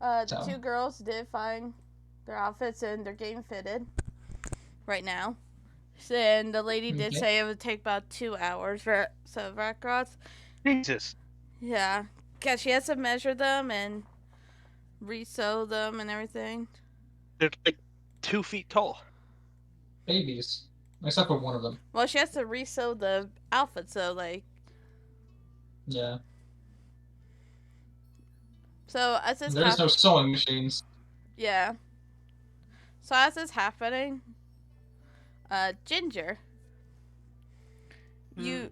The So, two girls did find their outfits and they're getting fitted right now. And the lady did okay. say it would take about 2 hours for so records. Jesus. Yeah, cause she has to measure them and resew them and everything. They're like 2 feet tall. Babies. Except for one of them. Well, she has to resew the outfit, so like, Yeah. so as this There's no sewing machines. yeah. So as this happening, Ginger, Hmm. you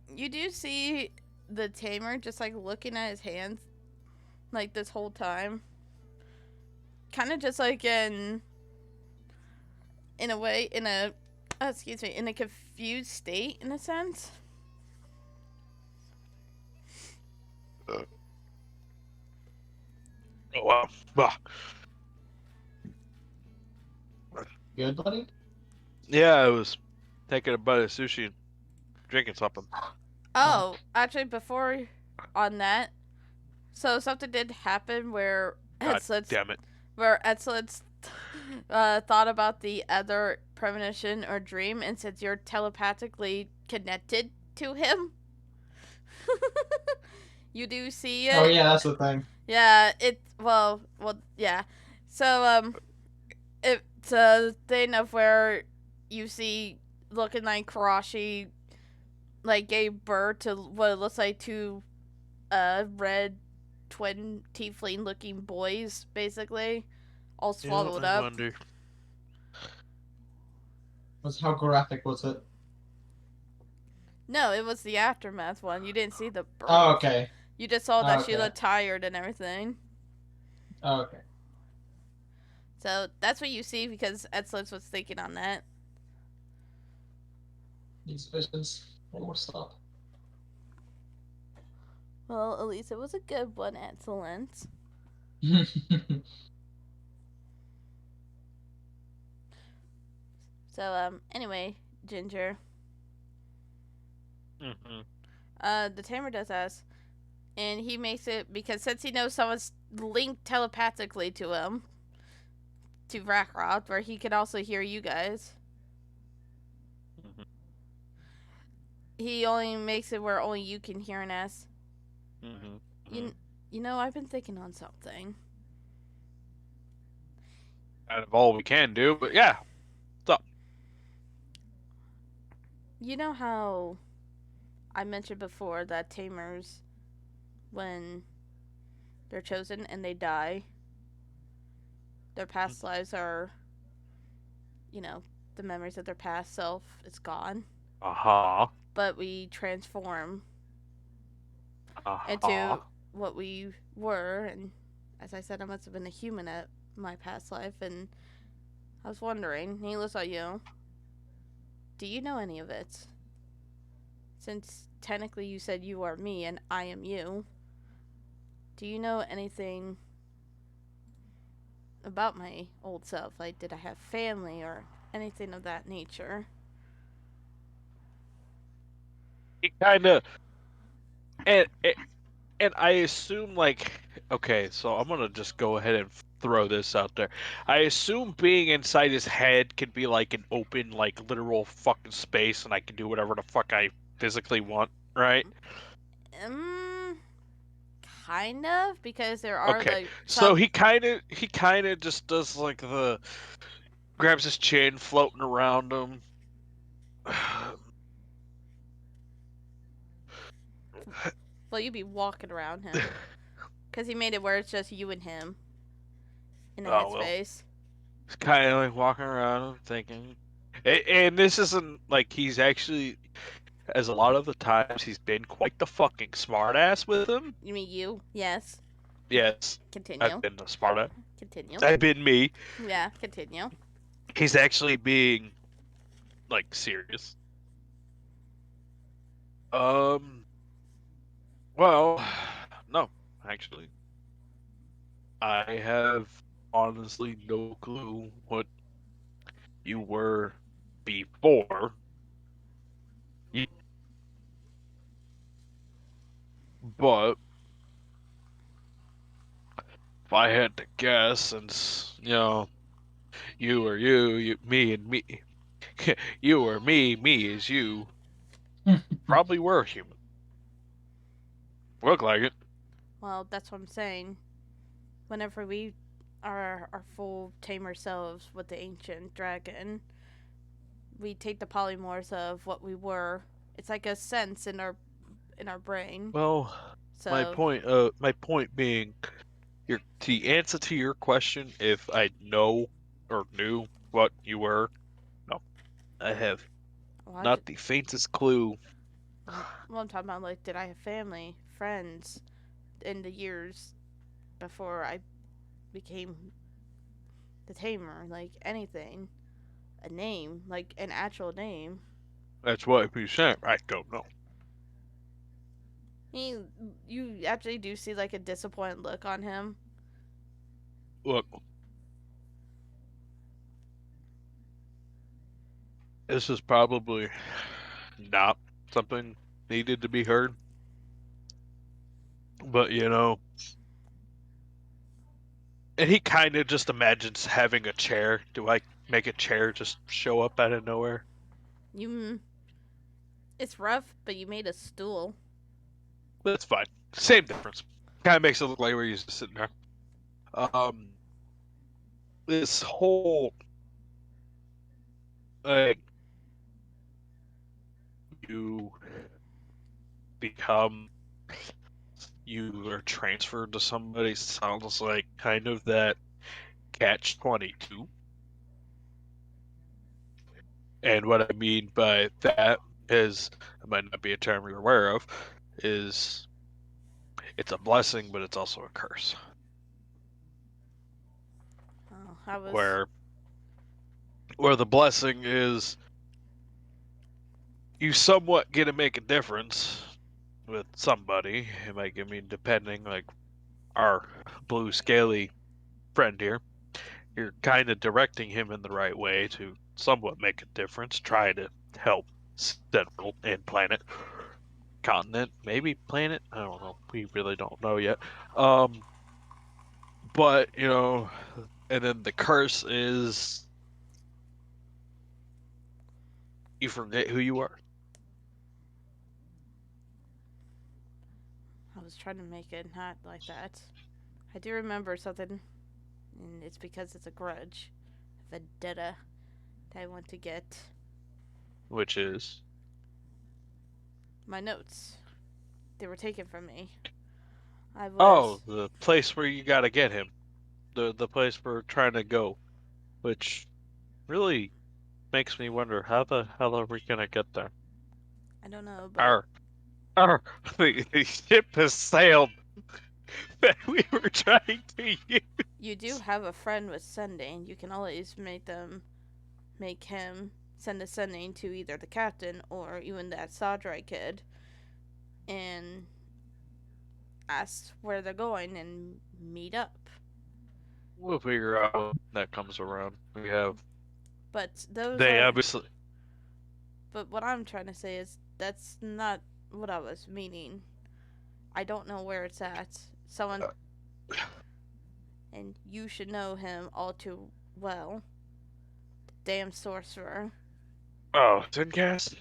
you do see the tamer just like looking at his hands like this whole time, kind of just like in a way in a excuse me in a confused state in a sense. Uh, oh wow. Bah. Good, buddy? Yeah, I was taking a bite of sushi and drinking something. Oh. Oh, actually, before on that, so something did happen where God Etzlitz damn it. thought about the other premonition or dream, and since you're telepathically connected to him, you do see Oh, it. yeah, that's the thing. Yeah, yeah. So it's a thing of where you see looking like Karashi like gave birth to what it looks like two red twin tiefling looking boys, basically, all Yeah, swallowed I up. wonder. How graphic was it? No, it was the aftermath one. You didn't see the Oh, birth. okay. You just saw that Oh, she okay. looked tired and everything. Oh, okay. So that's what you see because Etzlitz was thinking on that. These visions. One more stop. Well, at least it was a good one, Excellent. So, anyway, Ginger. Mm-hmm. The tamer does ask, and he makes it because since he knows someone's linked telepathically to him, to Vrakrod, where he can also hear you guys. Mm-hmm. He only makes it where only you can hear an S. Mm-hmm. You, you know, I've been thinking on something. Out of all we can do, but yeah. What's up? You know how I mentioned before that tamers, when they're chosen and they die, their past lives are, you know, the memories of their past self is gone. Uh-huh. But we transform Uh-huh. into what we were. And as I said, I must have been a human at my past life. And I was wondering, needless of you, do you know any of it? Since technically you said you are me and I am you, do you know anything about my old self? Like, did I have family or anything of that nature? It kind of and, and and I assume like okay, so I'm gonna just go ahead and throw this out there. I assume being inside his head could be like an open, like literal fucking space, and I can do whatever the fuck I physically want, right? Um, kind of, because there are Okay, like so some. he kind of just does like the grabs his chin, floating around him. Well, you'd be walking around him because he made it where it's just you and him in a Oh well, headspace. he's kind of like walking around and thinking. And this isn't like he's actually, as a lot of the times, he's been quite the fucking smartass with him. You mean you? Yes. Yes, I've Continue. been a smartass. Continue. I've been me. Yeah, continue. He's actually being like serious. Um, well, no, actually, I have honestly no clue what you were before. You, but if I had to guess, since you or you, me and me, you or me is you, probably were human. Look like it. Well, that's what I'm saying. Whenever we are our full tamer selves with the ancient dragon, we take the polymorphs of what we were. It's like a sense in our brain. Well, So my point being, the answer to your question, if I know or knew what you were, no, I have well, not the faintest clue. I'm talking about like, did I have family, friends in the years before I became the tamer? Like anything, a name, like an actual name. That's what you said. I don't know. You actually do see like a disappointed look on him. Look, this is probably not something needed to be heard, but and he kind of just imagines having a chair. Do I make a chair just show up out of nowhere? You, it's rough, but you made a stool. That's fine. Same difference. Kind of makes it look like we're just sitting there. Um, this whole like you become you are transferred to somebody sounds like kind of that catch 22. And what I mean by that is, it might not be a term you're aware of, is it's a blessing, but it's also a curse. Oh, I was. Where the blessing is you somewhat get to make a difference with somebody. It might mean depending, like our blue scaly friend here, you're kind of directing him in the right way to somewhat make a difference, try to help Central and planet, continent, maybe planet. I don't know. We really don't know yet. Um, but and then the curse is you forget who you are. I was trying to make it not like that. I do remember something, and it's because it's a grudge, a vendetta that I want to get. Which is My notes. They were taken from me. I oh, was. the place where you gotta get him, the place we're trying to go, which really makes me wonder how the hell are we gonna get there? I don't know, but Our our the ship has sailed that we were trying to use. you do have a friend with sending. You can always make him send a sending to either the captain or even that Sadrai kid and ask where they're going and meet up. We'll figure out when that comes around. We have But those they are. obviously. But what I'm trying to say is that's not what I was meaning. I don't know where it's at. Someone. And you should know him all too well. Damn sorcerer. Oh, Zincast?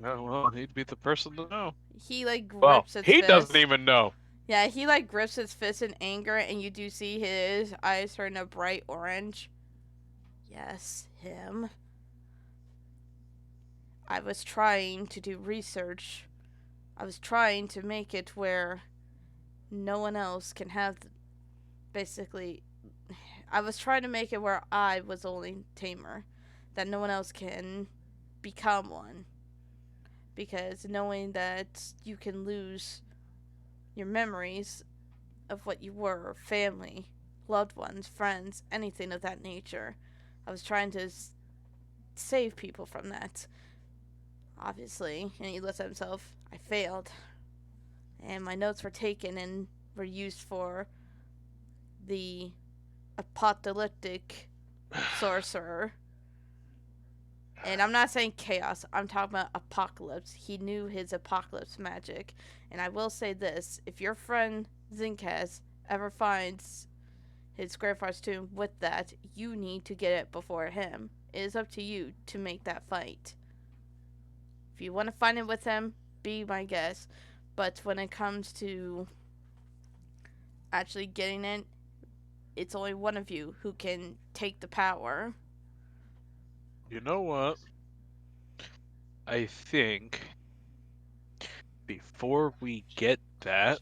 Oh, well, he'd be the person to know. He like Well, grips his he doesn't fist. even know. Yeah, he like grips his fist in anger, and you do see his eyes turn a bright orange. Yes, him. I was trying to do research. I was trying to make it where no one else can have. Basically, I was trying to make it where I was only tamer, that no one else can become one. Because knowing that you can lose your memories of what you were, family, loved ones, friends, anything of that nature. I was trying to save people from that. Obviously, and he looks at himself. I failed, and my notes were taken and were used for the apocalyptic sorcerer. And I'm not saying chaos, I'm talking about apocalypse. He knew his apocalypse magic. And I will say this, if your friend Zinkaz ever finds his grandfather's tomb with that, you need to get it before him. It is up to you to make that fight. If you want to find it with him, be my guest. But when it comes to actually getting it, it's only one of you who can take the power. You know what? I think before we get that,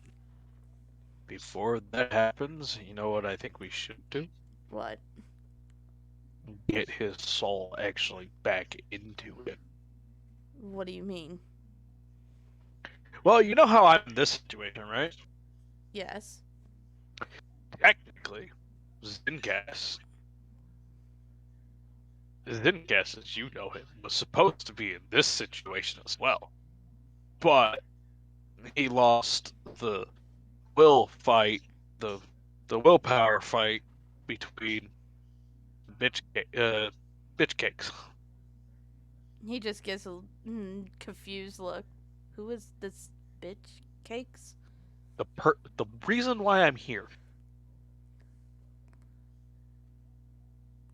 before that happens, you know what I think we should do? What? Get his soul actually back into it. What do you mean? Well, you know how I'm in this situation, right? Yes. Technically, Zencast, Zencast as you know him, was supposed to be in this situation as well. But he lost the will fight, the the willpower fight between bitch bitch cakes. He just gives a confused look. Who is this bitch cakes? The reason why I'm here.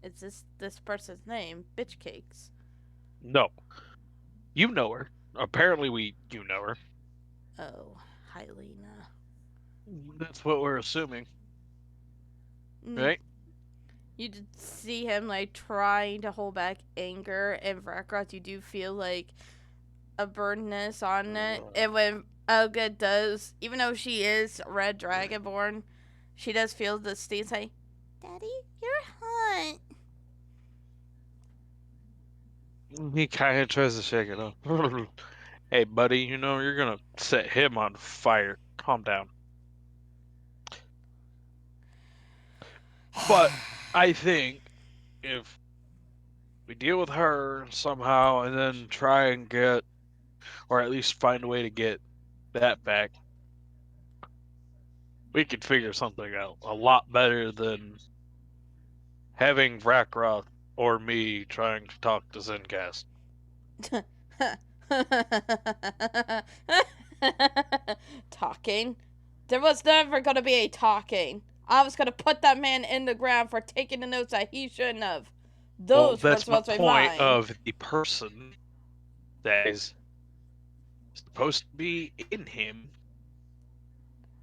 Is this person's name? Bitch cakes. No, you know her. Apparently, you know her. Oh, Hyena. That's what we're assuming, Mm, right? you did see him like trying to hold back anger, and Vrakrot, you do feel like a burnedness on it. And when Elga does, even though she is Red Dragonborn, she does feel the state say, "Daddy, you're hot." He kind of tries to shake it off. Hey, buddy, you know you're gonna set him on fire. Calm down. But I think if we deal with her somehow and then try and get, or at least find a way to get that back, we could figure something out a lot better than having Vrakrot or me trying to talk to Zencast. Talking. There was never going to be a talking. I was going to put that man in the ground for taking the notes that he shouldn't have. Well, Those were that's my supposed to be point mine. of the person that is supposed to be in him.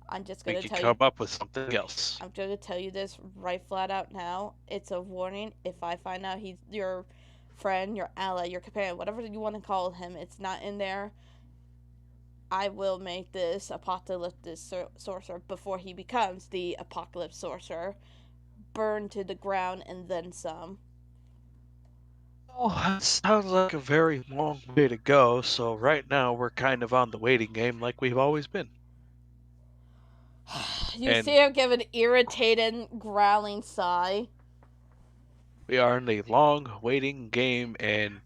I'm just We going to could tell come you. up with something else. I'm going to tell you this right flat out now. It's a warning. If I find out he's your friend, your ally, your companion, whatever you want to call him, it's not in there. I will make this apocalyptic sorcerer before he becomes the apocalypse sorcerer burn to the ground and then some. Oh, that sounds like a very long way to go, so right now we're kind of on the waiting game like we've always been. You And see him give an irritated, growling sigh. we are in a long waiting game, and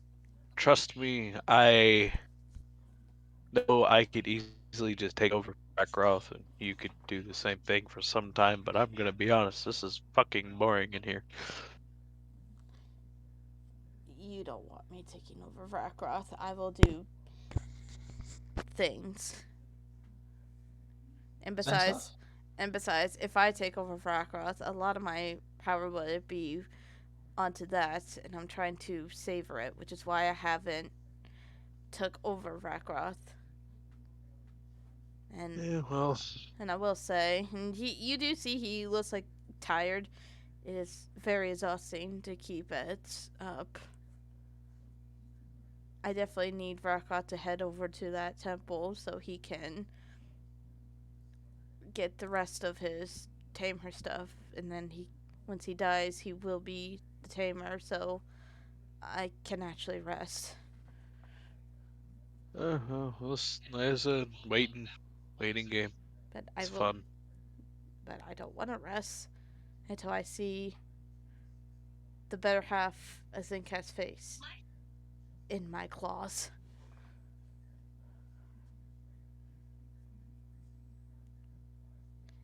trust me, I know I could easily just take over Backroth and you could do the same thing for some time, but I'm gonna be honest, this is fucking boring in here. You don't want me taking over Vrakrot. I will do things. And Same stuff. besides, if I take over Vrakrot, a lot of my power would be onto that, and I'm trying to savor it, which is why I haven't took over Vrakrot. And Yeah, well, and I will say, and you do see he looks like tired. It is very exhausting to keep it up. I definitely need Vrakrot to head over to that temple so he can get the rest of his tamer stuff, and then once he dies, he will be the tamer, so I can actually rest. well, it's a waiting game. But It's fun. But I don't want to rest until I see the better half of Zinkat's face in my claws.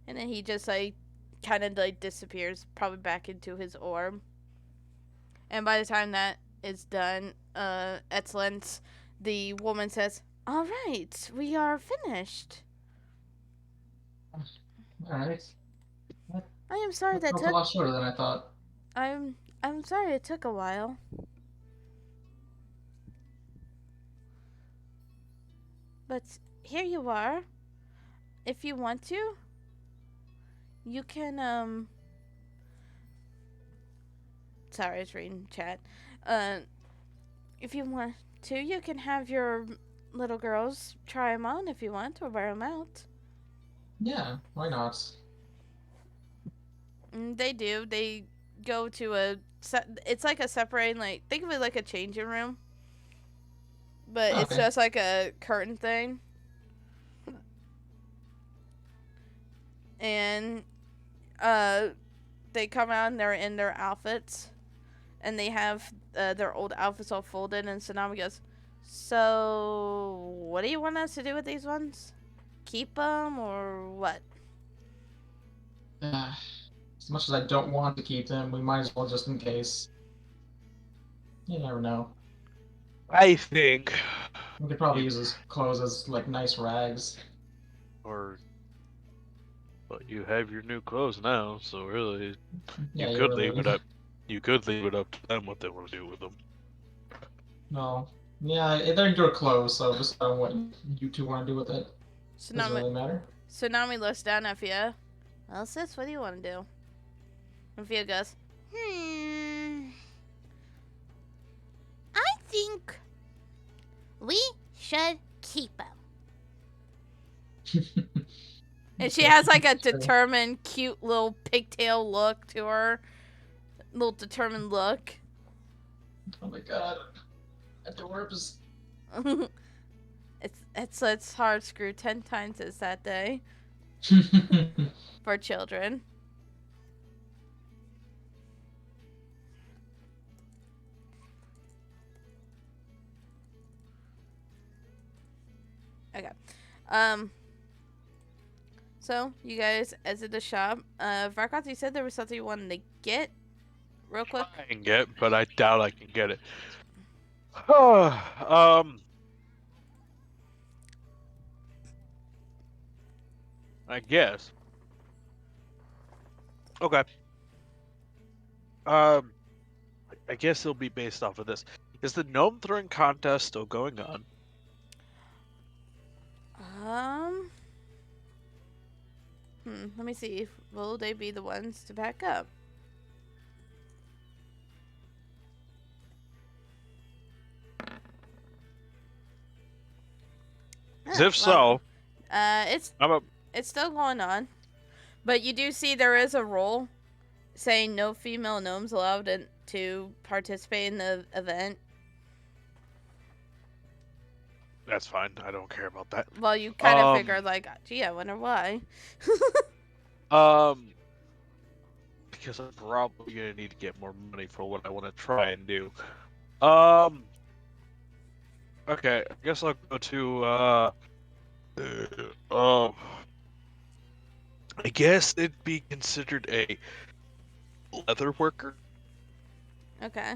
And then he just like kind of like disappears, probably back into his orb. And by the time that is done, Excellence, the woman says, "All right, we are finished." Alright. I am sorry That that felt a took. lot shorter than I thought. I'm sorry it took a while. But here you are. If you want to, you can sorry, I was reading chat. Uh, if you want to, you can have your little girls try them on if you want, or wear them out. Yeah, why not? They do. They go to it's like a separating, like, think of it like a changing room, but Oh, it's okay. just like a curtain thing. And uh, they come out and they're in their outfits, and they have their old outfits all folded. And Tsunami goes, "So, what do you want us to do with these ones? Keep them or what?" Uh, as much as I don't want to keep them, we might as well just in case. You never know. I think, We could probably use his clothes as like nice rags. or but you have your new clothes now, so really, Yeah, you you're could really leave it right. up. You could leave it up to them what they want to do with them. No. Yeah, they're your clothes, so just what you two want to do with it. Doesn't Tsunami, really matter. Tsunami looks down at Fia. "Well, sis, what do you want to do?" And Fia goes, "I think we should keep them." And she has like a determined, cute little pigtail look to her. Little determined look. Oh my god. Adorbs. it's hard screwed 10 times as that day for children. Okay. Um. So you guys exit the shop. Varkos, you said there was something you wanted to get, real quick. I can get, but I doubt I can get it. um, I guess. Okay. Um, I guess it'll be based off of this. Is the gnome throwing contest still going on? Um. Let me see. Will they be the ones to back up? If so, It's I'm a. it's still going on, but you do see there is a rule saying no female gnomes allowed to participate in the event. That's fine. I don't care about that. Well, you kind of figured, like, gee, I wonder why. Um, because I'm probably gonna need to get more money for what I want to try and do. Okay, I guess I'll go to um, I guess it'd be considered a leather worker Okay.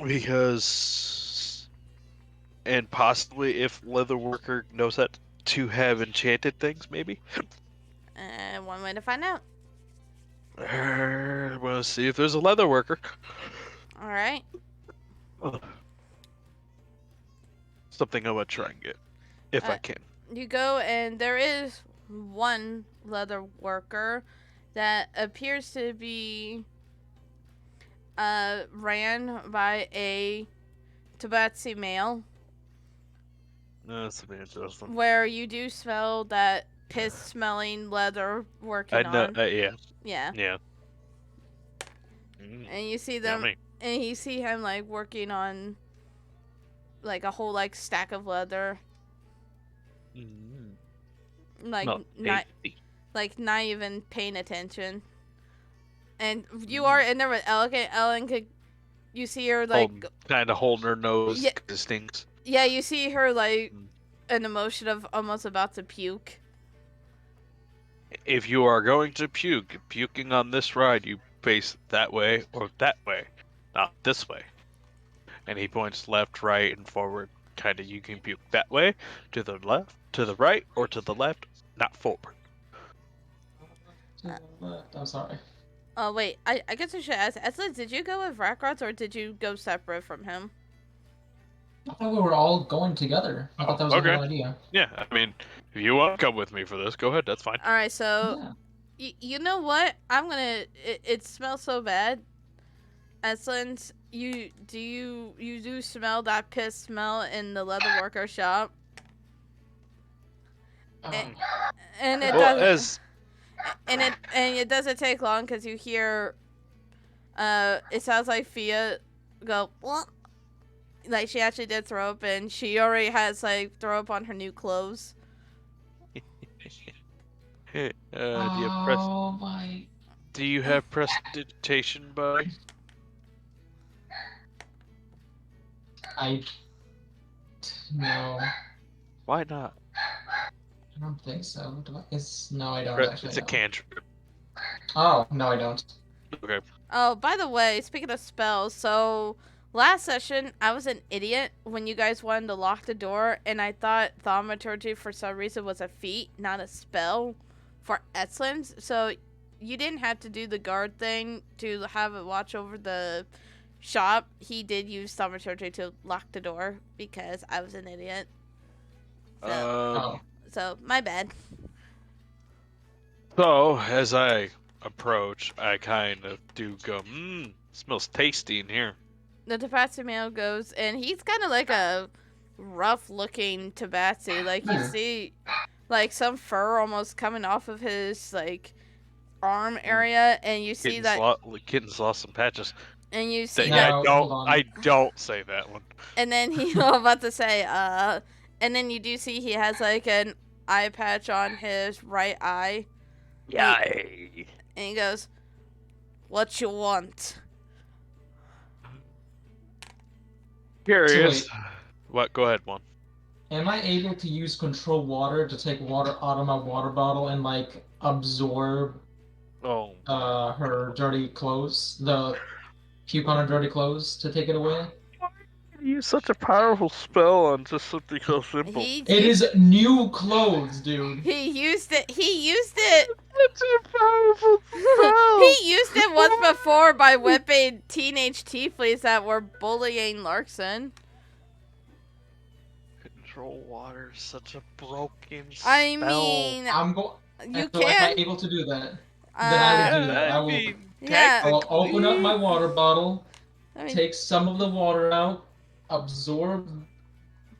because, and possibly if leather worker knows that to have enchanted things, maybe. One way to find out. We'll see if there's a leather worker. All right. Something I would try and get if I can. You go, and there is one leather worker that appears to be ran by a Tabatsi male, That's interesting. where you do smell that piss smelling leather working I know. on. Yeah. Yeah. Yeah. And you see them, Yummy. and you see him like working on like a whole like stack of leather, like Not not tasty. like not even paying attention. And you are in there with Elegant. Ellen could, you see her like, Kind of holding her nose Yeah. 'cause it stinks. yeah, you see her like Mm. an emotion of almost about to puke. If you are going to puke, puking on this ride, you face that way or that way, not this way. And he points left, right, and forward. Kind of, you can puke that way, to the left, to the right, or to the left, not forward. the left. I'm sorry. Oh wait, I guess I should ask. Esla, did you go with Rakroth or did you go separate from him? I thought we were all going together. I thought that was the Okay. whole idea. Yeah, I mean, if you want to come with me for this, go ahead. That's fine. All right, so Yeah. you know what? I'm gonna. It smells so bad. Esland, you do smell that piss smell in the leatherworker shop, and, Um, and it Well, doesn't. as And it doesn't take long because you hear. It sounds like Fia go. What? Like she actually did throw up, and she already has like throw up on her new clothes. do you oh my. do you have prestidigitation, buddy? I. No. Why not? I don't think so. No, I don't actually. It's a know. cantrip. Oh, no, I don't. Okay. Oh, by the way, speaking of spells, so last session I was an idiot when you guys wanted to lock the door, and I thought thaumaturgy for some reason was a feat, not a spell for Etzlins. So you didn't have to do the guard thing to have it watch over the shop. He did use thaumaturgy to lock the door because I was an idiot. So, Oh. so my bad. So as I approach, I kind of do go, smells tasty in here. The Tabaxi male goes, and he's kind of like a rough-looking Tabaxi. Like you see, like some fur almost coming off of his like arm area, and you see that, Kitten's lost some patches. and you see Yeah, that, hold on. I don't say that one. and then he I'm about to say, and then you do see he has like an eye patch on his right eye, Yay. and he goes, "What you want?" Curious. So What? Go ahead, one. Am I able to use control water to take water out of my water bottle and like absorb Oh. her dirty clothes, the puke on her dirty clothes, to take it away? Use such a powerful spell on just something so simple. He It is new clothes, dude. He used it. He used it. Such a powerful spell. He used it once before by whipping teenage tieflings that were bullying Larkson. Control water, such a broken spell. I mean, I'm go. you so if I'm can. able to do that, then I will do that. I will. Yeah. I will open up my water bottle, I mean, take some of the water out, absorb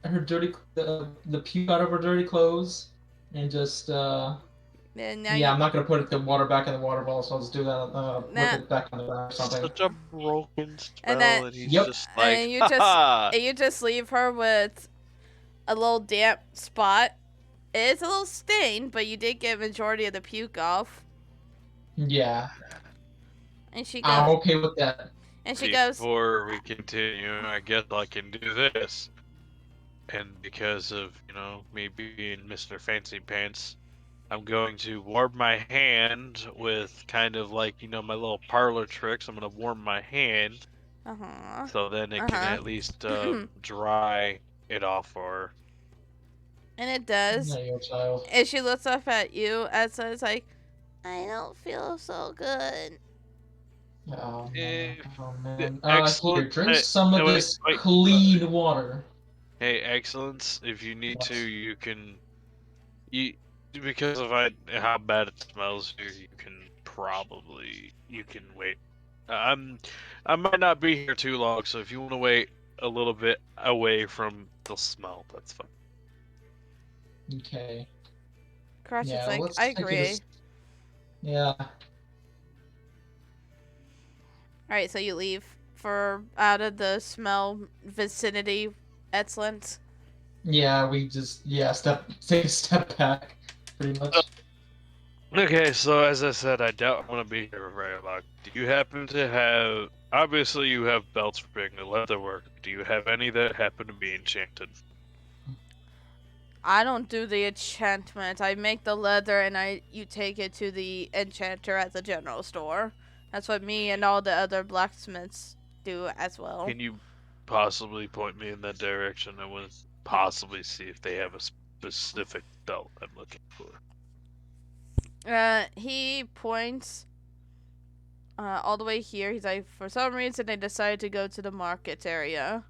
her dirty the puke out of her dirty clothes, and just now I'm not gonna put the water back in the water bottle, so I'll just do that. Whip it back on the back or something. Such a broken spell, And then- and he's Yep. just like, and "Ha you just leave her with a little damp spot. It's a little stained, but you did get majority of the puke off. Yeah, And she I'm goes. okay with that. And she goes. Before we continue, I guess I can do this. And because of, me being Mr. Fancy Pants, I'm going to warm my hand with kind of like, my little parlor tricks. I'm going to warm my hand so then it can at least dry it off for her. And it does. Yeah, you're a child. And she looks up at you as it's like, I don't feel so good. Oh man. Oh, man. Excellent. Here, drink some of wait, this wait. clean water. Hey, Excellence, if you need Yes. to, you can. Because of how bad it smells here, you can wait. I might not be here too long, so if you want to wait a little bit away from the smell, that's fine. Okay. Crotch Yeah, is like, let's I take you agree. to Yeah. Alright, so you leave for out of the smell vicinity. Excellent. Yeah, we just take a step back, pretty much. Okay, so as I said, I doubt I'm gonna be here very long. Do you happen to have? Obviously, you have belts for being a leather worker. Do you have any that happen to be enchanted? I don't do the enchantment. I make the leather and you take it to the enchanter at the general store. That's what me and all the other blacksmiths do as well. Can you possibly point me in that direction? I want to possibly see if they have a specific belt I'm looking for. He points all the way here. He's like, for some reason, they decided to go to the market area.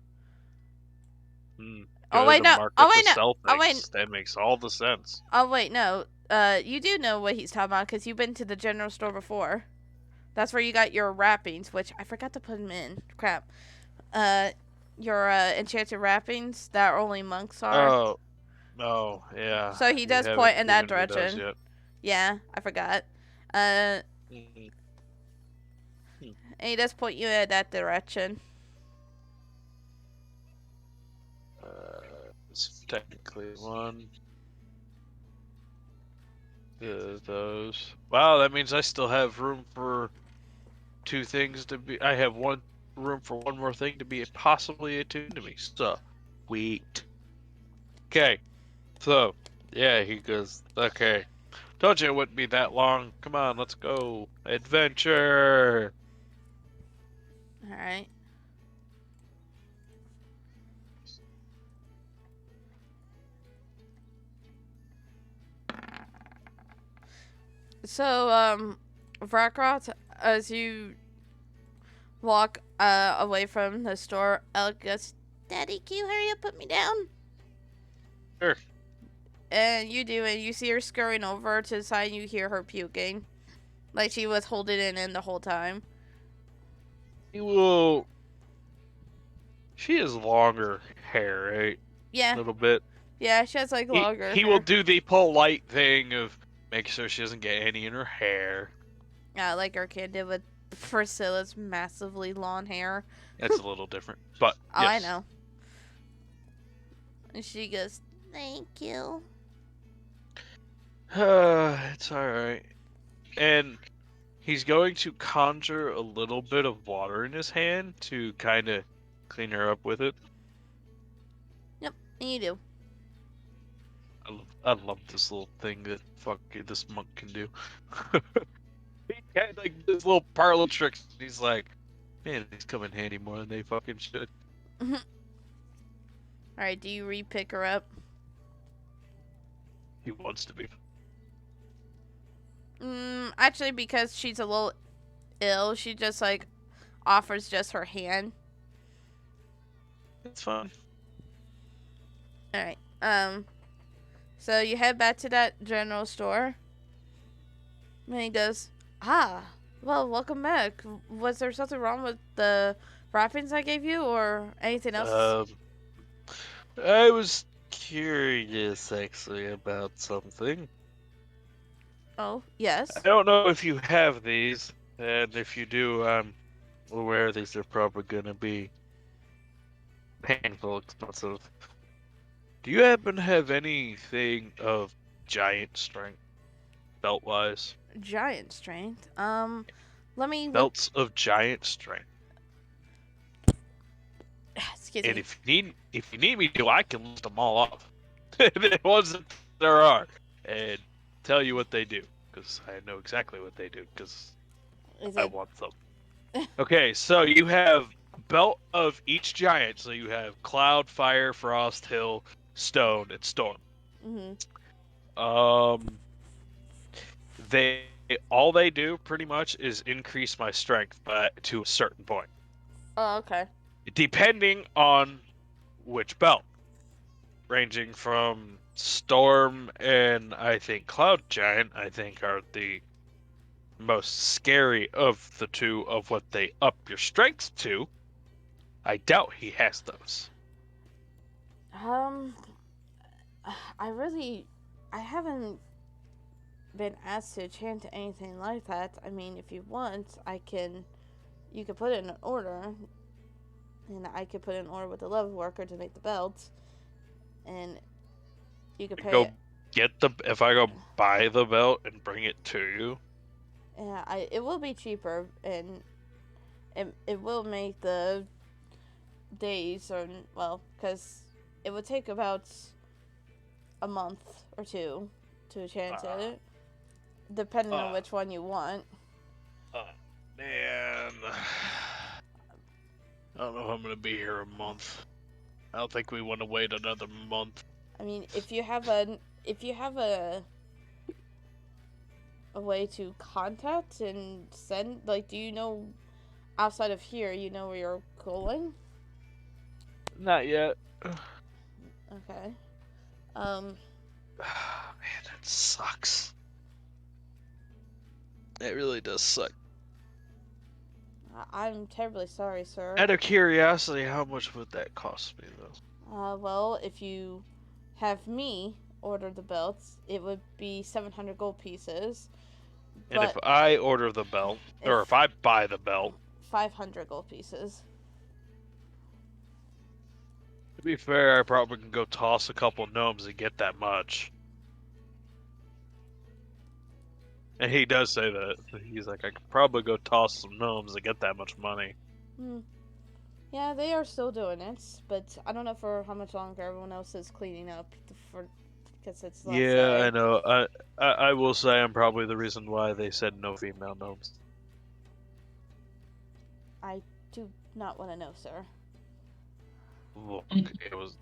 Oh Go to wait, the no. market Oh to wait, no. sell Oh wait. things. That makes all the sense. Oh wait, no. You do know what he's talking about because you've been to the general store before. That's where you got your wrappings, which I forgot to put them in. Crap. Your enchanted wrappings that only monks are. Oh, no, yeah. So he You does haven't point in that given me those direction. yet. Yeah, I forgot. Uh, Mhm. and he does point you in that direction. It's technically one. Those. Wow, that means I still have room for two things to be. I have one room for one more thing to be possibly attuned to me. So, wait. Okay. So, yeah, he goes, okay. Told you it wouldn't be that long. Come on, let's go. Adventure. All right. So, Vrakrot, as you walk away from the store, Alec goes, "Daddy, can you hurry up, put me down?" Sure. And you do, and you see her scurrying over to the side, and you hear her puking, like she was holding it in the whole time. He will. She has longer hair, right? Yeah, A little bit. yeah, she has like longer He will hair. do the polite thing of make sure she doesn't get any in her hair. Yeah, like our kid did with Priscilla's massively long hair. That's a little different, but Oh, yes. I know. And she goes, "Thank you." It's all right. And he's going to conjure a little bit of water in his hand to kind of clean her up with it. Yep, and you do. I love this little thing that this monk can do. He had like this little parlor tricks. He's like, man, these come in handy more than they fucking should. All right, do you re-pick her up? He wants to be. Actually, because she's a little ill, she just like offers just her hand. It's fun. All right. So you head back to that general store. And he goes, "Ah, well, welcome back. Was there something wrong with the wrappings I gave you, or anything else?" I was curious actually about something. Oh, I yes. don't know if you have these, and if you do, I'm aware these are probably gonna be painful, expensive. Do you happen to have anything of giant strength, belt-wise? Giant strength. Let me look. Belts of giant strength. Excuse And me. if you need me to, I can list them all off. The ones that there are, and tell you what they do, because I know exactly what they do, because Is I it? want them. Okay, so you have belt of each giant. So you have cloud, fire, frost, hill, stone, and storm. Mhm. Um, they all they do pretty much is increase my strength, but to a certain point, Oh, okay. depending on which belt, ranging from storm and I think cloud giant. I think are the most scary of the two of what they up your strength to. I doubt he has those. Um, I haven't been asked to enchant anything like that. I mean, if you want, you could put it in an order, and I could put in an order with the level worker to make the belt, and you could pay Go it. get the if I go buy the belt and bring it to you. Yeah, it will be cheaper, and it will make the days, or, well, because it would take about a month or two to enchant it, depending on which one you want. Man, I don't know if I'm gonna be here a month. I don't think we want to wait another month. I mean, if you have a a way to contact and send? Like, do you know outside of here? You know where you're going? Not yet. Okay. Man, that sucks. It really does suck. I'm terribly sorry, sir. Out of curiosity, how much would that cost me, though? Well, if you have me order the belts, it would be 700 gold pieces. And if I order the belt, or if I buy the belt, 500 gold pieces. to be fair, I probably can go toss a couple gnomes and get that much. And he does say that. He's like, I could probably go toss some gnomes and get that much money. Yeah, they are still doing it, but I don't know for how much longer. Everyone else is cleaning up because it's last Yeah, day. I know. I will say I'm probably the reason why they said no female gnomes. I do not want to know, sir. Look, it was...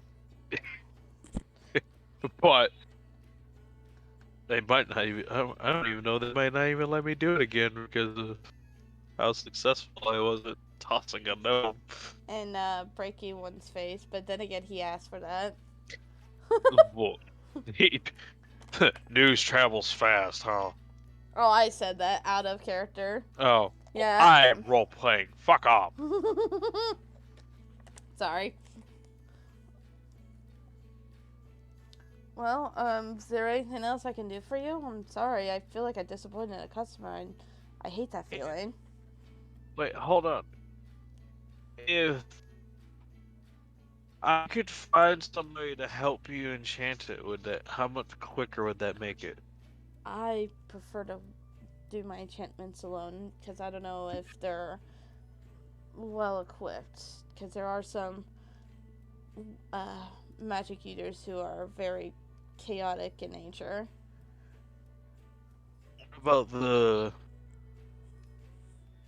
But... They might not even... I don't even know. They might not even let me do it again because of how successful I was at tossing a gnome. And breaking one's face, but then again, he asked for that. Well, news travels fast, huh? Oh, I said that out of character. Oh. Yeah. I'm role-playing. Fuck off. Sorry. Well, is there anything else I can do for you? I'm sorry. I feel like I disappointed a customer, and I hate that feeling. Wait, hold on. If I could find somebody to help you enchant it, how much quicker would that make it? I prefer to do my enchantments alone, because I don't know if they're well equipped, because there are some magic users who are very chaotic in nature. What about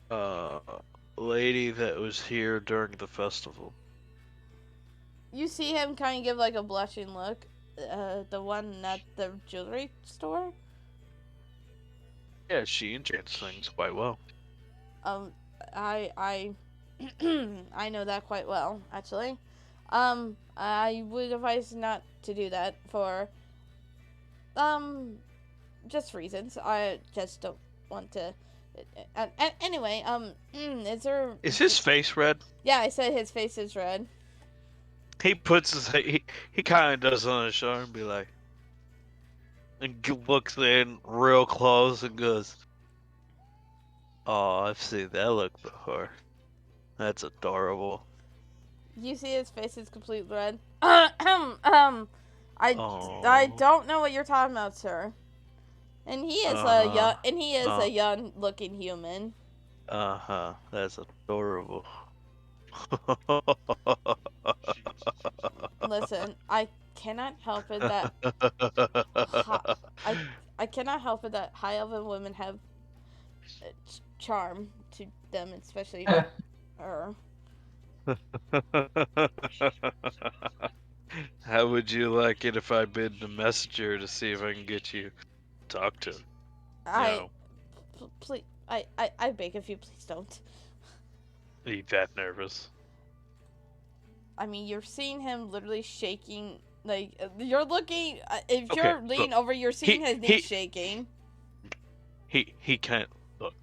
the lady that was here during the festival? You see him kind of give like a blushing look. The one at the jewelry store? Yeah, she enchants things quite well. I I know that quite well, actually. I would advise not to do that for just reasons. I just don't want to. Anyway, Is his face red? Yeah, I said his face is red. He puts his he kind of does it on his shoulder and be like, and looks in real close and goes, "Oh, I've seen that look before. That's adorable." You see his face is completely red. I don't know what you're talking about, sir. And he is a young looking human. That's adorable. Listen, I cannot help it that I cannot help it that high elven women have charm to them, especially her. How would you like it if I bid the messenger to see if I can get you to talk to him? Please, I beg of you, please don't. Are you that nervous? I mean, you're seeing him literally shaking. Like, you're looking. If you're leaning over, you're seeing his knees shaking. He can't look.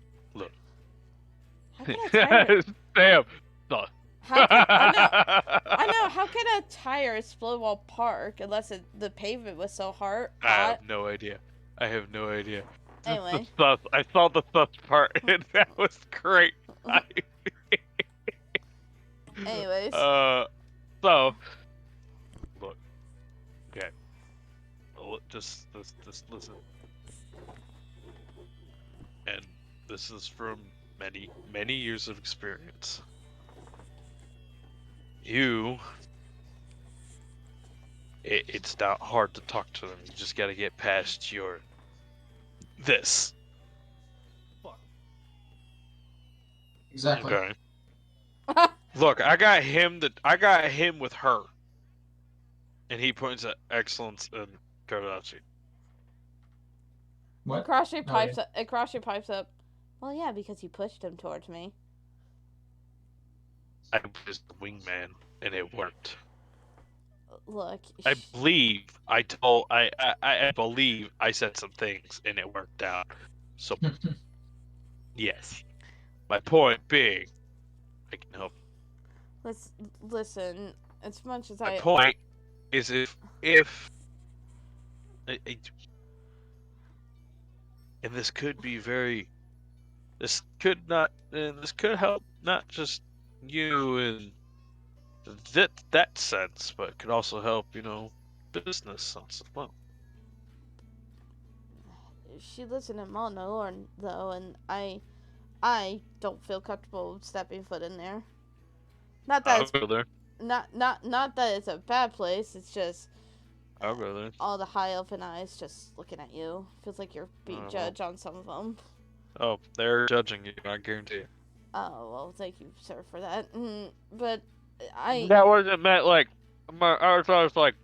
How can a tire? Sam, look. I know. How can a tire explode while park unless the pavement was so hot? I have no idea. Anyway. I saw the sus part, and that was great. Anyways. So, look. Okay. Just listen. And this is from many years of experience. It's not hard to talk to them. You just gotta get past this. Exactly. Okay. Look, I got him with her. And he points at excellence and Karachi. What? Crochet Oh, pipes yeah. up. Crochet pipes up. Well, yeah, because you pushed him towards me. I was the wingman, and it worked. Look, I believe I believe I said some things, and it worked out. So yes, my point being, I can help. let's listen. As much as My I, point is if it, and this could be very, this could not, and this could help not just you in that sense, but it could also help, business sense as well. she lives in a Mono, though, and I don't feel comfortable stepping foot in there. Not that I'll it's go there. not that it's a bad place. It's just I'll go there. all the high open eyes just looking at you. Feels like you're being Well, judged on some of them. oh, they're judging you. I guarantee you. Oh well, thank you, sir, for that. But I, That wasn't meant like. I thought it was like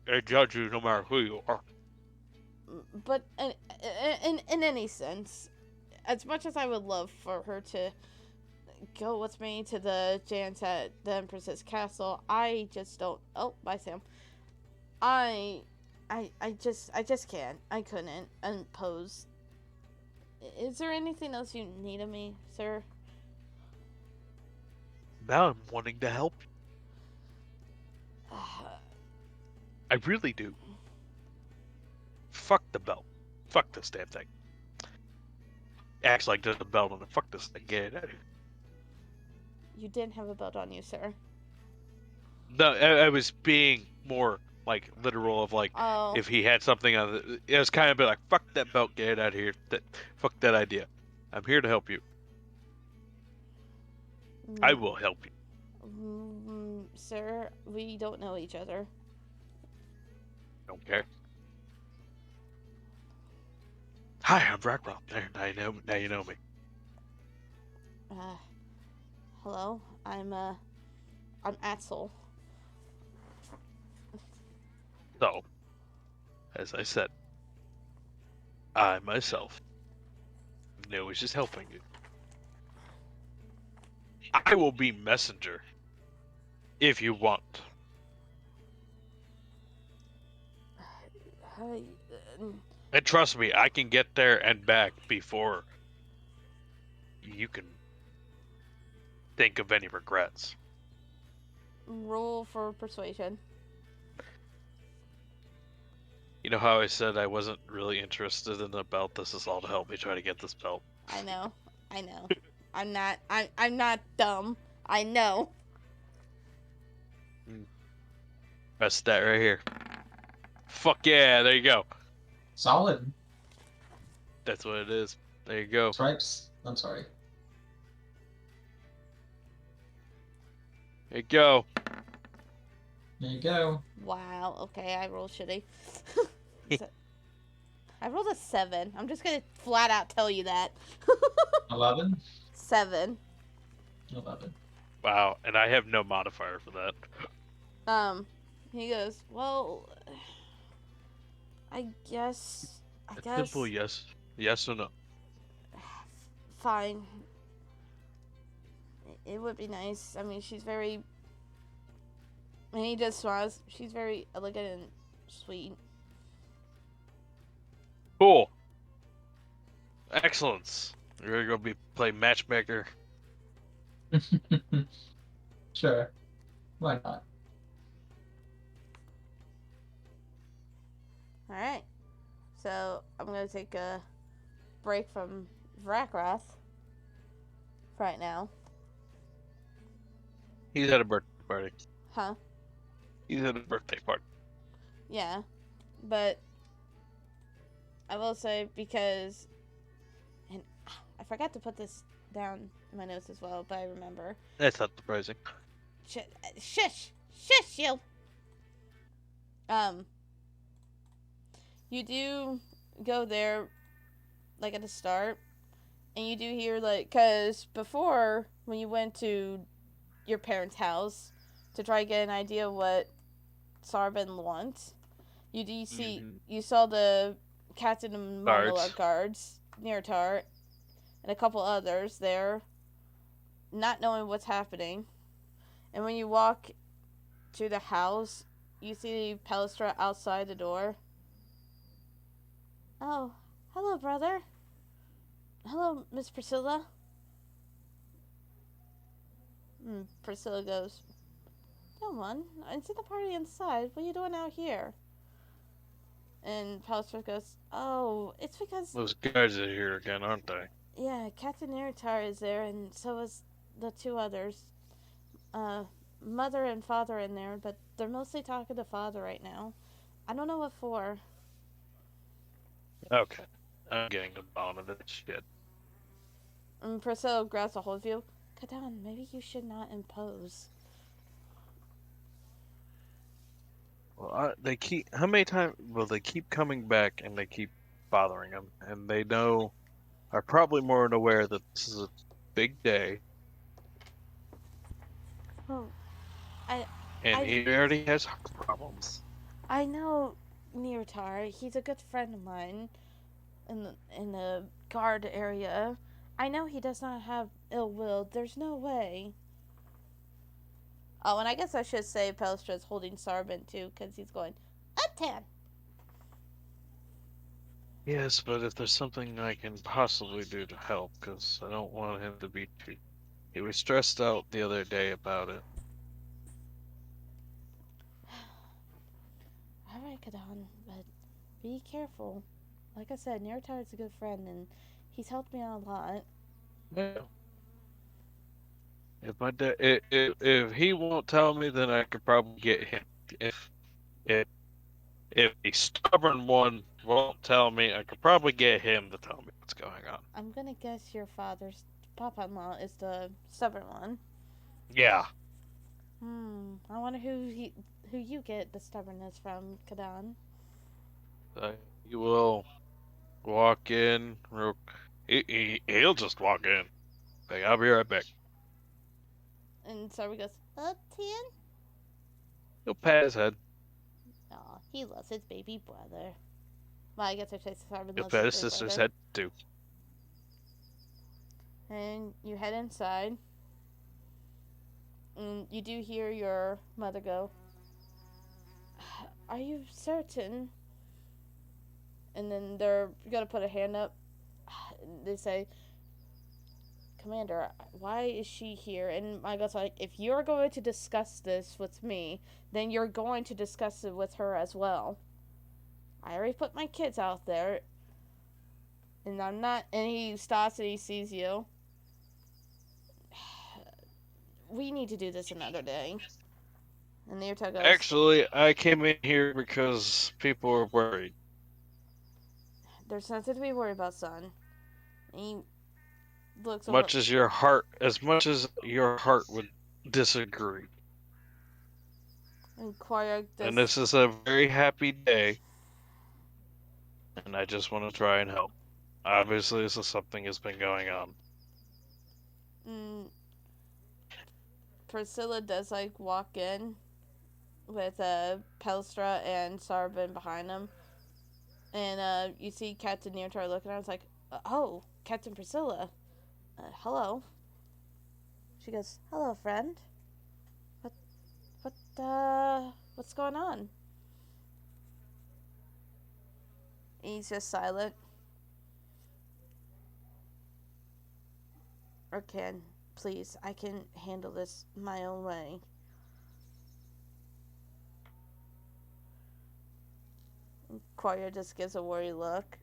they judge you no matter who you are. but in any sense, as much as I would love for her to go with me to the dance at the Empress's castle, I just don't. Oh, bye, Sam. I just can't. I couldn't impose. Is there anything else you need of me, sir? Now I'm wanting to help. I really do. Fuck the belt. Fuck this damn thing. Acts like there's a belt on it. Fuck this thing. Get it out of here. You didn't have a belt on you, sir. No, I was being more like literal of like Oh. if he had something on it was kind of like fuck that belt, get it out of here. Fuck that idea. I'm here to help you. I will help you. Sir, we don't know each other. Don't care. Hi, I'm Rockwell. There, now you know me. Hello. I'm Axel. So, as I said, I myself was just helping you. I will be messenger if you want. And trust me, I can get there and back before you can think of any regrets. Roll for persuasion. You know how I said I wasn't really interested in the belt? This is all to help me try to get this belt. I know. I'm not dumb. I know. That's that right here. Fuck yeah, there you go. Solid. That's what it is. There you go. Stripes. I'm sorry. There you go. There you go. Wow. Okay, I rolled shitty. I rolled a 7. I'm just gonna flat out tell you that. 11? 7. 11. Wow, and I have no modifier for that. He goes, well, I guess. Simple yes. Yes or no. Fine. It would be nice. I mean, she's very. And he just smiles. She's very elegant and sweet. Cool. Excellence. You're gonna be play matchmaker. Sure. Why not? Alright. So, I'm gonna take a break from Vrakrath right now. He's at a birthday party. Huh? He's at a birthday party. Yeah. But I will say because, and I forgot to put this down in my notes as well, but I remember. That's not surprising. Shush you. You do go there, like at the start, and you do hear cause before when you went to your parents' house to try to get an idea what Sarban wants, you saw the Captain and Marmalade Guards. guards near Tar, and a couple others there, not knowing what's happening. And when you walk to the house, you see Palestra outside the door. Oh, hello, brother. Hello, Miss Priscilla. Priscilla goes, no one. I see the party inside. What are you doing out here? And Palestra goes, oh, it's because, Those guards are here again, aren't they? yeah, Captain Iritar is there, and so is the two others. Mother and father in there, but they're mostly talking to father right now. I don't know what for. Okay. I'm getting the bottom of this shit. And Priscilla grabs a hold of you. Kadan, maybe you should not impose. Well, they keep. How many times? Well, they keep coming back and they keep bothering him, and they know are probably more than aware that this is a big day, Well, I and I he already has heart problems. I know Nirtar. He's a good friend of mine in the guard area. I know he does not have ill will. There's no way. Oh, and I guess I should say Pelstra's holding Sarban too, because he's going, a 10. Yes, but if there's something I can possibly do to help, because I don't want him to be too. He was stressed out the other day about it. Alright, Kadan, but be careful. Like I said, Nirtar is a good friend, and he's helped me out a lot. Yeah. If my dad, if he won't tell me, then I could probably get him. If if the stubborn one won't tell me, I could probably get him to tell me what's going on. I'm gonna guess your father's papa-in-law is the stubborn one. Yeah. I wonder who you get the stubbornness from, Kadan. He will walk in. He'll just walk in. Like, I'll be right back. And Sarban goes, 10? He'll pat his head. Aw, he loves his baby brother. Well, I guess I should say Sarban He'll loves pat his his baby sister's brother. head too. And you head inside. And you do hear your mother go, are you certain? And then they're gonna put a hand up. They say, Commander, why is she here? And Michael's like, if you're going to discuss this with me, then you're going to discuss it with her as well. I already put my kids out there, and I'm not. And he stops and he sees you. We need to do this another day. And Nirta goes, Actually, I came in here because people were worried. there's nothing to be worried about, son. And he looks over. Much as your heart would disagree. And Quark And just. this is a very happy day, and I just want to try and help. Obviously, this is something that's been going on. Priscilla does like walk in with Pelstra and Sarban behind him. And you see Captain Neotar looking at her. It's like, oh, Captain Priscilla. Hello. She goes, hello, friend. What's going on? He's just silent. Or can, please, I can handle this my own way. Quarrier just gives a worried look.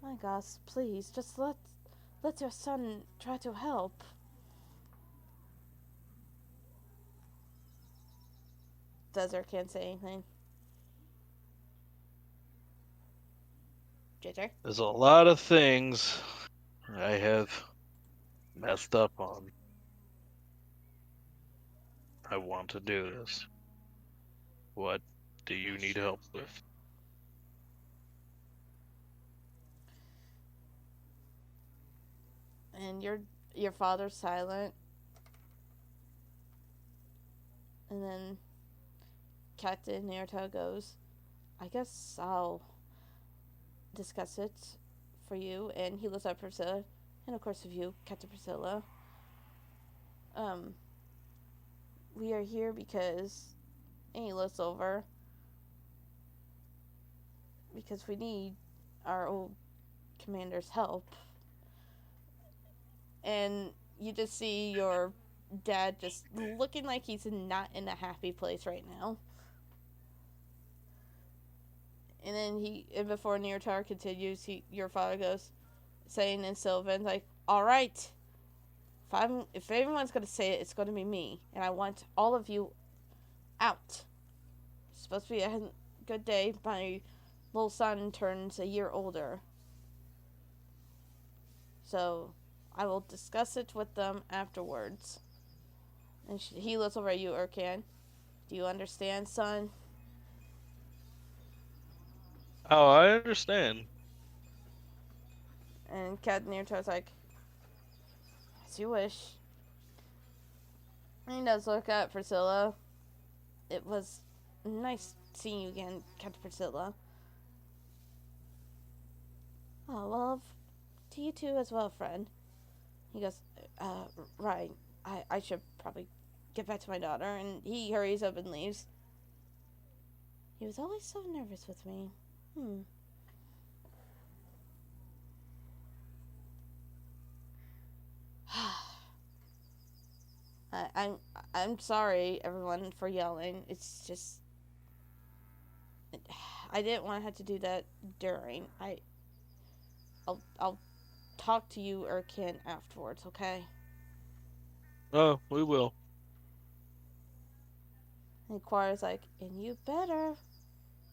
My gosh, please, just let your son try to help. Desert can't say anything. Jitter? There's a lot of things I have messed up on. I want to do this. What do you need help with? And your father's silent. And then Captain Naruto goes, I guess I'll discuss it for you. And he looks at Priscilla, and of course of you, Captain Priscilla. We are here because, and he looks over, because we need our old commander's help. And you just see your dad just looking like he's not in a happy place right now. And then and before Neartar continues, your father goes, saying in Sylvan, like, all right, if everyone's going to say it, it's going to be me. And I want all of you out. It's supposed to be a good day. My little son turns a year older. So I will discuss it with them afterwards. And he looks over at you, Urkan. Do you understand, son? Oh, I understand. And Captain Neartar's like, as you wish. And he does look at Priscilla. It was nice seeing you again, Captain Priscilla. Oh, well, to you too as well, friend. He goes, right. I should probably get back to my daughter. And he hurries up and leaves. He was always so nervous with me. I'm sorry, everyone, for yelling. It's just I didn't want to have to do that during. I'll talk to you, Urkin, afterwards, okay? Oh, we will. And Choir's like, and you better.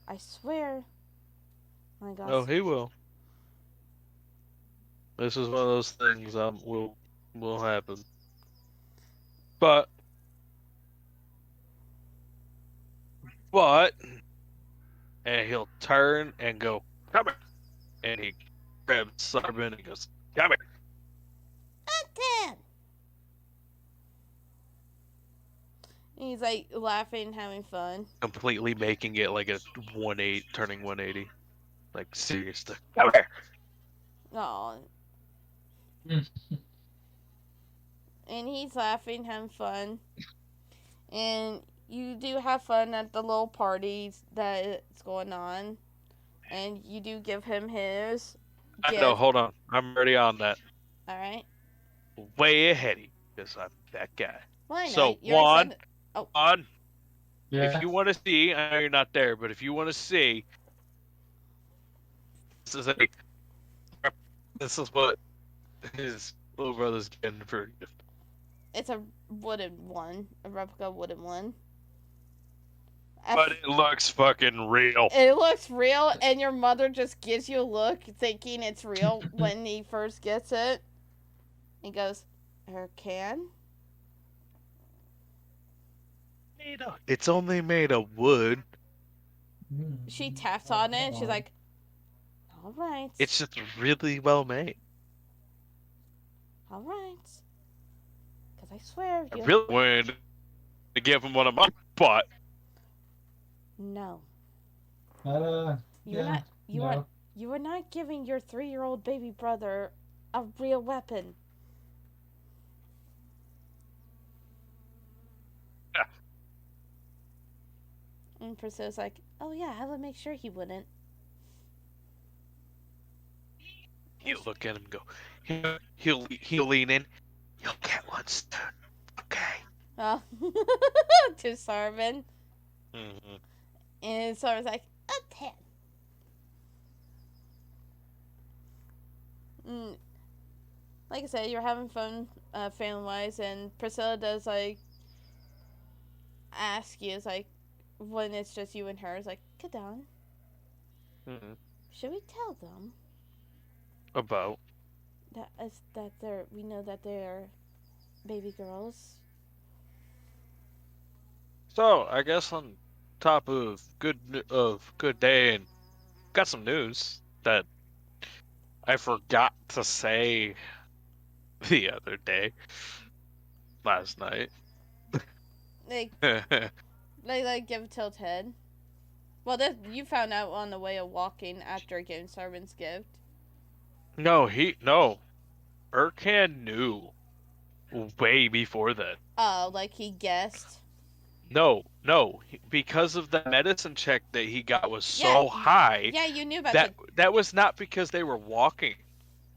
I swear. My gosh. Oh, he will. This is one of those things will happen. But and he'll turn and go, come here. And he grabs Sarban and goes, come here. Damn. And he's like laughing, having fun. Completely making it like a 180, turning 180. Like, seriously. Come here. Aw. And he's laughing, having fun. And you do have fun at the little parties that's going on. And you do give him his gift. No, hold on. I'm already on that. Alright. Way ahead of you, because I'm that guy. Well, I know. So, You're one, Yeah. if you want to see, I know you're not there, but if you want to see, this is what his little brother's getting for you. It's a wooden one. A replica wooden one. But it looks fucking real. It looks real, and your mother just gives you a look thinking it's real when he first gets it. He goes, Urkan? It's only made of wood. She taps on it, and she's like, all right. It's just really well made. All right. Because I swear... I really wanted to give him one of my butt. No. You are not giving your 3-year-old baby brother a real weapon. Yeah. And Priscilla's like, oh yeah, I would make sure he wouldn't. He'll look at him and go, he'll lean in. You'll get one soon. Okay. Oh. To Sarvin. Mm-hmm. And Sarvin's like, okay. Like I said, you're having fun family-wise, and Priscilla does, like, ask you, it's like, when it's just you and her, it's like, Kadon, should we tell them About? we know that they're baby girls? So, I guess on top of good day, and got some news that I forgot to say the other day, last night. They give a tilt head. Well, this you found out on the way of walking after getting servant's gift. No. Urkan knew way before that. Oh, like he guessed. No, because of the medicine check that he got was Yeah, so high yeah, you knew about that the. that was not because they were walking.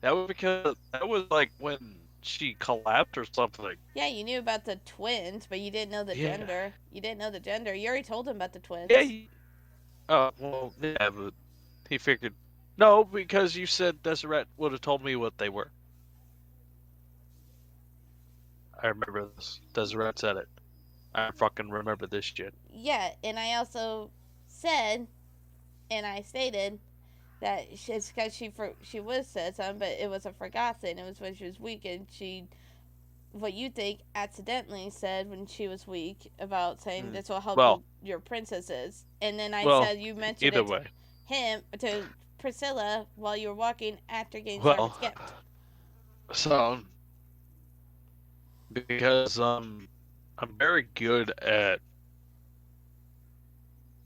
That was because that was like when she collapsed or something. Yeah, you knew about the twins, but you didn't know the Yeah. gender. You didn't know the gender. You already told him about the Yeah. twins. Well, yeah, but he figured. No, because you said Deseret would have told me what they were. I remember this. Deseret said it. I fucking remember this shit. Yeah, and I also said, and I stated that it's because she would have said something, but it was a forgotten. It was when she was weak, and she, what you think, accidentally said when she was weak about saying this will help Well, your princesses, and then I well, said you mentioned either it to way. him to Priscilla while you were walking after getting Well, servant's gift. so because I'm very good at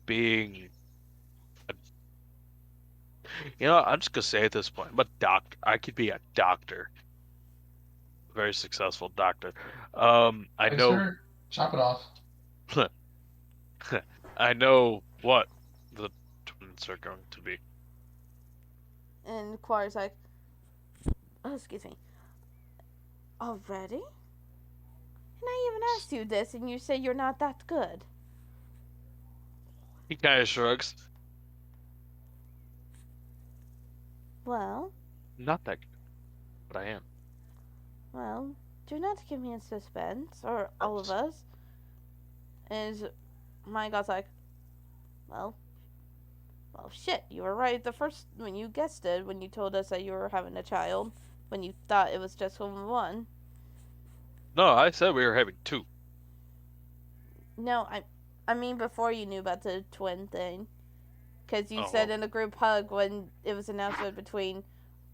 being I'm just gonna say at this point, I'm a doctor. I could be a doctor. A very successful doctor. I Thanks, know sir. Chop it off. I know what the twins are going to be. And Quarry's like, oh, excuse me, already? And I even asked you this, and you say you're not that good. He kind of shrugs. Well, Not that good, but I am. well, do not keep me in suspense, or all of us. And my god's like, well, shit, you were right the first, when you guessed it, when you told us that you were having a child, when you thought it was just one. No, I said we were having two. No, I mean before you knew about the twin thing. Because you Oh, said well. in a group hug when it was announced between,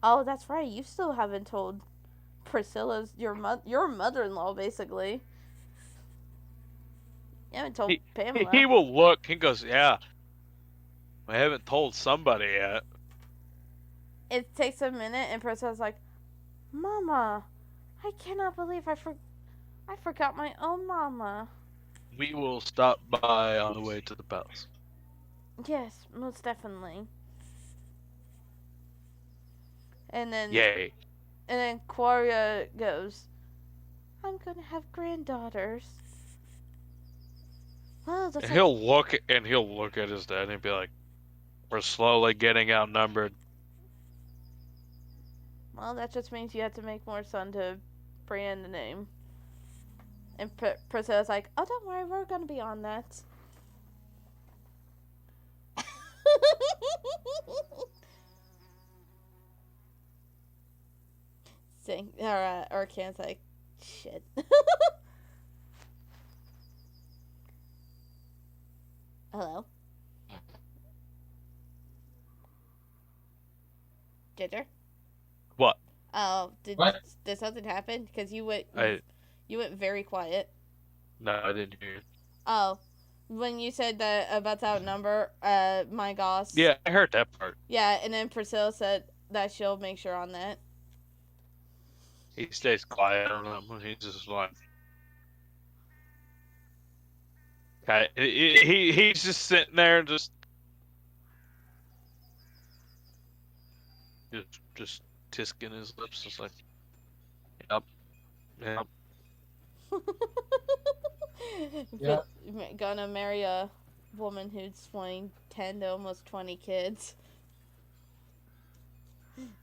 oh, that's right, you still haven't told Priscilla's, your mother-in-law, basically. You haven't told Pamela. He will look. He goes, yeah. I haven't told somebody yet. It takes a minute, and Priscilla's like, Mama, I cannot believe I forgot my own mama. We will stop by on the way to the palace. Yes, most definitely. And then Yay. Quaria goes, I'm gonna have granddaughters. Well, And he'll look at his dad and be like, we're slowly getting outnumbered. Well, that just means you have to make more son to bring in the name. And Priscilla's like, oh, don't worry, we're gonna be on that. Or Can's like, shit. Hello? Ginger? What? Oh, What? did something happen? Because you went very quiet. No, I didn't hear it. Oh, when you said that about to outnumber, my goss. Yeah, I heard that part. Yeah, and then Priscilla said that she'll make sure on that. He stays quiet on him. He's just like, he's just sitting there, just tisking his lips, just like, yep. Yeah. Gonna marry a woman who's 10 to almost 20 kids.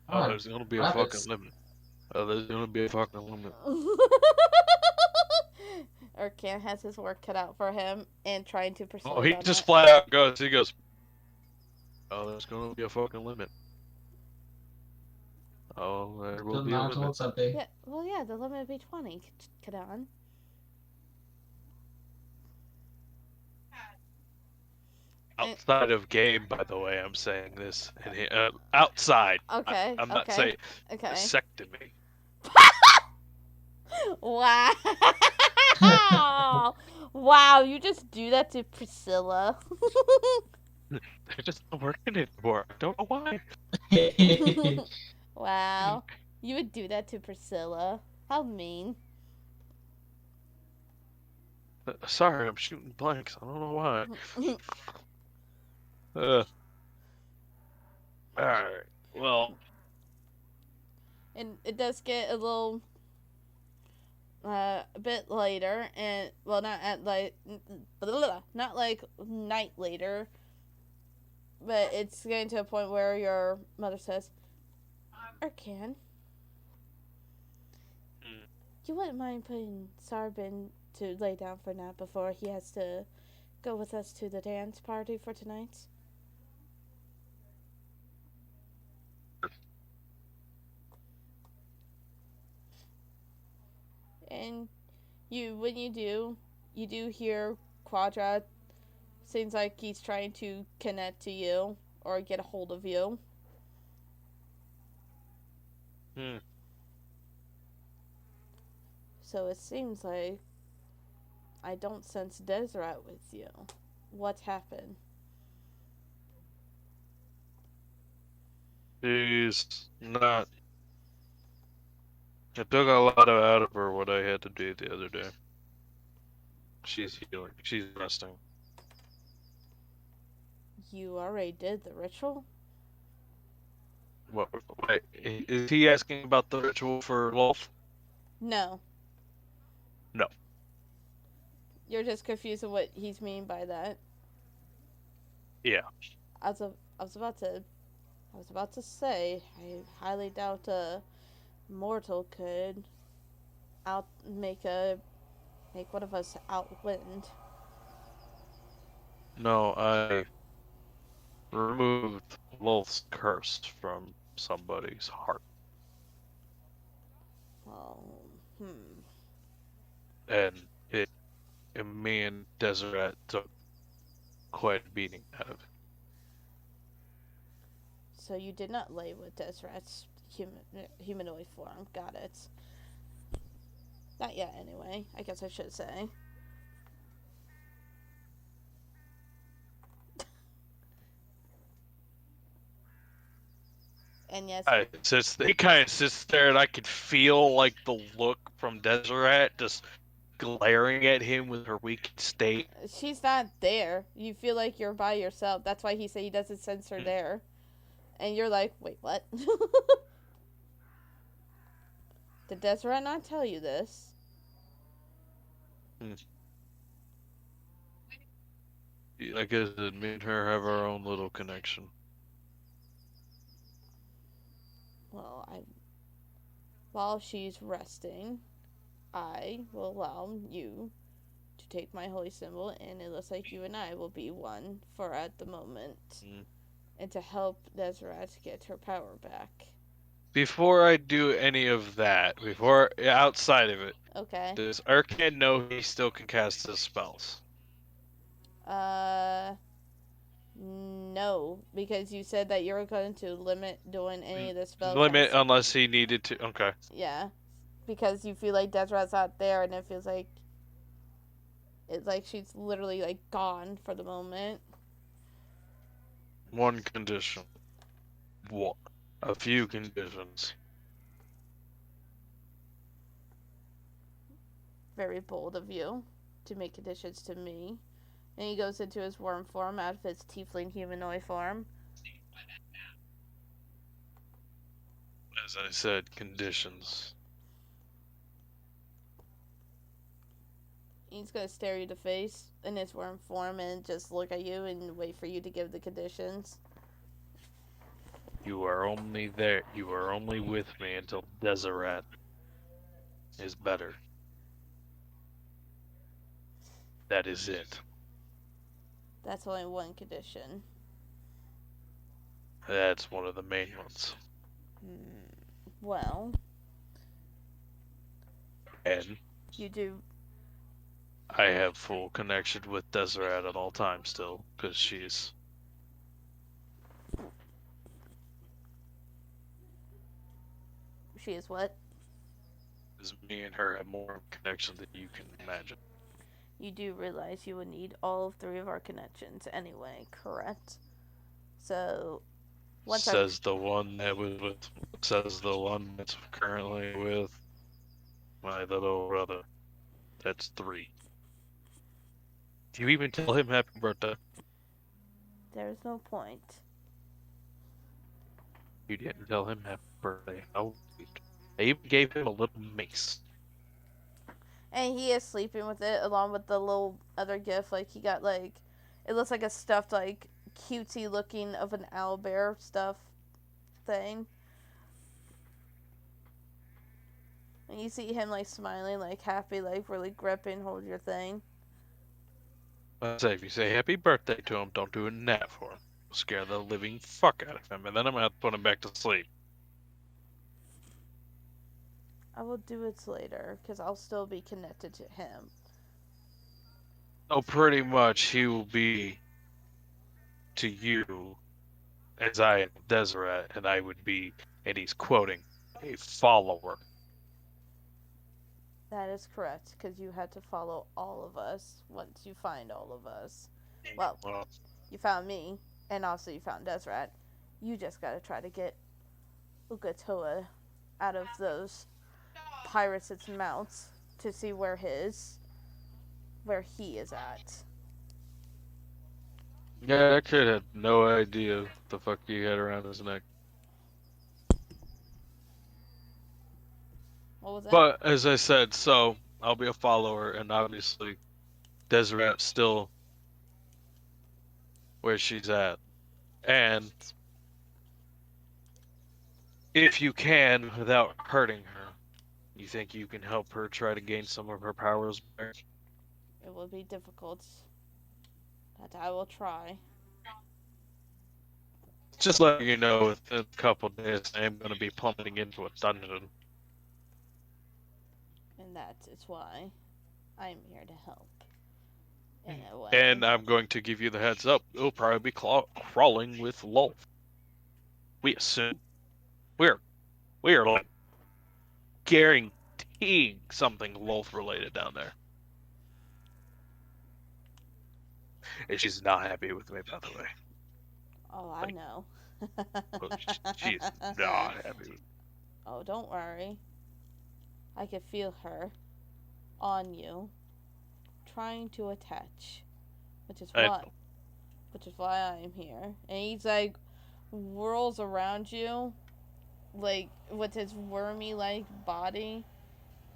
Oh, there's gonna be a fucking limit. Oh, there's gonna be a fucking limit. Or Cam has his work cut out for him and trying to persuade. Oh, he on just it. flat out goes. He goes, oh, there's gonna be a fucking limit. Oh, there will be a limit. Something. Yeah, well, yeah, the limit would be 20. Cut on. Outside of game, by the way, I'm saying this. Outside. Okay. I'm not saying vasectomy. Wow. Wow, you just do that to Priscilla. They're just not working anymore. I don't know why. Wow. You would do that to Priscilla. How mean. Sorry, I'm shooting blanks. I don't know why. Uh, all right. Well, And it does get a little a bit later, and well, not at like not like night later, but it's getting to a point where your mother says, "Erkan, mm, you wouldn't mind putting Sarbin to lay down for a nap before he has to go with us to the dance party for tonight?" And when you do hear Quadra. Seems like he's trying to connect to you or get a hold of you. mm, So it seems like I don't sense Deseret with you. What happened? she's not. I took a lot out of her what I had to do the other day. She's healing. She's resting. You already did the ritual? What? Wait, is he asking about the ritual for Lolth? No. No. You're just confused with what he's mean by that. Yeah. I was, I was about to I was about to say I highly doubt a mortal could out make one of us outwind. No, I removed Lolth's curse from somebody's heart, Well, and and me and Deseret took quite a beating out of it. So you did not lay with Deseret's humanoid form. Got it. Not yet, anyway. I guess I should say. And yes, He kind of sits there, and I could feel like the look from Deseret just glaring at him with her weak state. she's not there. You feel like you're by yourself. That's why he said he doesn't sense her Mm, there. And you're like, wait, what? Did Deseret not tell you this? mm. I guess me and her have our own little connection. Well, while she's resting, I will allow you to take my holy symbol, and it looks like you and I will be one for at the moment, Mm. and to help Deseret get her power back. Before I do any of that, outside of it, Okay. does Erkan know he still can cast his spells? Uh, no, because you said that you were going to limit doing any of the spell Limit casts. unless he needed to. Okay. Yeah, because you feel like Deseret's not there, and it feels like it's like she's literally like gone for the moment. One condition. What? A few conditions. Very bold of you to make conditions to me. And he goes into his worm form out of his tiefling humanoid form. As I said, conditions. He's gonna stare you to face in his worm form and just look at you and wait for you to give the conditions. You are only there. You are only with me until Deseret is better. That is it. That's only one condition. That's one of the main ones. Well, And you do. I have full connection with Deseret at all times still, because she's. She is what? Because me and her have more connection than you can imagine. you do realize you would need all 3 of our connections anyway, correct? So once I've Says the one that was with. Says the one that's currently with my little brother. That's 3. Do you even tell him happy birthday? there's no point. You didn't tell him happy birthday. How sweet. I even gave him a little mace. And he is sleeping with it along with the little other gift. Like he got like it looks like a stuffed like cutesy looking of an owlbear stuff thing. And you see him like smiling, like happy, like really gripping, hold your thing. I say, if you say happy birthday to him, don't do a nap for him. Scare the living fuck out of him, and then I'm gonna have to put him back to sleep. I will do it later because I'll still be connected to him. Oh, pretty much he will be to you as I am Deseret, and I would be, and he's quoting, a follower. That is correct because you had to follow all of us once you find all of us. Well, Well, you found me, and also you found Deseret. You just gotta try to get Ukatoa out of those pirates' mouths to see where he is at. yeah, that kid had no idea what the fuck he had around his neck. What was that? But as I said, so I'll be a follower, and obviously Deseret's still where she's at. And if you can, without hurting her, you think you can help her try to gain some of her powers back? It will be difficult, but I will try. Just letting you know, within a couple days, I am going to be plummeting into a dungeon. And that is why I'm here to help. In a way. And I'm going to give you the heads up. It'll probably be crawling with Lolth. We assume. We are like guaranteeing something Lolth related down there. And she's not happy with me, by the way. Oh, I Like, know. she's not happy with me. Oh, don't worry. I can feel her on you, trying to attach, which is I why, know. I am here. And he's like whirls around you, like with his wormy-like body,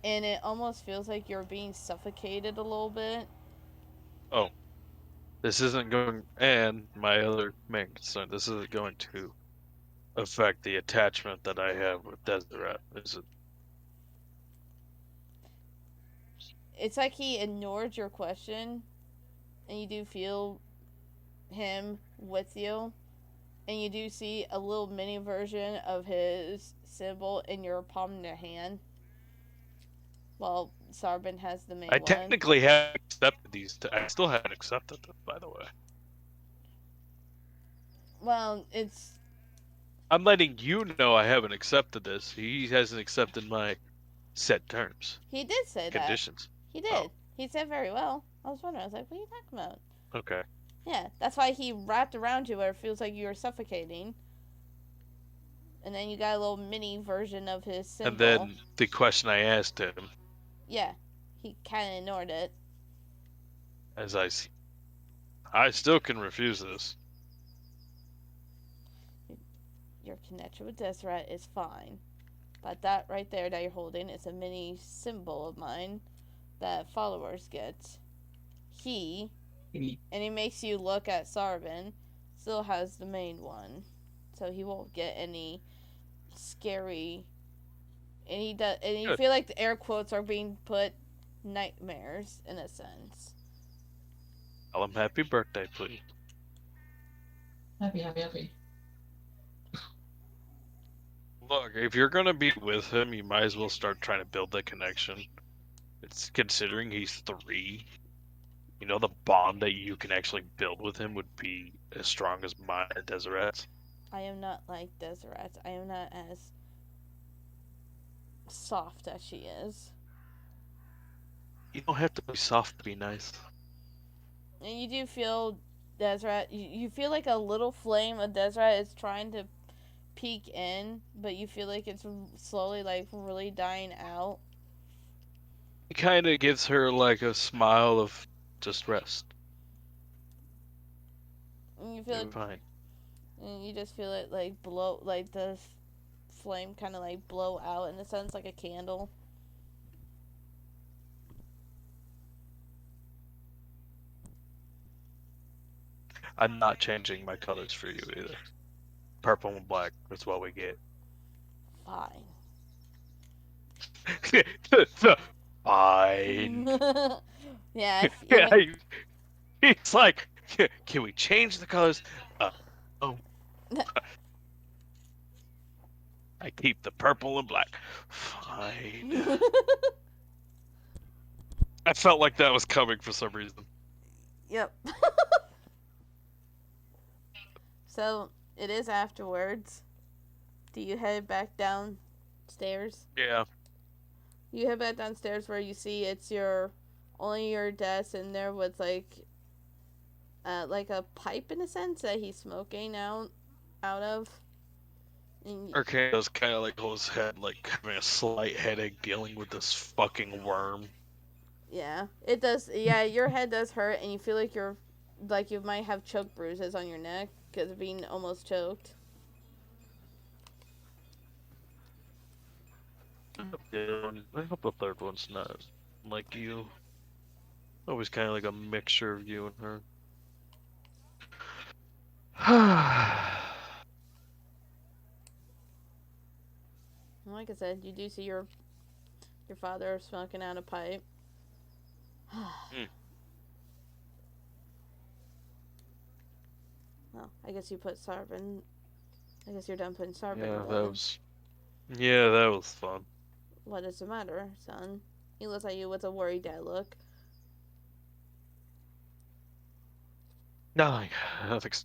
and it almost feels like you're being suffocated a little bit. Oh, this isn't going, and my other main concern, this isn't going to affect the attachment that I have with Deseret. Is it? It's like he ignored your question, and you do feel him with you, and you do see a little mini version of his symbol in your palm of your hand. Well, Sarbin has the main I one. technically have accepted these. I still haven't accepted them, by the way. Well, it's I'm letting you know I haven't accepted this. He hasn't accepted my set terms, he did say that. conditions. He did. Oh, He said very well. I was wondering. I was like, what are you talking about? okay. Yeah, that's why he wrapped around you where it feels like you're suffocating. And then you got a little mini version of his symbol. And then the question I asked him, Yeah, he kind of ignored it. as I still can refuse this. Your connection with Deseret is fine. But that right there that you're holding is a mini symbol of mine that followers get. He, and he makes you look at Sarvin, still has the main one. So he won't get any scary. And he does, and you Good. feel like the air quotes are being put nightmares in a sense. Tell him happy birthday, please. Happy. Look, if you're gonna be with him, you might as well start trying to build that connection. It's considering he's 3. You know, the bond that you can actually build with him would be as strong as mine and Deseret's. I am not like Deseret. I am not as soft as she is. You don't have to be soft to be nice. And you do feel Deseret. You feel like a little flame of Deseret is trying to peek in, but you feel like it's slowly like really dying out. He kind of gives her like a smile of just rest. And you feel You're it, fine. and you just feel it like blow, like the flame kind of like blow out in a sense, like a candle. I'm not changing my colors for you either. Purple and black. That's what we get. Fine. Fine. Yeah, even He's like, can we change the colors? Oh, I keep the purple and black. Fine. I felt like that was coming for some reason. Yep. So it is afterwards. Do you head back downstairs? Yeah. You head back downstairs where you see it's your only your desk in there with like a pipe in a sense that he's smoking out of. And Arcando's kind of like holds his head, like having a slight headache dealing with this fucking worm. yeah, it does. Yeah, your head does hurt, and you feel like you might have choke bruises on your neck because of being almost choked. Yeah, I hope the third one's not like you. Always kind of like a mixture of you and her. Like I said, you do see your father smoking out a pipe. Well, I guess you put Sarvin. I guess you're done putting Sarvin Yeah, to that bed. was. Yeah, that was fun. What is the matter, son? He looks at you with a worried dad look. Nothing. Nothing's.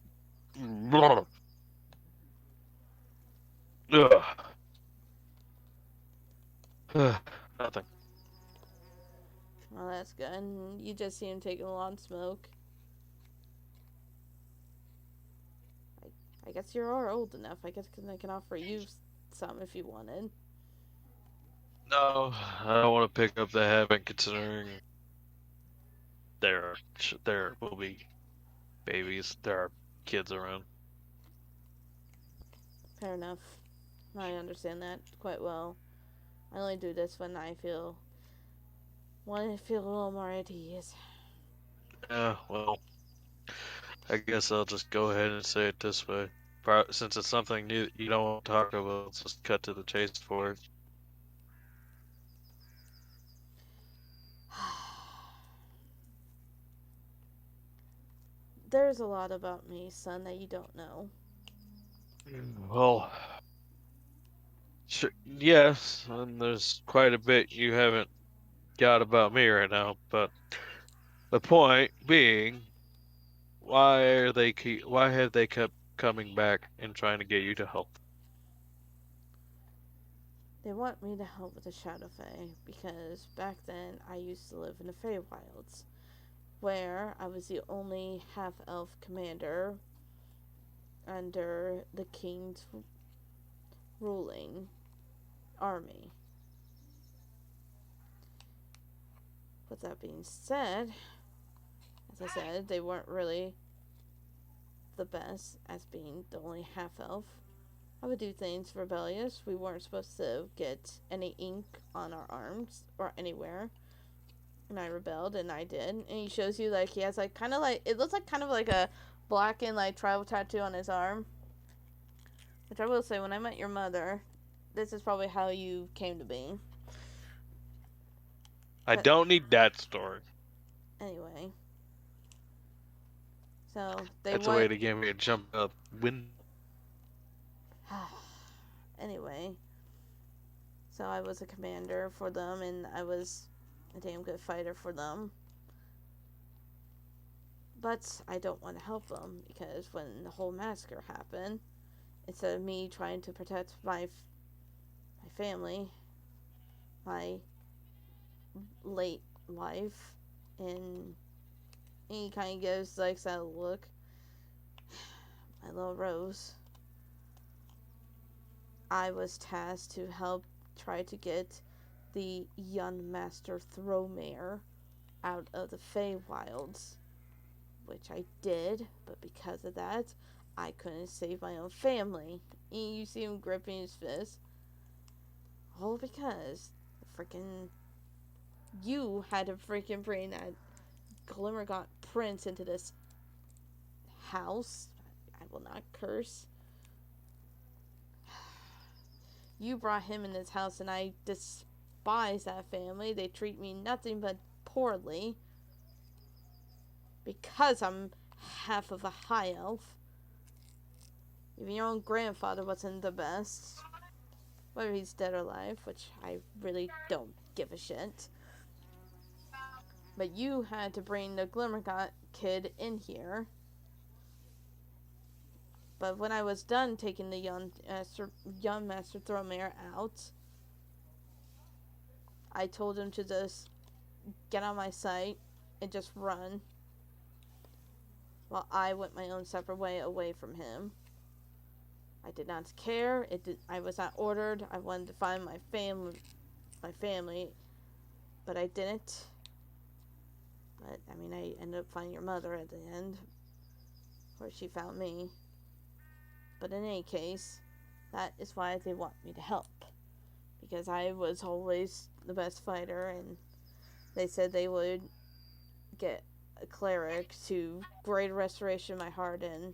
Ugh. Nothing. Well, that's good. And you just see him taking a long smoke. I guess you are old enough. I guess I can offer you some if you wanted. No, I don't want to pick up the habit considering there will be babies. There are kids around. Fair enough. I understand that quite well. I only do this when I feel a little more at ease. Yeah, well, I guess I'll just go ahead and say it this way. Since it's something new that you don't want to talk about, let's just cut to the chase for it. There's a lot about me, son, that you don't know. Well, sure, yes, and there's quite a bit you haven't got about me right now, but the point being, why have they kept coming back and trying to get you to help? They want me to help with the Shadow Fae because back then I used to live in the Feywilds, where I was the only half-elf commander under the king's ruling army. With that being said, as I said, they weren't really the best as being the only half-elf. I would do things rebellious. We weren't supposed to get any ink on our arms or anywhere. And I rebelled, and I did. And he shows you, like, he has, like, kind of like, it looks like kind of like a black and, like, tribal tattoo on his arm. Which I will say, when I met your mother, this is probably how you came to be. I But don't need that story. anyway. So, they That's a way want... to get me to jump out window. Anyway. So I was a commander for them, and I was a damn good fighter for them. But I don't want to help them, because when the whole massacre happened, instead of me trying to protect my family, my late life, and he kind of gives like that look. My little Rose, I was tasked to help try to get the young Master Throwmare out of the Feywilds, which I did, but because of that, I couldn't save my own family. And you see him gripping his fist. All because freaking you had to freaking bring that Glimmergot prince into this house. I will not curse. You brought him in this house, and I despise that family. They treat me nothing but poorly because I'm half of a high elf. Even your own grandfather wasn't the best. Whether he's dead or alive, which I really don't give a shit. But you had to bring the Glimmergot kid in here. But when I was done taking the young Master Throwmare out, I told him to just get out of my sight and just run. While I went my own separate way away from him. I did not care. I was not ordered. I wanted to find my family, but I didn't. But I mean, I ended up finding your mother at the end, where she found me. But in any case, that is why they want me to help, because I was always the best fighter, and they said they would get a cleric to greater restoration of my heart and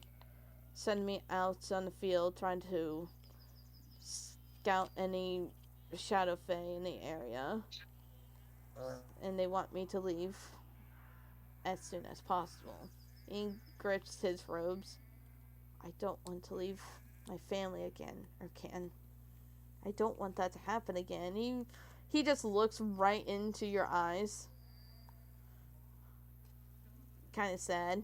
send me out on the field trying to scout any shadow fae in the area. And they want me to leave as soon as possible. He grips his robes. I don't want to leave my family again, or can. I don't want that to happen again. He just looks right into your eyes. Kind of sad.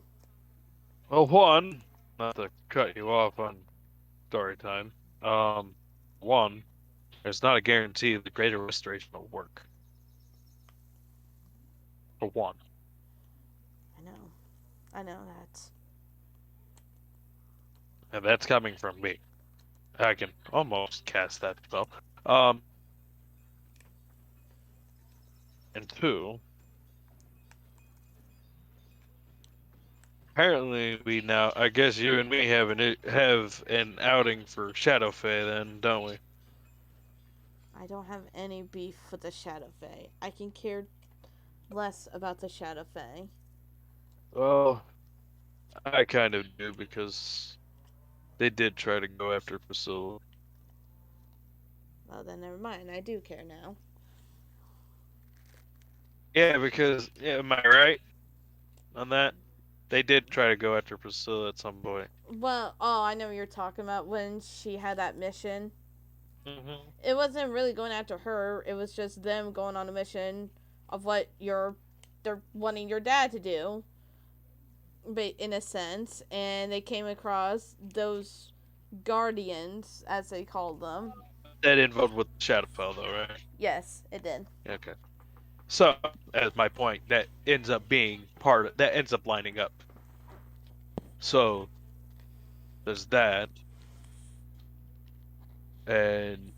Well, one, not to cut you off on story time. One, there's not a guarantee the greater restoration will work. For one. I know that. And that's coming from me. I can almost cast that spell. And two, apparently we now, I guess you and me have an outing for Shadowfae then, don't we? I don't have any beef with the shadow fae. I can care less about the shadow fae. Well, I kind of do because they did try to go after Priscilla. Well, then never mind. I do care now. Yeah, because, yeah, am I right on that? They did try to go after Priscilla at some point. Well, oh, I know what you're talking about when she had that mission. Mm-hmm. It wasn't really going after her. It was just them going on a mission of what they're wanting your dad to do, but in a sense, and they came across those guardians, as they called them. That involved with Shadowfell, though, right? Yes, it did. Okay. So, as my point, that ends up being that ends up lining up. So, there's that. And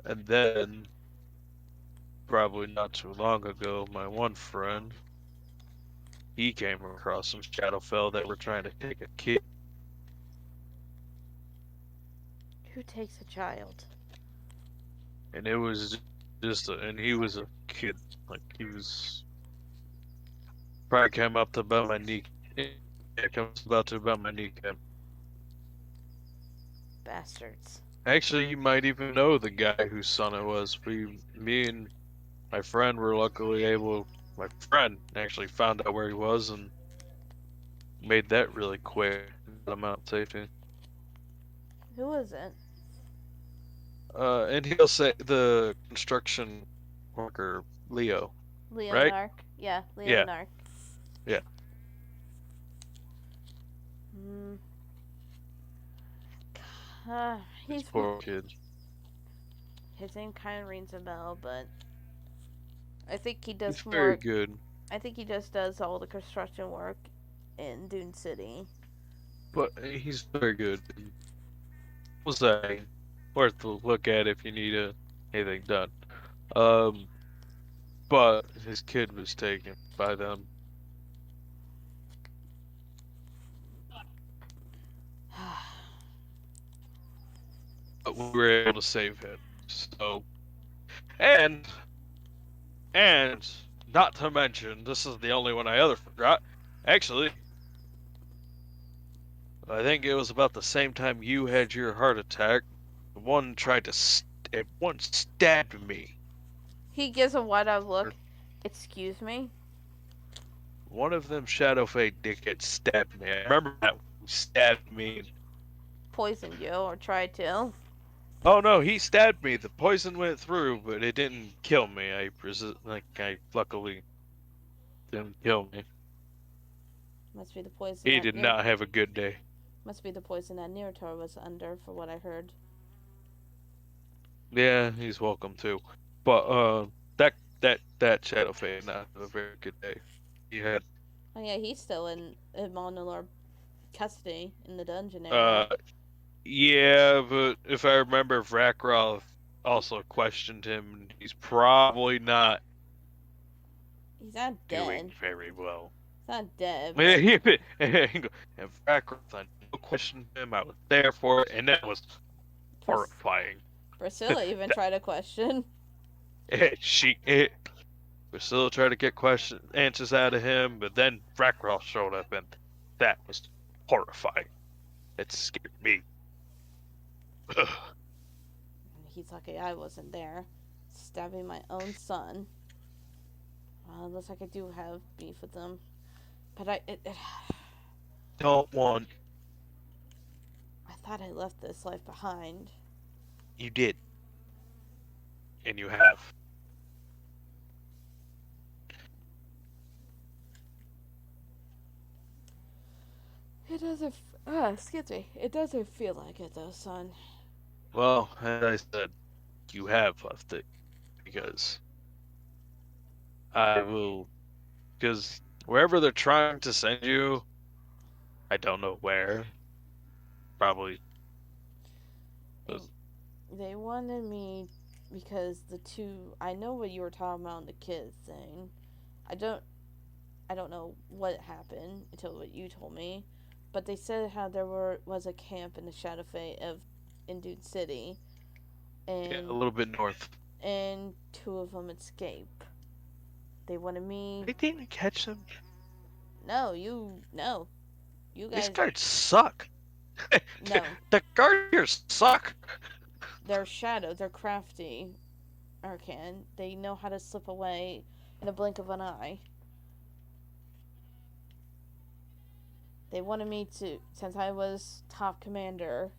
then probably not too long ago, my one friend, he came across some Shadowfell that were trying to take a kid. Who takes a child? And it was and he was a kid. Like, he was probably came up to about my knee. Yeah, comes about to about my kneecap. Bastards. Actually, you might even know the guy whose son it was. Me and my friend were luckily able. My friend actually found out where he was and made that really quick. Got him out safety. Who is it? And he'll say the construction worker Leo, right? Leonark. Yeah, Yeah, Leonark. yeah. Hmm. This He's poor kid. his name kind of rings a bell, but I think he He's does very more. good, I think he just does all the construction work in Dune City. but he's very good. And we'll say worth to look at if you need anything done. Um, but his kid was taken by them. But we were able to save him. So, and and not to mention, this is the only one I ever forgot. Actually, I think it was about the same time you had your heart attack. One tried to one stabbed me. He gives a wide-eyed look. Excuse me? One of them Shadow Fade dickheads stabbed me. I remember that one. He stabbed me. Poisoned you or tried to. Oh no, he stabbed me. The poison went through, but it didn't kill me. I luckily didn't kill me. Must be the poison He that did not have a good day. Must be the poison that Nirator was under, for what I heard. Yeah, he's welcome too. But that Shadow Fade did not have a very good day. He had Oh yeah, he's still in Monolor custody in the dungeon area. uh yeah, but if I remember, Vrakrov also questioned him, and he's probably not He's not doing dead. very well. He's not dead, but And Vrakrov, I no questioned him. I was there for it, and that was horrifying. Priscilla even tried to question. she Priscilla tried to get answers out of him, but then Vrakrov showed up, and that was horrifying. It scared me. He's lucky I wasn't there, stabbing my own son. Well, it looks like I do have beef with them, but Don't want. I thought I left this life behind. You did, and you have. It doesn't. Excuse me. It doesn't feel like it though, son. Well, as I said, you have left it because I will. Because wherever they're trying to send you, I don't know where. Probably. They wanted me because the two. I know what you were talking about in the kids thing. I don't. I don't know what happened until what you told me, but they said how there was a camp in the Shadowfay of in Dune City, Yeah, and a little bit north. and two of them escaped. They wanted me. They didn't catch them. No, you guys. These guards suck. No, The guards here suck. they're shadow. They're crafty. Arcan. They know how to slip away in a blink of an eye. They wanted me to, since I was top commander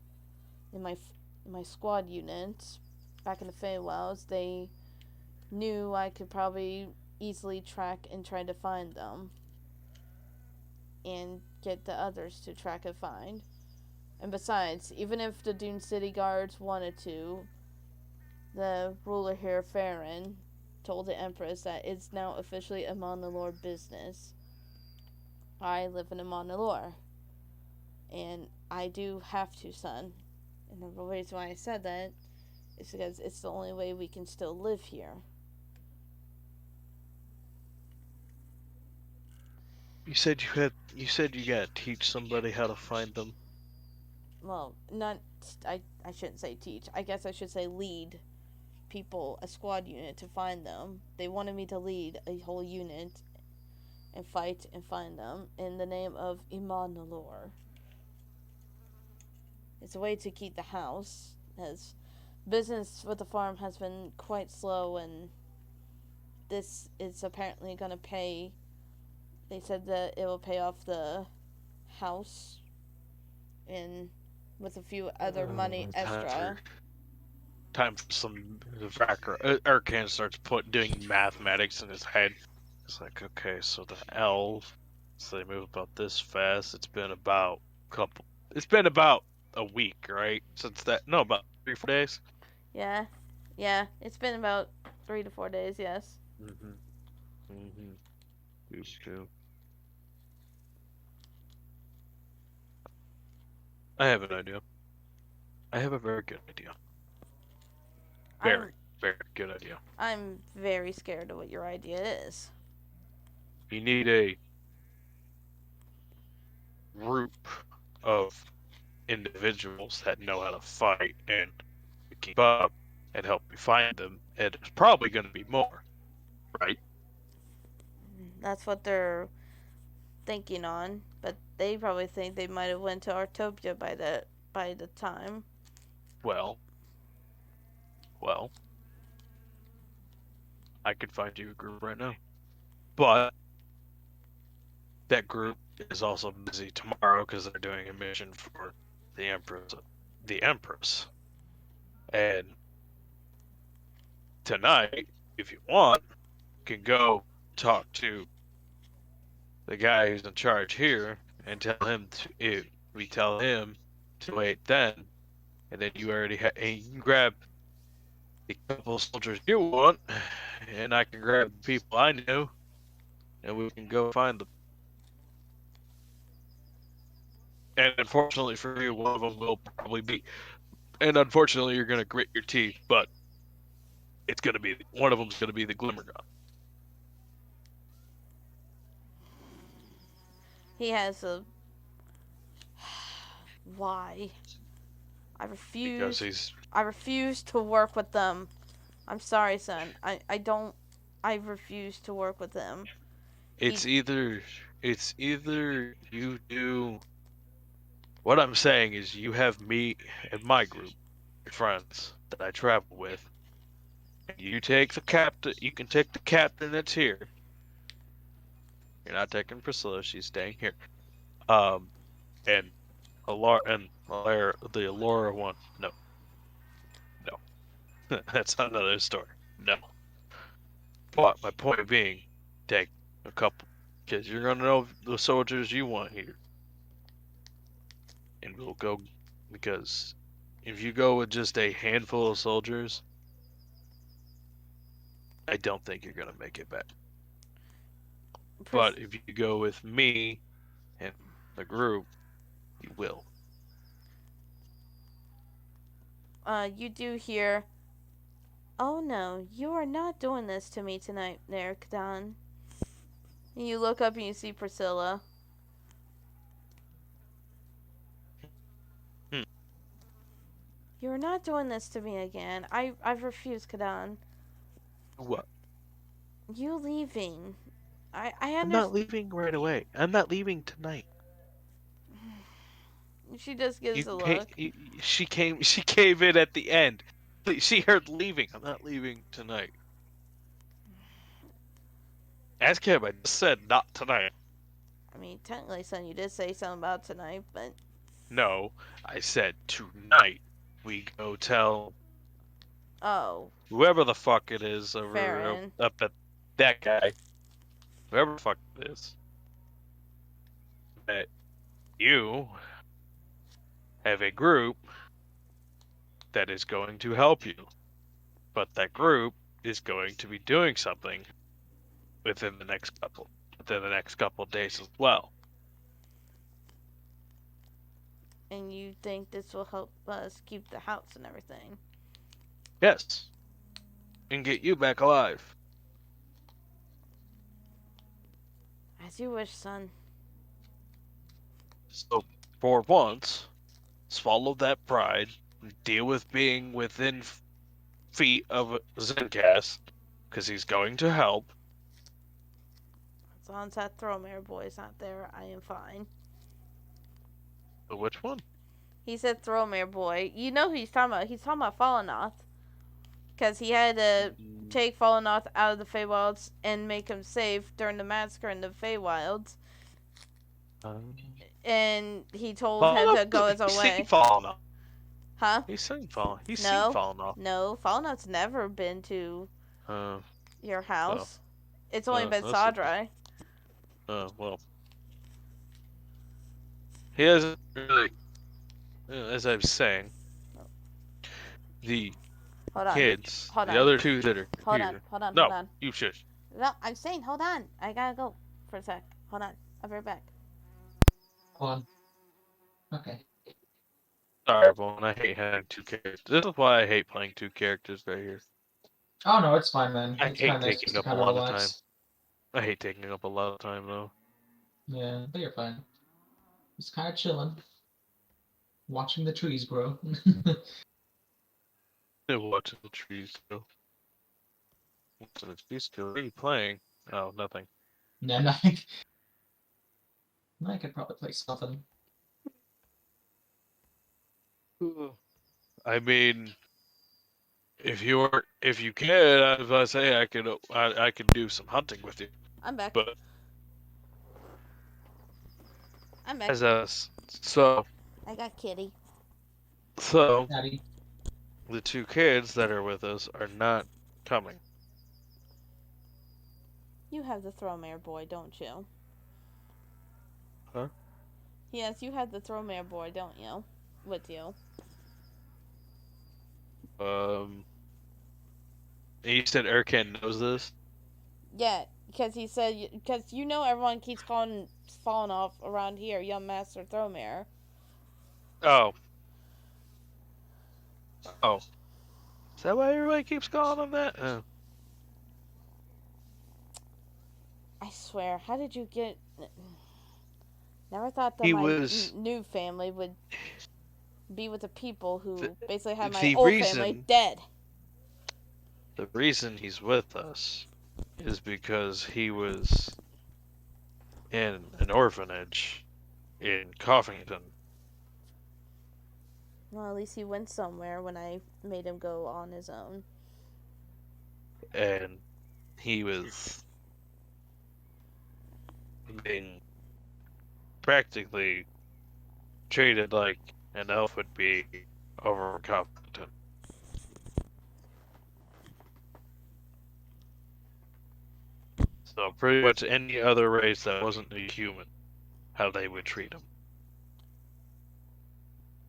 in my squad unit back in the Feywilds, they knew I could probably easily track and try to find them and get the others to track and find. And besides, even if the Dune City guards wanted to, the ruler here, Farron, told the Empress that it's now officially a Monolore business. I live in a Monolore. And I do have to, son. And the reason why I said that is because it's the only way we can still live here. You said you gotta teach somebody how to find them. Well, not I shouldn't say teach. I guess I should say lead people, a squad unit, to find them. They wanted me to lead a whole unit and fight and find them in the name of Imanalor. It's a way to keep the house, as business with the farm has been quite slow, and this is apparently going to pay. They said that it will pay off the house and with a few other money extra. Time for some Arcan starts doing mathematics in his head. It's like, okay, so the elves, so they move about this fast. It's been about a week, right? Since that, no, about 3-4 days. Yeah, it's been about 3 to 4 days. Yes. Mm-hmm. Mm-hmm. You too. I have an idea. I have a very good idea. I'm Very, very good idea. I'm very scared of what your idea is. You need a group of individuals that know how to fight and keep up and help me find them. And it's probably going to be more, right? That's what they're thinking on, but they probably think they might have went to Artopia by the time. Well, well, I could find you a group right now. But that group is also busy tomorrow because they're doing a mission for the Empress. The Empress. And tonight, if you want, you can go talk to the guy who's in charge here and tell him if we tell him to wait then, and then you already and you can grab a couple of soldiers you want, and I can grab the people I know, and we can go find them. And unfortunately for you, one of them will probably be. And unfortunately, you're gonna grit your teeth, but it's gonna be one of them's gonna be the Glimmer God He has a why? I because refuse. he's. I refuse to work with them. I'm sorry, son. I don't. I refuse to work with him. He It's either you do. What I'm saying is you have me and my group, your friends that I travel with, and you take the captain. You can take the captain that's here. You're not taking Priscilla; she's staying here. Um, and the Alora one. No, no, that's another story. No, but my point being, take a couple, because you're gonna know the soldiers you want here, and we'll go because if you go with just a handful of soldiers, I don't think you're gonna make it back. pres- But if you go with me and the group, you will. you do hear. Oh no, you are not doing this to me tonight, there, Kadan. And you look up and you see Priscilla. Hmm. You are not doing this to me again. I've refused, Kadan. What? You leaving. I I'm not understand. leaving right away. I'm not leaving tonight. She just gives You a came. look. She came. She came in at the end. She heard leaving. I'm not leaving tonight. Ask him. I just said not tonight. I mean, technically, son, you did say something about tonight, but No, I said tonight. We go tell oh, whoever the fuck it is over Farron. up at that guy, whoever the fuck it is, that you have a group that is going to help you, but that group is going to be doing something within the next couple of days as well. And you think this will help us keep the house and everything. Yes, and get you back alive. As you wish, son. So for once, swallow that pride, deal with being within feet of Zencast, because he's going to help. As long as that Thromare boy's not there, I am fine. Which one? He said Thromare boy. You know who he's talking about. He's talking about Fallonoth. Because he had to take Fallonoth out of the Feywilds and make him safe during the massacre in the Feywilds. And he told him to go his own way. Falling off. Huh? He's seen falling. He's No. seen falling off. No, Fallonoth's never been to your house. It's only been Sadrai. Well. He hasn't really, as I was saying, the Hold on. kids, Hold the on. other two that are Hold here. on. Hold on. No, Hold on. you shush. No, I'm saying, hold on. I gotta go for a sec. Hold on. I'll be right back. Hold on. Okay. Sorry, everyone. I hate having two characters. This is why I hate playing two characters right here. Oh no, it's fine, man. I It's kind hate of nice taking just to up a kind of lot of time. relax. I hate taking up a lot of time, though. Yeah, but you're fine. Just kind of chilling, watching the trees grow. Watching the trees go. Watching the trees go. What are you playing? Oh, nothing. And I could probably play something. I mean, if you can, I was about to say I could do some hunting with you. I'm back. But I'm back. as us, so I got Kitty. Daddy. the two kids that are with us are not coming. You have the Throwmare boy, don't you? Huh? Yes, you have the Throwmare boy, don't you? With you. Um, you said Erkan knows this. Yeah, because he said, because you know everyone keeps calling falling off around here, young Master Throwmare. Oh, oh, is that why everybody keeps calling him that? Oh. I swear, how did you get... Never thought that He my was new family would be with the people the, who basically had my the old family reason dead. the reason he's with us is because he was in an orphanage in Coffington, Well, at least he went somewhere when I made him go on his own. and he was being practically treated like an elf would be over in Coffington. So pretty much any other race that wasn't a human, how they would treat him.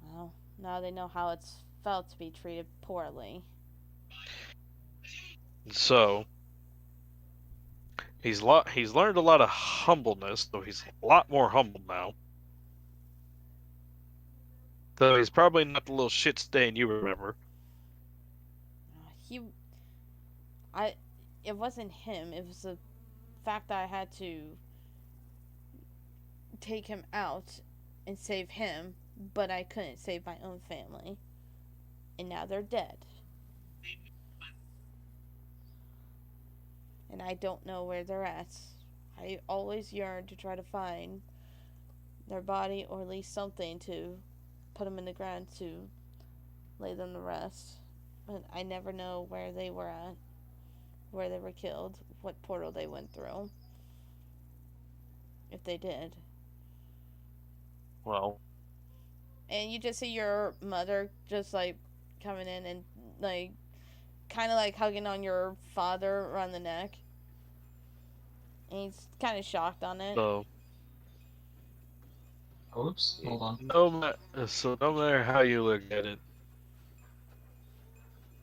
Well, now they know how it's felt to be treated poorly. So he's learned a lot of humbleness, so he's a lot more humble now. So he's probably not the little shit stain you remember. He, I, it wasn't him. It was the fact that I had to take him out and save him, but I couldn't save my own family, and now they're dead. And I don't know where they're at. I always yearn to try to find their body or at least something to put them in the ground to lay them to rest. But I never know where they were at, where they were killed, what portal they went through, if they did. Well, And you just see your mother just like coming in and like kind of like hugging on your father around the neck. And he's kind of shocked on it. so Oops, hold on. no matter how you look at it,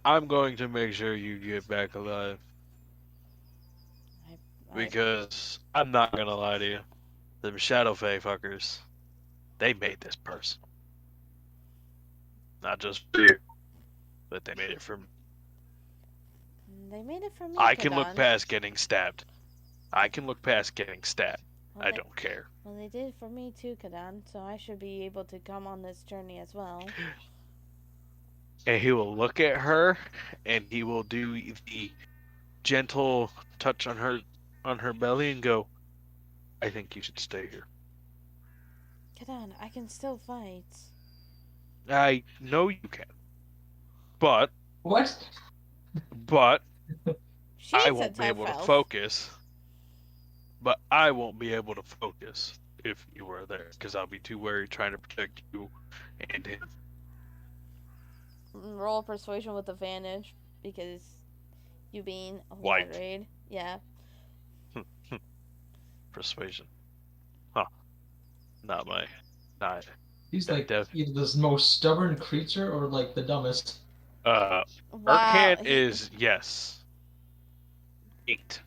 I'm going to make sure you get back alive I because I'm not gonna lie to you. Them Shadow Fae fuckers, they made this person. Not just for you, but they made it for me. They made it for me, I can look Kadon. past getting stabbed. I can look past getting stabbed. Well, I don't care. Well, they did it for me too, Kadon. So I should be able to come on this journey as well. And he will look at her, and he will do the gentle touch on her belly and go, "I think you should stay here." Kadon, I can still fight. I know you can, but What? but I She's a won't be tough able to elf. focus. But I won't be able to focus if you were there because I'll be too worried trying to protect you and him. Roll persuasion with advantage because you being a White. white raid. Yeah. Persuasion. Huh. Not my. Not. He's Yeah, like Dev. either the most stubborn creature or like the dumbest. Wow. Urkan is yes. 8.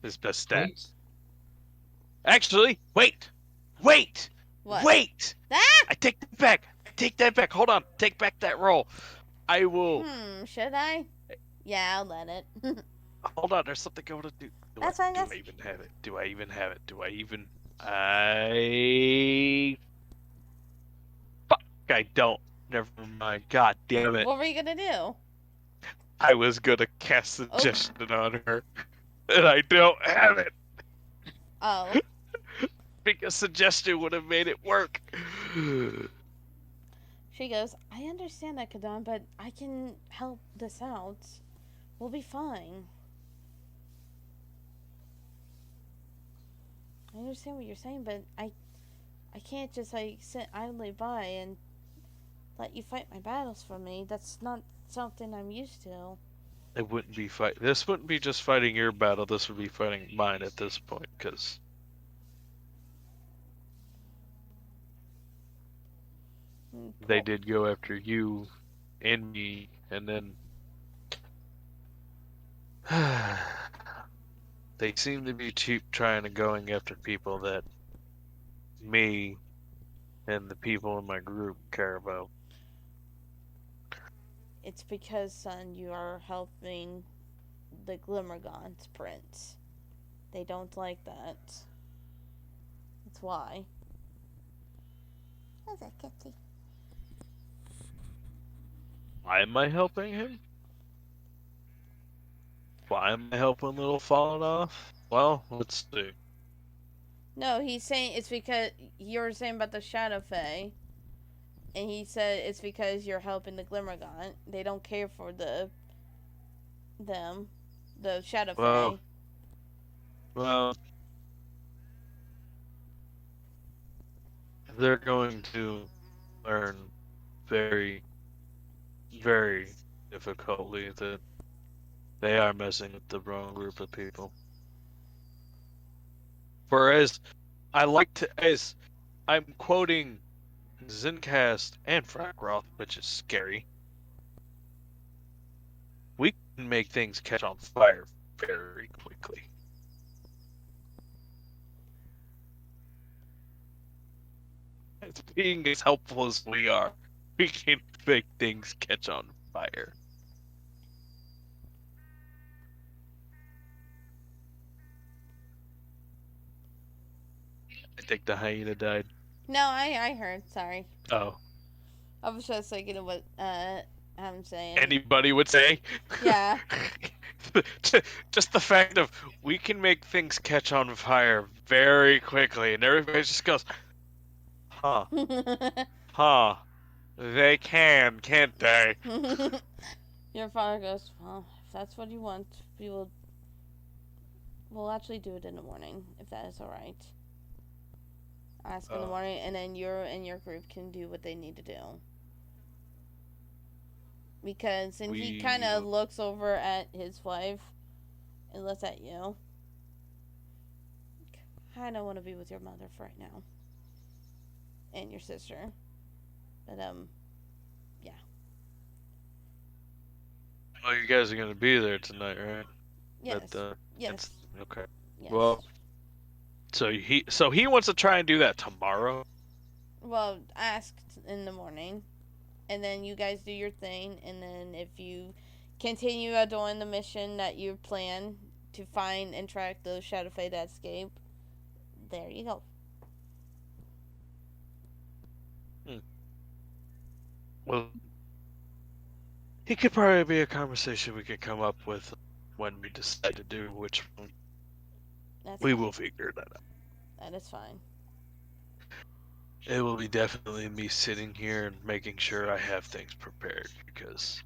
His best stat. Wait. Actually, wait! What? Wait! Ah! I take that back! Take that back! Hold on! Take back that roll! I will... Should I? Yeah, I'll let it. Hold on, there's something I want to do. That's fine. Do I even have it? Do I even have it? I... Fuck, I don't. Never mind. God damn it. What were you gonna do? I was gonna cast suggestion on her. And I don't have it. Oh. Because suggestion would have made it work. She goes, I understand that, Kadon, but I can help this out. We'll be fine. I understand what you're saying, but I can't just like sit idly by and let you fight my battles for me. That's not something I'm used to. It wouldn't be fight. This wouldn't be just fighting your battle. This would be fighting mine at this point, because they did go after you and me, and then they seem to be cheap trying to going after people that me and the people in my group care about. It's because, son, you are helping the Glimmergaunt's prince. They don't like that. That's why. How's that, Kitty? Why am I helping him? Why am I helping little Fallen off? Well, let's see. No, he's saying it's because you were saying about the Shadow Fae. And he said it's because you're helping the Glimmergaunt. They don't care for the Shadow Fae. Well, they're going to learn very, very difficultly that they are messing with the wrong group of people. Whereas, as I'm quoting Zencast and Frackroth, which is scary, we can make things catch on fire very quickly. As being as helpful as we are, we can make things catch on fire. I think the hyena died. No, I heard. Sorry. Oh. I was just thinking of what I'm saying. Anybody would say? Yeah. Just the fact of we can make things catch on fire very quickly, and everybody just goes, huh, they can't they? Your father goes, well, if that's what you want, we'll actually do it in the morning, if that is alright. Ask in the morning, and then you and your group can do what they need to do. Because, and he kind of looks over at his wife and looks at you. I don't want to be with your mother for right now. And your sister. But, yeah. Oh, you guys are gonna be there tonight, right? Yes. Yes. Okay. Yes. Well, so he wants to try and do that tomorrow? Well, ask in the morning. And then you guys do your thing. And then if you continue doing the mission that you plan to find and track those Shadow Fae that escape, there you go. Well, it could probably be a conversation we could come up with when we decide to do which one. We will figure that out. That is fine. It will be definitely me sitting here and making sure I have things prepared, because...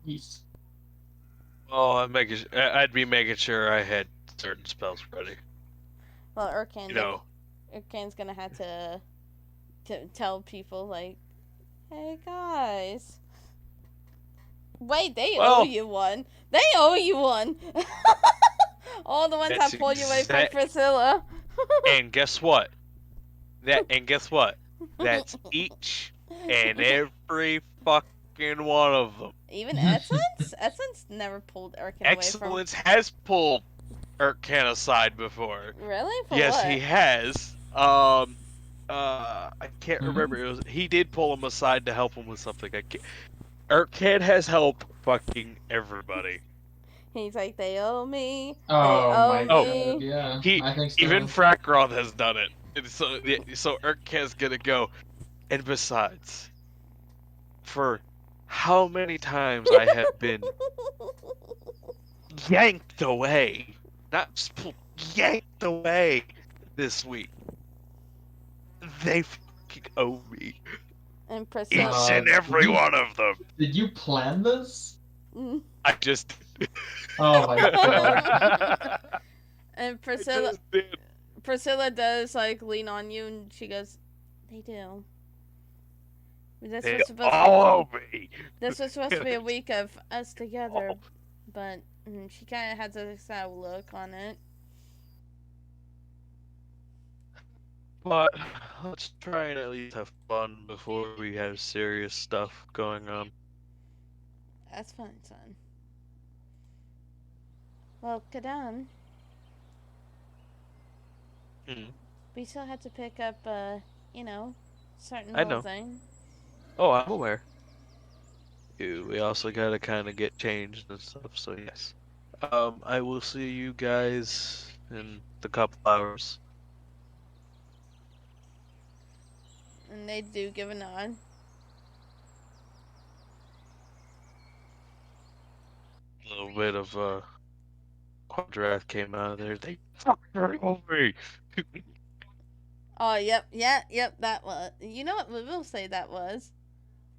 Yes. Well, I'd be making sure I had certain spells ready. Well, Urkan's gonna have to tell people, like, hey guys. Wait, they owe you one. They owe you one. All the ones that pulled you away from Priscilla. And guess what? That's each and every fucking one of them. Even Essence? Essence never pulled Erkin away from. Excellence has pulled Urkan aside before. Really? For Yes, what? he has. I can't remember. He did pull him aside to help him with something. Urkan has helped fucking everybody. He's like, they owe me. Oh my they owe me. god, yeah. He I think so. even Frackroth has done it. And so Urkan's gonna go. And besides, for how many times I have been yanked away, not just pulled, yanked away this week. They fucking owe me. And Priscilla. Each and every one of them. Did you plan this? I just. Oh my god. And I Priscilla. just did. Priscilla does like lean on you, and she goes, "They do." This They was supposed all owe me. This was supposed to be a week of us together, but she kind of has a sad look on it. But let's try and at least have fun before we have serious stuff going on. That's fine, son. Well, Kadan, we still have to pick up, certain I little know. thing. Oh, I'm aware. We also gotta kind of get changed and stuff, so yes. I will see you guys in a couple hours. And they do give a nod. A little bit of Quadrath came out of there. They fucking owe me. Oh, yep, that was. You know what? We'll say that was.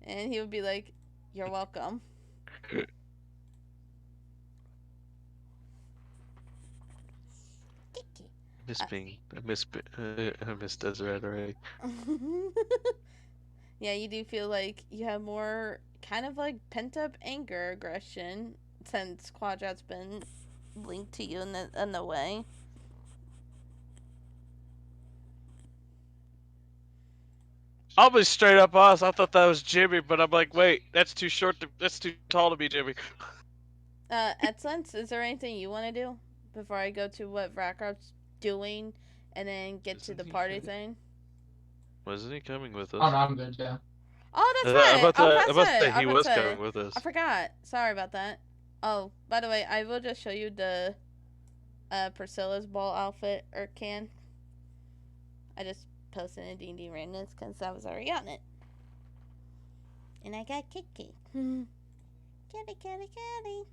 And he would be like, "You're welcome." I miss Deseret already. Yeah, you do feel like you have more kind of like pent up anger, aggression since Quadrat's been linked to you in the way. I'll be straight up honest. I thought that was Jimmy, but I'm like, wait, that's too tall to be Jimmy. Essence, is there anything you want to do before I go to what Vrakrot's doing and then get to the party thing? Wasn't he coming with us? Oh no, I'm good, yeah. Oh, that's right. I was say he was coming with us. I forgot. Sorry about that. Oh, by the way, I will just show you the Priscilla's ball outfit, or can. I just posted in D&D randomness because I was already on it. And I got Kiki. Kitty, kitty, kitty.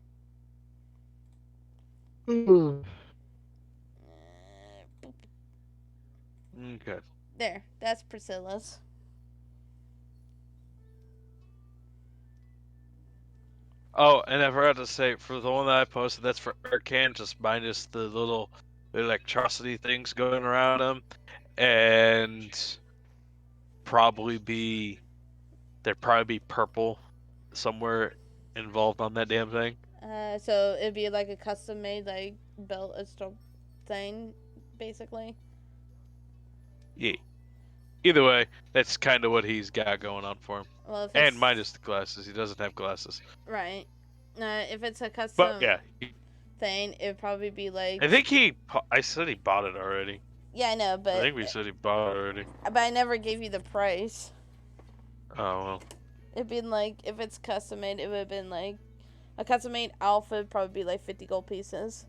Okay. There, that's Priscilla's. Oh, and I forgot to say, for the one that I posted, that's for Arcan, just minus the little electricity things going around him. And there'd probably be purple somewhere involved on that damn thing. So it'd be like a custom made like belt thing, basically. Yeah. Either way, that's kind of what he's got going on for him. Well, and minus the glasses, he doesn't have glasses. Right. If it's a custom But yeah, thing, it'd probably be like. I think I said he bought it already. Yeah, I know, but I think we said he bought it already. But I never gave you the price. Oh well. It'd been like, if it's custom made, it would have been like a custom made outfit would probably be like 50 gold pieces.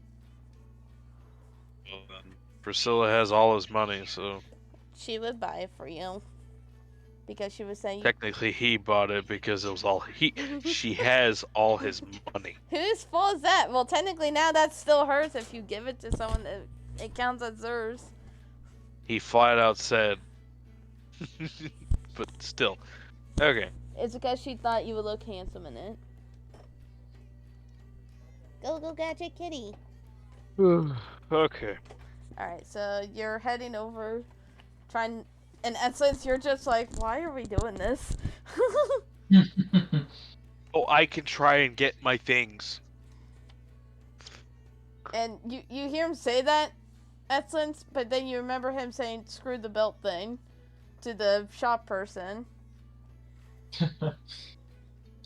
Well, then Priscilla has all his money, so she would buy it for you because she was saying. Technically, he bought it because it was all he. She has all his money. Whose fault is that? Well, technically now that's still hers. If you give it to someone, it counts as hers. He flat out said. But still, okay. It's because she thought you would look handsome in it. Go, gadget kitty. Okay. Alright, so you're heading over, in essence, you're just like, why are we doing this? Oh, I can try and get my things. And you hear him say that, Essence, but then you remember him saying, screw the belt thing, to the shop person.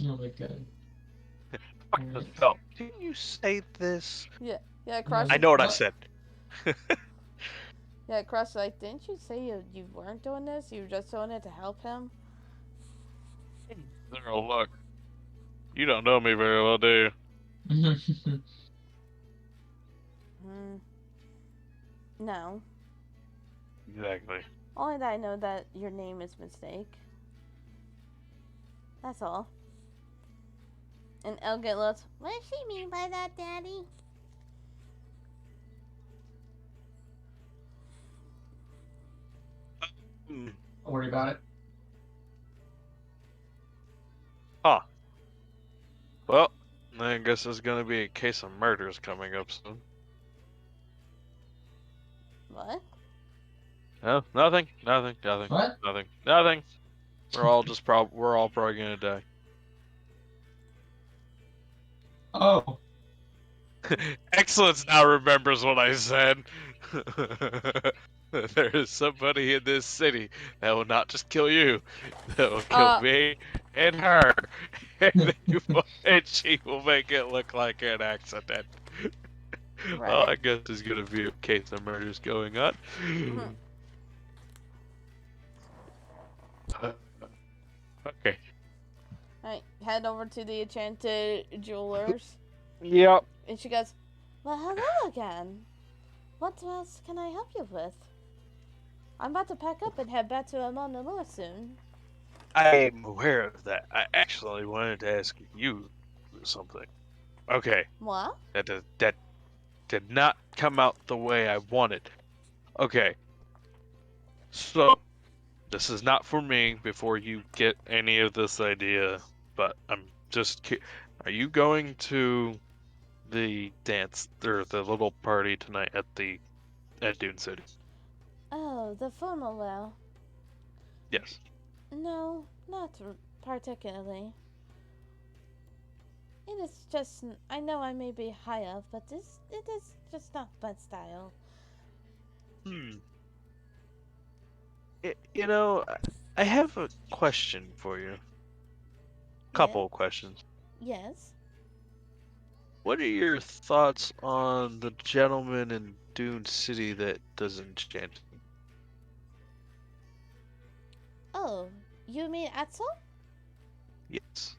Oh my god. Fuck the Alright. belt. Didn't you say this? Yeah, No, Crush. I know what I what? said. Yeah, Crush. Like, didn't you say you weren't doing this? You were just doing it to help him. Zero, look. You don't know me very well, do you? Hmm. No. Exactly. Only that I know that your name is Mistake. That's all. And Elgit looks. What does she mean by that, Daddy? Don't worry about it. Huh. Well, I guess there's gonna be a case of murders coming up soon. What? No, nothing, nothing, nothing, What? nothing, nothing. We're all just we're all probably gonna die. Oh. Excellence now remembers what I said. There is somebody in this city that will not just kill you, that will kill me and her, and she will make it look like an accident. Well, Right. I guess there's gonna be a case of murders going on. Okay. Alright, head over to the Enchanted Jewelers. Yep. And she goes, well, hello again. What else can I help you with? I'm about to pack up and head back to Amon Lure soon. I am aware of that. I actually wanted to ask you something. Okay, What? that did not come out the way I wanted. Okay, so this is not for me before you get any of this idea, but I'm just are you going to the dance or the little party tonight at Dune City? Oh, the formal well. Yes. No, not particularly. It is just, I know I may be high up, but it is just not my style. Hmm. You know, I have a question for you. Couple of questions. Yes? What are your thoughts on the gentleman in Dune City that does enchanting? Oh, you mean Axel? Yes.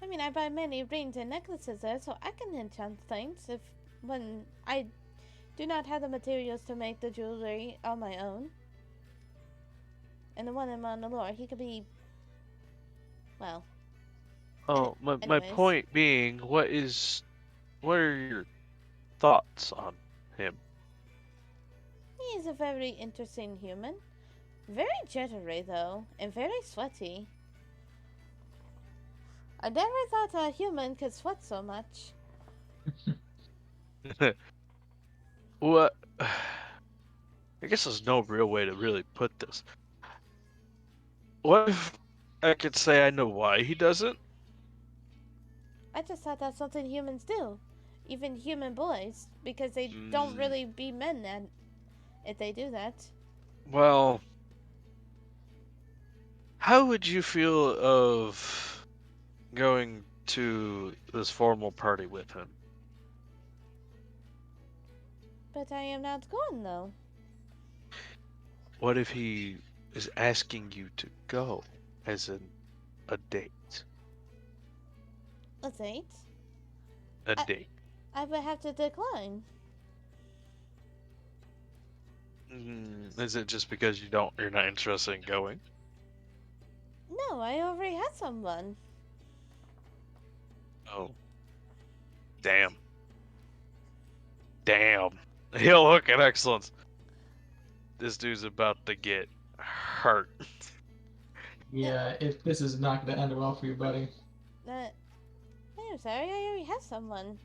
I mean, I buy many rings and necklaces there, so I can enchant things when I do not have the materials to make the jewelry on my own. And the one in Mandalore, he could be, well, Oh, my anyways. point being, what are your thoughts on him? He is a very interesting human. Very jittery, though, and very sweaty. I never thought a human could sweat so much. What? I guess there's no real way to really put this. What if I could say I know why he doesn't? I just thought that's something humans do. Even human boys, because they don't Mm, really be men then, if they do that. well, how would you feel of going to this formal party with him? But I am not going, though. What if he is asking you to go as in a date? A date? A I- date. I would have to decline. Is it just because you're not interested in going? No, I already had someone. Oh, damn. Damn. He'll look at excellence. This dude's about to get hurt. Yeah, this is not gonna end well for you, buddy. I'm sorry, I already have someone.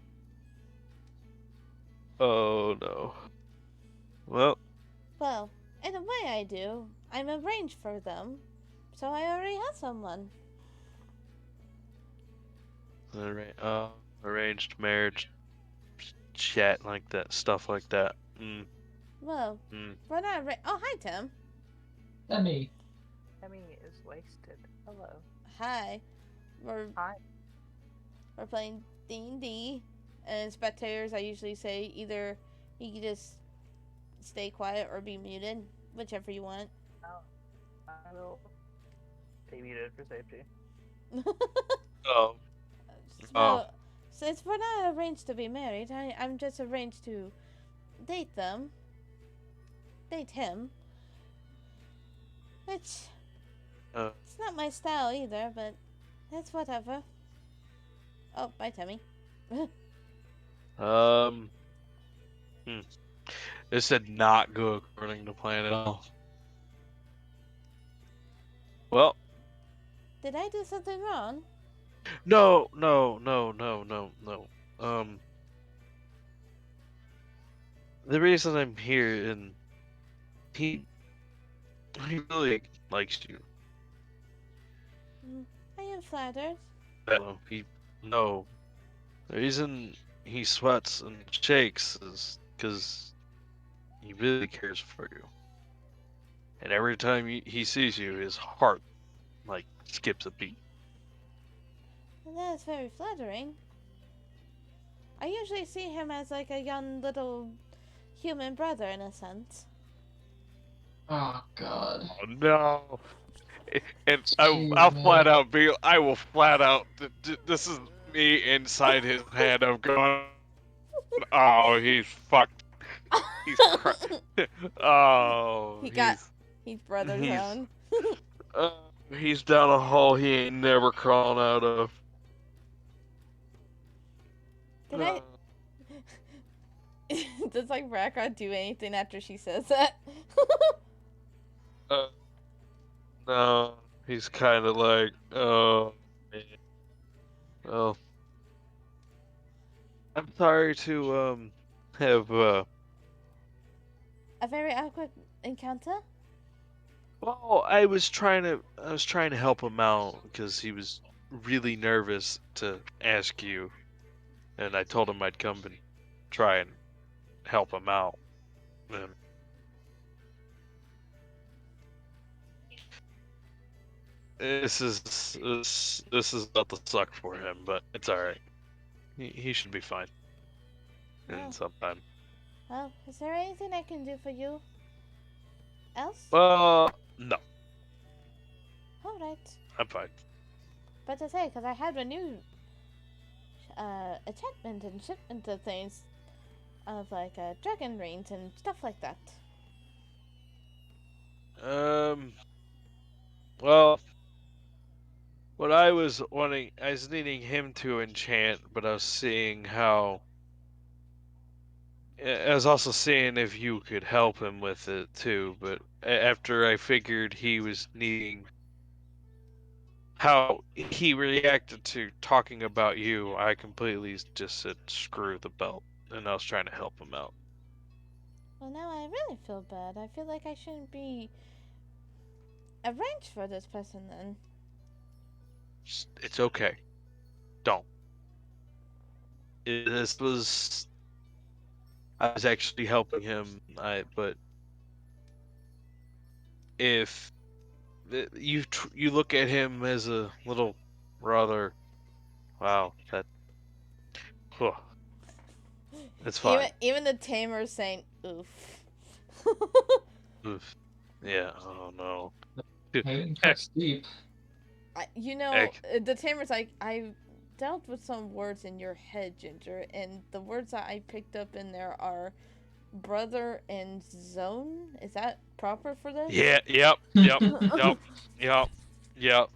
Oh no. Well, Well, in a way I do. I'm arranged for them. So I already have someone. arranged marriage, chat like that, stuff like that. Well, Mm. we're not oh, hi, Tim. That me. Emmy is wasted. Hello. Hi. We're Hi. we're playing D&D, and spectators, I usually say either you can just stay quiet or be muted, whichever you want. Oh, I will stay muted for safety. Oh, oh, Well, since we're not arranged to be married, I'm just arranged to date them. Date him. Which, uh, it's not my style either, but that's whatever. Oh, bye, Timmy. um, hmm. This did not go according to plan at all. Well, Did I do something wrong? no, no, no, no, no, no. The reason I'm here and he he really likes you. I am flattered. No, no. The reason he sweats and shakes is because he really cares for you. And every time he sees you, his heart like skips a beat. Well, that is very flattering. I usually see him as like a young little human brother in a sense. Oh God. Oh no! And Jeez, I'll flat man. out be, I will flat out. This is me inside his head. I'm going. Oh, he's fucked. He's oh, he got he's brother's he's own. uh, he's down a hole he ain't never crawling out of. Did I does like Rakra do anything after she says that? Uh, no, he's kind of like, oh man. Well, I'm sorry to have A very awkward encounter? well, I was trying to help him out because he was really nervous to ask you, and I told him I'd come and try and help him out. And this is about to suck for him, but it's all right. He should be fine in Oh, some time. well, is there anything I can do for you? Else? No, Alright. I'm fine. But to say, because I had a new enchantment and shipment of things of like dragon rings and stuff like that. Well, what I was wanting, I was needing him to enchant, but I was seeing how. I was also seeing if you could help him with it too, but after I figured he was needing how he reacted to talking about you, I completely just said screw the belt, and I was trying to help him out. Well, now I really feel bad. I feel like I shouldn't be arranged for this person then. It's okay. Don't. This was I was actually helping him. But if you look at him as a little brother, wow, huh, it's fine. Even the tamer's saying oof. Oof. Yeah. Oh no. Hitting cuts deep. Heck, The tamer's like, I dealt with some words in your head, Ginger, and the words that I picked up in there are brother and zone. Is that proper for this? yeah. Yep. Yep. Yep. Yep. Yep.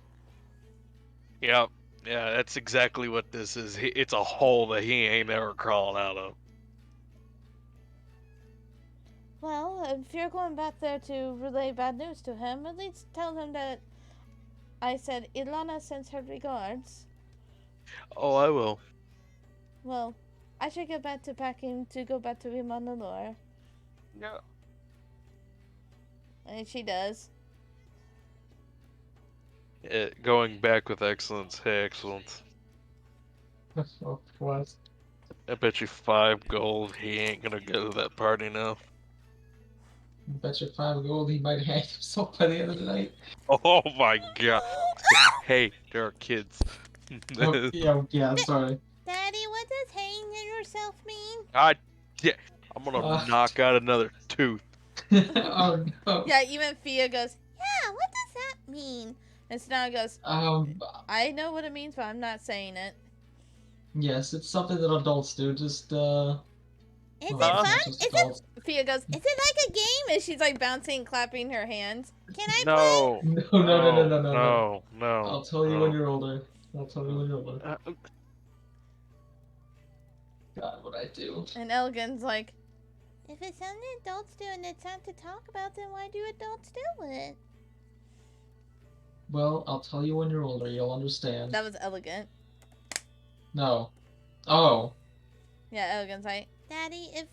Yep. Yeah. That's exactly what this is. It's a hole that he ain't ever crawling out of. Well, if you're going back there to relay bad news to him, at least tell him that I said Ilana sends her regards. Oh, I will. Well, I should get back to packing to go back to him on the lore. Yeah. And she does. Going back with excellence. Hey, excellence. Oh, what? I bet you 5 gold he ain't gonna go to that party now. Bet you 5 gold he might hang himself by the end of the night. Oh my god. Hey, there are kids. Oh, yeah, sorry. Daddy, what does hanging yourself mean? God, yeah, I'm gonna Uh, knock out another tooth. oh no. Yeah, even Fia goes, yeah, what does that mean? And Snow goes, Um, I know what it means, but I'm not saying it. yes, it's something that adults do. Just Is well, it Huh? it's fun? not just Is adults. it? Fia goes, is it like a game? And she's like bouncing, clapping her hands. Can I play? No, No, no, no, no, no, no, no, no. no, no, I'll tell you when no. you're older. I'll tell you when you're older. God, what I do. And Elgin's like, if it's something adults do and it's time to talk about, then why do adults do it? Well, I'll tell you when you're older. You'll understand. That was elegant. No. Oh. Yeah, Elgin's like, Daddy, if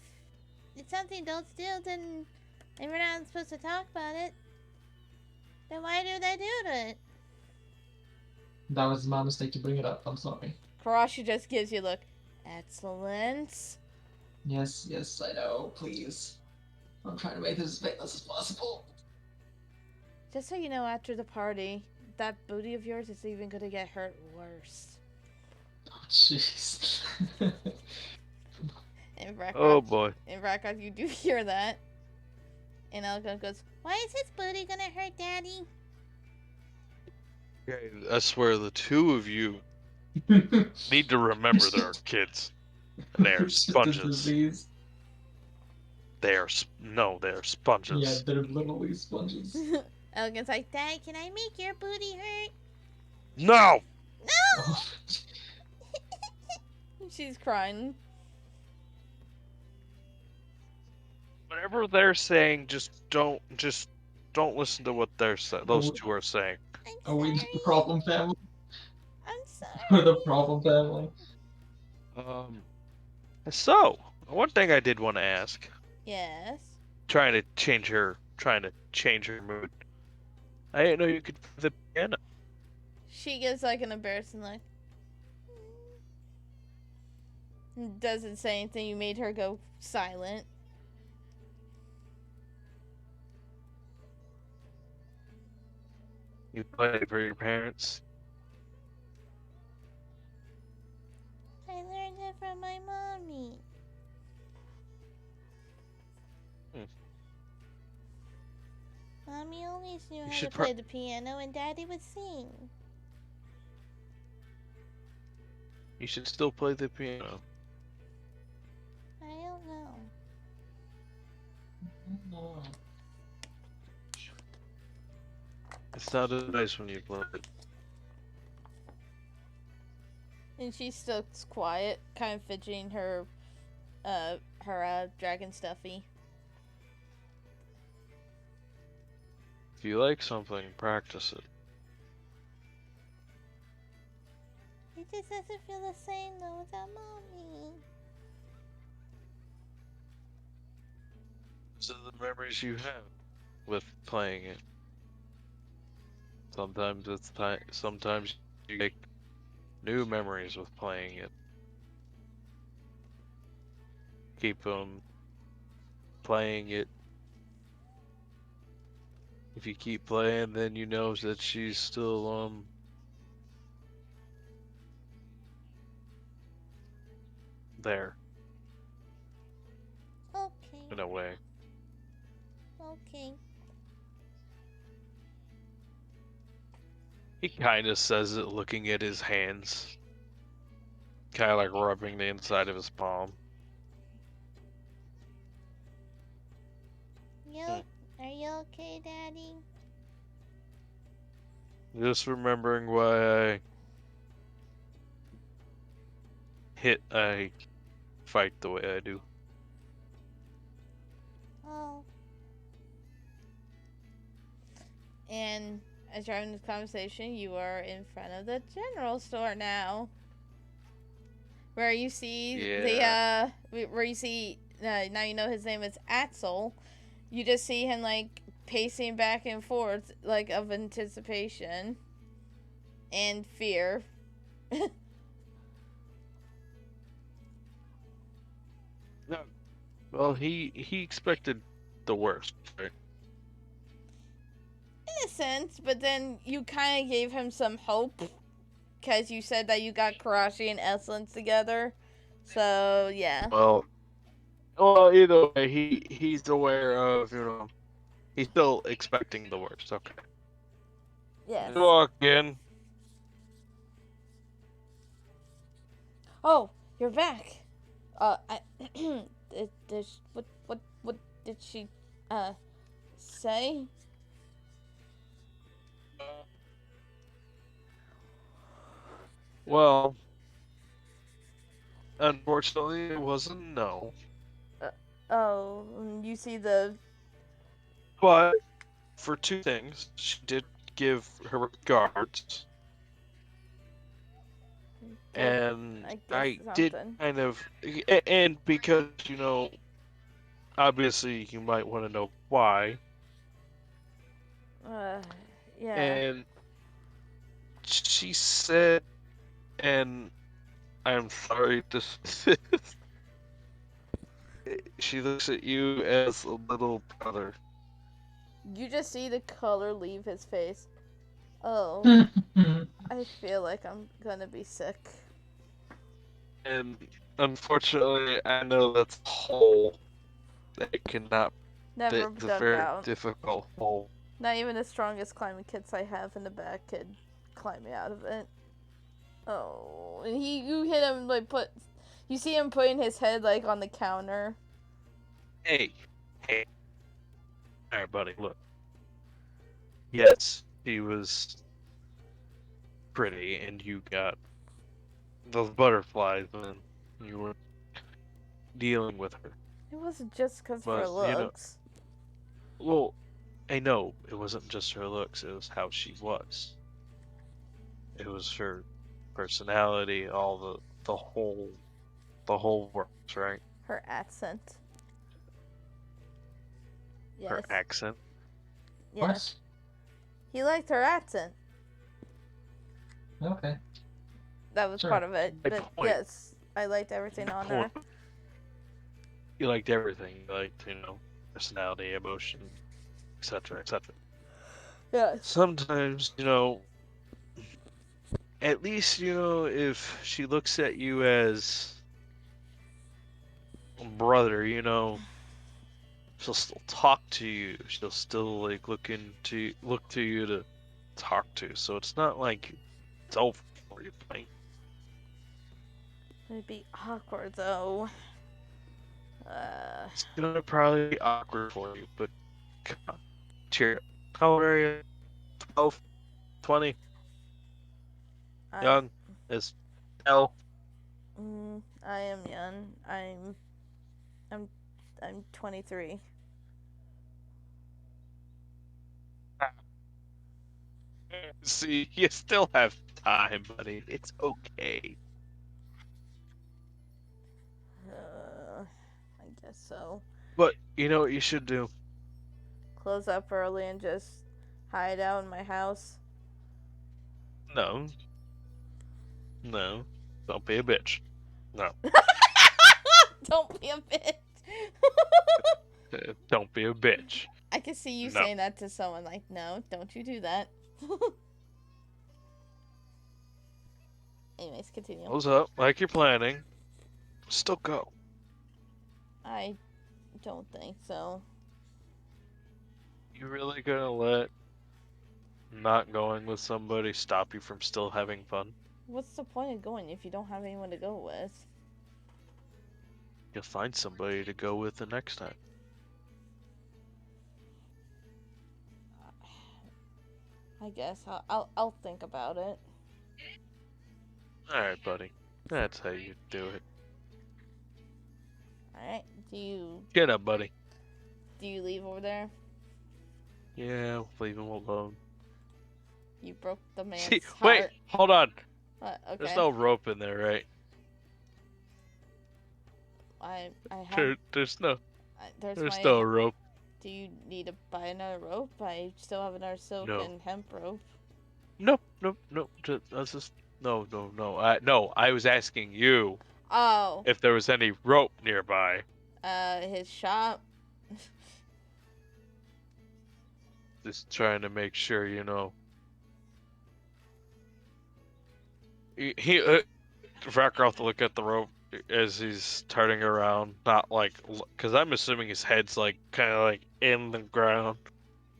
it's something adults do, then and we're not supposed to talk about it, then why do they do it? That was my mistake to bring it up. I'm sorry. Karashi just gives you a look. Excellence. Yes, yes, I know. Please. I'm trying to make this as painless as possible. Just so you know, after the party, that booty of yours is even gonna get hurt worse. Oh, jeez. And Rackrock, Oh boy. you do hear that. And Elgin goes, why is his booty gonna hurt, Daddy? Okay, I swear the two of you need to remember there are kids. And they are It's just a sponges. disease. They are no, they are Yeah, sponges. they're literally sponges. Elgin's like, Daddy, can I make your booty hurt? No. No! Oh. She's crying. Whatever they're saying, just don't listen to what they're saying. Those two are saying. I'm Are we sorry. the problem family? I'm sorry. We're the problem family. So one thing I did want to ask, Yes. trying to change her mood. I didn't know you could play the piano. She gives like an embarrassing look. Doesn't say anything. You made her go silent. You play for your parents. I learned it from my mommy. Mommy always knew how to should play the piano and Daddy would sing. You should still play the piano. I don't know. No. It sounded nice when you played it. And she still quiet, kind of fidgeting her dragon stuffy. If you like something, practice it. It just doesn't feel the same though without mommy. These are the memories you have with playing it. Sometimes it's time. Sometimes you make new memories with playing it. Keep playing it. If you keep playing, then you know that she's still there Okay. in a way. Okay. He kind of says it looking at his hands. Kind of like rubbing the inside of his palm. Are you okay, Daddy? Just remembering why I fight the way I do. Oh. And as you're having this conversation, you are in front of the general store now. Where you see where you see, now you know his name is Axel. You just see him like pacing back and forth, like of anticipation and fear. No. Well, he expected the worst, right? In a sense, but then you kind of gave him some hope because you said that you got Karashi and Essence together. So yeah. Well, either way, he's aware of, you know, he's still expecting the worst. Okay. Yes. You walk in. Oh, you're back. What did she say? Well, unfortunately, it wasn't no. Oh, you see the. But for two things, she did give her regards, and I guess I did something. kind of, and because, you know, obviously you might want to know why, Uh, yeah. and she said, and I'm sorry to say this, she looks at you as a little brother. You just see the color leave his face. Oh, I feel like I'm gonna be sick. And unfortunately, I know that's a hole that cannot Never fit. It's a dug very out. difficult hole. Not even the strongest climbing kits I have in the back could climb me out of it. Oh, and you hit him you see him putting his head like on the counter. Hey, hey. Alright, buddy, look. Yes, she was pretty, and you got those butterflies when you were dealing with her. It wasn't just because of her But, you know, looks. well, I know it wasn't just her looks, it was how she was. It was her personality, all the whole works, right? Her accent. Yes. Her accent. Yes. He liked her accent. Okay. That was Sure. part of it. My But point. yes, I liked everything on her. You liked everything. You liked, you know, personality, emotion, etc., etc. Yes. Sometimes, you know, at least, you know, if she looks at you as a brother, you know, she'll still talk to you. She'll still like look to you to talk to. So it's not like it's over for you, buddy. It'd be awkward though. It's gonna probably be awkward for you, but come on, cheer up. How old are you? 12, 20, young as hell. I am young. I'm 23. See, you still have time, buddy. It's okay. I guess so. But you know what you should do? Close up early and just hide out in my house. No. No. Don't be a bitch. No. Don't be a bitch. Don't be a bitch. I can see you No. saying that to someone like, no, don't you do that. Anyways, continue. Close up like you're planning. Still go. I don't think so. You really gonna let not going with somebody stop you from still having fun? What's the point of going if you don't have anyone to go with? You'll find somebody to go with the next time. I guess I'll think about it. Alright, buddy. That's how you do it. All right. Get up, buddy. Do you leave over there? Yeah, leave him alone. You broke the man's See, heart. wait, hold on. Okay. There's no rope in there, right? I have. There's no There's no rope. Do you need to buy another rope? I still have another silk No. and hemp rope. No. That's just no. No, I was asking you Oh. if there was any rope nearby. His shop. Just trying to make sure, you know. He Varkroth look at the rope as he's turning around, not like, because I'm assuming his head's like kind of like in the ground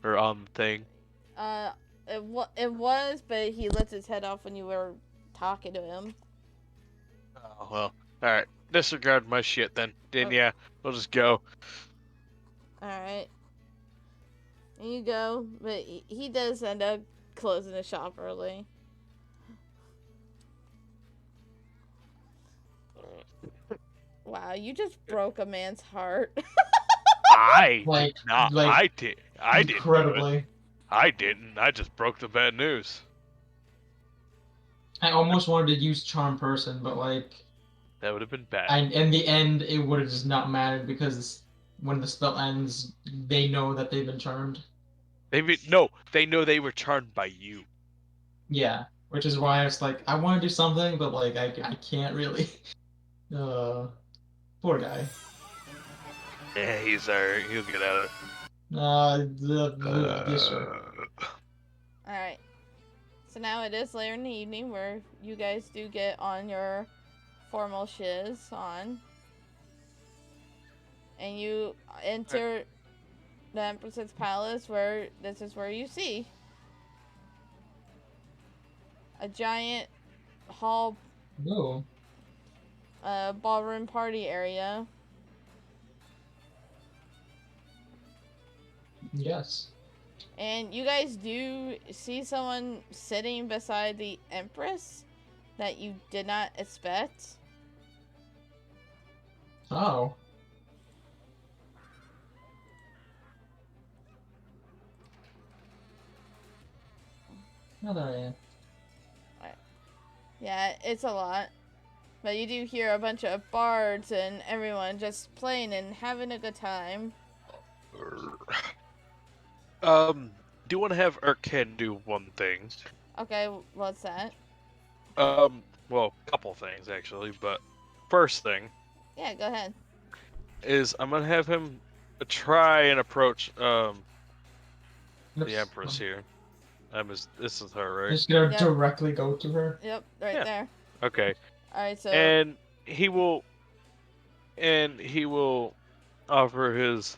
or on the thing. It was, but he lifts his head off when you were talking to him. Oh well, all right. Disregard my shit then. Then Oh. yeah, we'll just go. Alright. And you go, but he does end up closing the shop early. Wow, you just broke a man's heart. I Like- did not. like, I did. I didn't do it. Incredibly. I didn't. I just broke the bad news. I almost wanted to use charm person, but like, That would have been bad. in the end, it would have just not mattered because when the spell ends, they know that they've been charmed. No, they know they were charmed by you. Yeah, which is why I was like, I want to do something, but like, I can't really. Poor guy. Yeah, he's alright. He'll get at it. Yes, sir. Alright. So now it is later in the evening where you guys do get on your formal shiz on. And you enter the Empress's palace where this is where you see a giant hall No. ballroom party area. Yes. And you guys do see someone sitting beside the Empress that you did not expect. Oh. Now that I am. Yeah, it's a lot. But you do hear a bunch of bards and everyone just playing and having a good time. Do you want to have Urken do one thing? Okay, what's that? Well, a couple things actually, but first thing Yeah, go ahead. is I'm gonna have him try and approach the Oops. Empress here. This is her, right? Just gonna Yep. directly go to her. Yep, right Yeah. there. Okay. Alright, so And he will offer his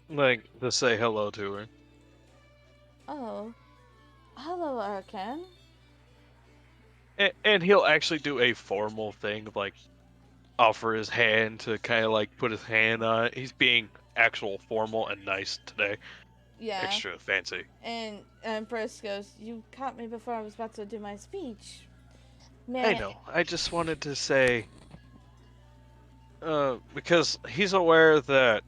like to say hello to her. oh. Hello, Arkan. And he'll actually do a formal thing of like offer his hand to kind of like put his hand on it. He's being actual formal and nice today. Yeah. Extra fancy. And Empress goes, "You caught me before I was about to do my speech." I know. I just wanted to say because he's aware that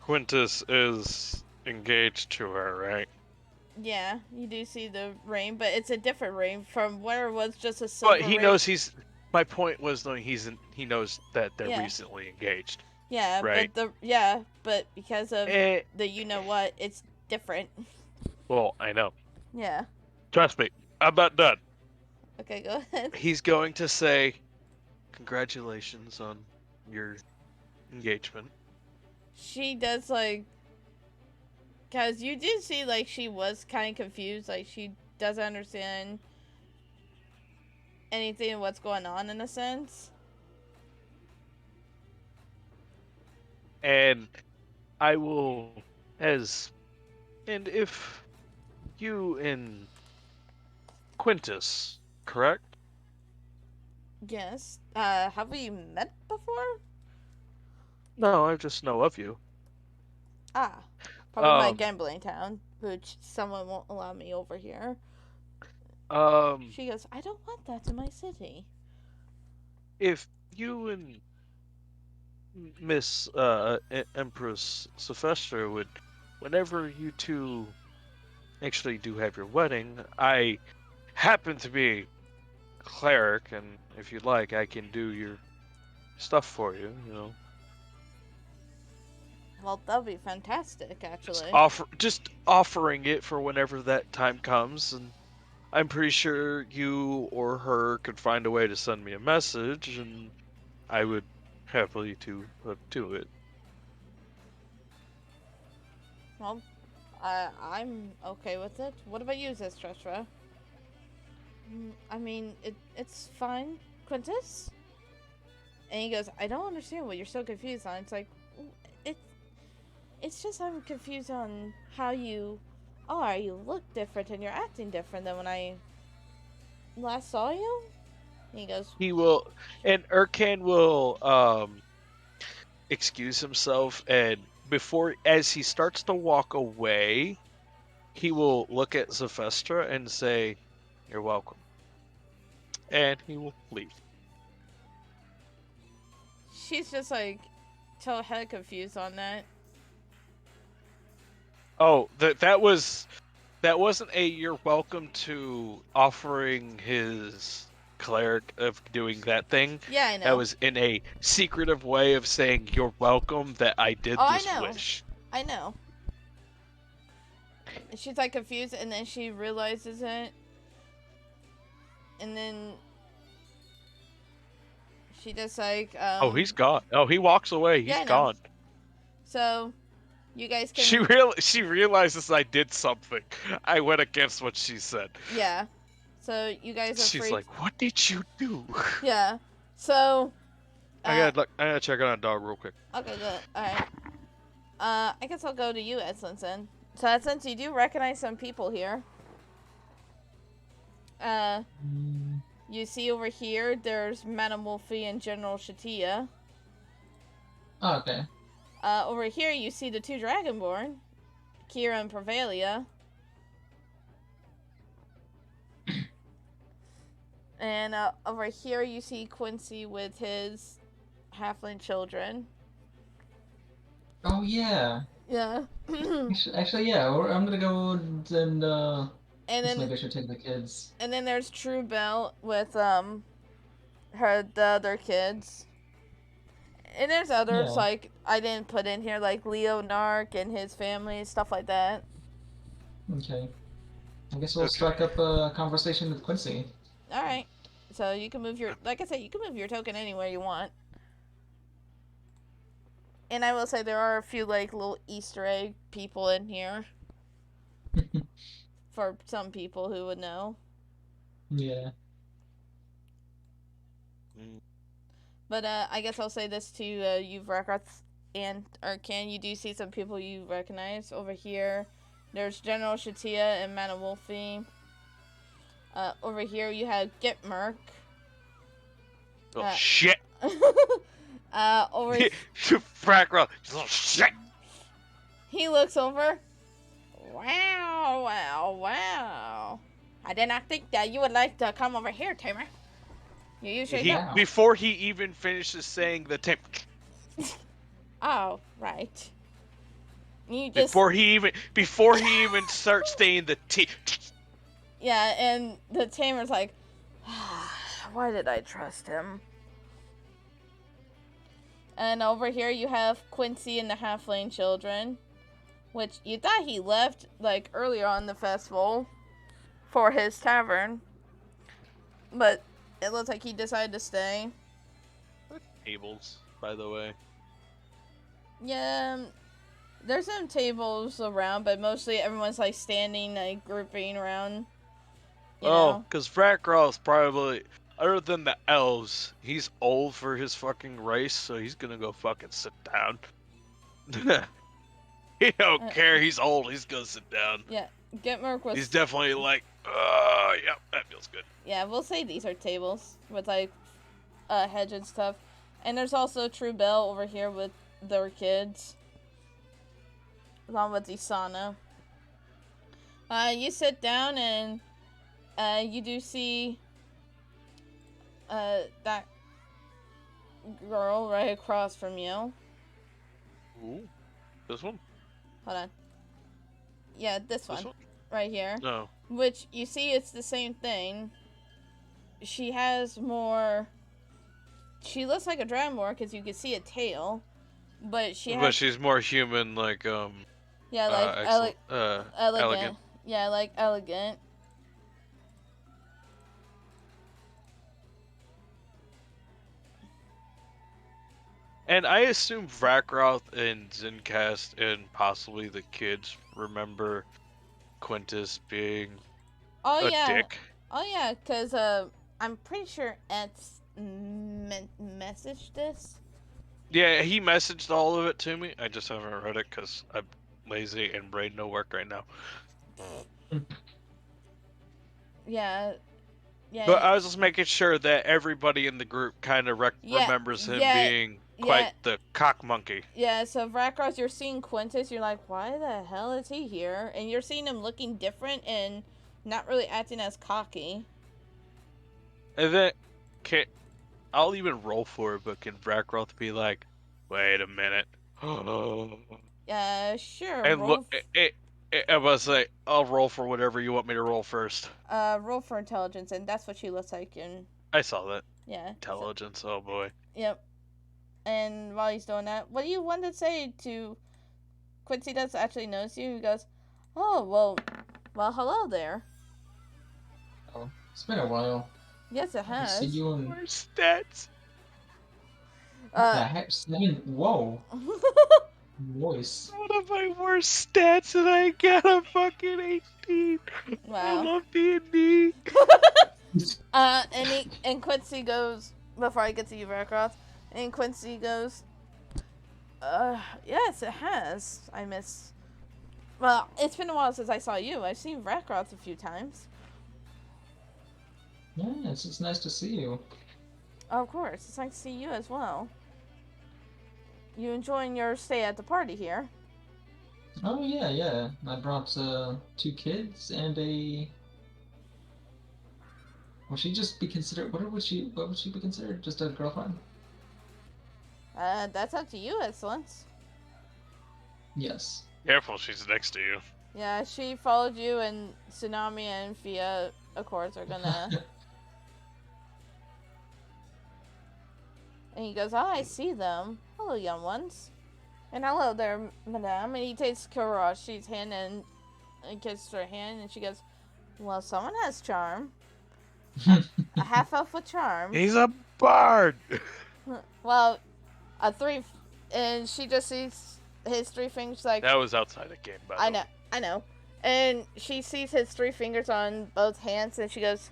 Quintus is engaged to her, right? Yeah, you do see the ring, but it's a different ring from where it was just a silver But he ring. knows my point was though he knows that they're Yeah. recently engaged. Yeah, right. but because of Eh, the you know what, it's different. well, I know. Yeah. Trust me. I'm about done. Okay, go ahead. He's going to say congratulations on your engagement. She does like, cause you do see like she was kind of confused, like she doesn't understand anything of what's going on in a sense. And I will and if you and Quintus, correct? Yes. Have we met before? No, I just know of you. Ah, probably my Um, gambling town, which someone won't allow me over here. She goes, I don't want that in my city. If you and Miss Empress Sylvester would, whenever you two actually do have your wedding, I happen to be cleric, and if you'd like, I can do your stuff for you. You know, Well, that'll be fantastic, actually. just offering it for whenever that time comes, and I'm pretty sure you or her could find a way to send me a message, and I would happily to do it. Well, I'm okay with it. What about you, Zestra? I mean, it's fine, Quintus. And he goes, I don't understand what you're so confused on. It's like, it, it's just I'm confused on how you are. You look different and you're acting different than when I last saw you. And he goes, He will, and Urkan will excuse himself, and as he starts to walk away, he will look at Zephistra and say, "You're welcome," and he will leave. she's just like, so head confused on that. Oh, that wasn't a "you're welcome" to offering his cleric of doing that thing. Yeah, I That know. was in a secretive way of saying "you're welcome" that I did Oh, I this know. wish. I know. And she's like confused, and then she realizes it, and then she just like, Oh, he's gone. Oh, he walks away. yeah, He's I know. gone. So, you guys She can, she realizes I did something. I went against what she said. yeah. So you guys are She's free. like, "What did you do?" Yeah. So, I gotta check on a dog real quick. okay, good. All right. I guess I'll go to you, Edson, then. So, Edson, you do recognize some people here. Mm, You see over here, there's Madame Wolfie and General Shatia. oh, okay. Over here, you see the two Dragonborn, Kira and Prevalia. And over here, you see Quincy with his halfling children. Oh yeah. Yeah. and Actually, yeah. I'm gonna go and guess then maybe I should take the kids. and then there's True Belle with the other kids. And there's others Yeah. like I didn't put in here like Leo Narc and his family, stuff like that. Okay. I guess we'll Okay. strike up a conversation with Quincy. All right. So you can move your, like I said, you can move your token anywhere you want. And I will say there are a few like little Easter egg people in here for some people who would know. Yeah. Mm. But I guess I'll say this to you, Vrakoth and Arkan. You do see some people you recognize over here. There's General Shatia and Mana Wolfie. Over here you have Gitmerk. Oh shit! Over Frack roll. Oh shit! he looks over. Wow, wow, wow. I did not think that you would like to come over here, Tamer. You usually don't. Wow. Before he even finishes saying the tip, Oh, right. You just before he even starts saying the tip. yeah, and the Tamer's like, why did I trust him? And over here you have Quincy and the Halfling children, which you thought he left like earlier on the festival for his tavern, but it looks like he decided to stay. Tables, by the way. Yeah, there's some tables around, but mostly everyone's like standing, like grouping around. You know? Because Frackrall's probably, other than the elves, he's old for his fucking race, so he's gonna go fucking sit down. He don't care, he's old, he's gonna sit down. Yeah, Gitmerk was. He's definitely like, yep, that feels good. Yeah, we'll say these are tables with like hedge and stuff. And there's also True Belle over here with their kids. Along with Isana. You sit down and you do see that girl right across from you. Ooh, this one? Hold on. Yeah, this one. This one? Right here. No. Which, you see, it's the same thing. She has more... She looks like a Dragonborn because you can see a tail. But she has... But she's more human, like, yeah, like, excellent, elegant. Yeah, like, elegant. And I assume Vakroth and Zincast and possibly the kids remember Quintus being Oh a yeah, dick. oh yeah, cause I'm pretty sure Ed's messaged this. Yeah, he messaged all of it to me. I just haven't read it because I'm lazy and brain no work right now. Yeah, yeah, But I was just making sure that everybody in the group kind of yeah, remembers him yeah, being quite yeah. the cock monkey. Yeah, so Vakros, you're seeing Quintus, you're like, why the hell is he here? And you're seeing him looking different and not really acting as cocky. And then, I'll even roll for it, but can Vakroth be like, wait a minute. Sure, And look, I was like, I'll roll for whatever you want me to roll first. roll for intelligence, and that's what she looks like, and I saw that. yeah. Intelligence, oh boy. Yep. And while he's doing that, what do you want to say to Quincy? Does actually notice you. He goes, "Oh well, hello there." Oh, it's been a while. Yes, it I see has. you in Worst stats. the heck? 7. Whoa, voice. One of my worst stats, and I got a fucking 18. I Wow. love D&D. And Quincy goes, before I get to you, Varkroth, and Quincy goes, yes, it has. I miss. Well, it's been a while since I saw you. I've seen Varkroth a few times. Yeah, it's just nice to see you. Of course, it's nice to see you as well. You enjoying your stay at the party here? Oh yeah, yeah. I brought 2 kids and a. Would she just be considered? What would she be considered? Just a girlfriend? That's up to you, Excellence. Yes. Careful, she's next to you. Yeah, she followed you, and Tsunami and Fia, of course, are gonna. And he goes, oh, I see them. Hello, young ones. And hello there, madame. And he takes Kuroshi's hand and kisses her hand, and she goes, well, someone has charm. A half elf with charm. He's a bard. Well, and she just sees his 3 fingers like. That was outside the game, by the way. I know. And she sees his 3 fingers on both hands, and she goes,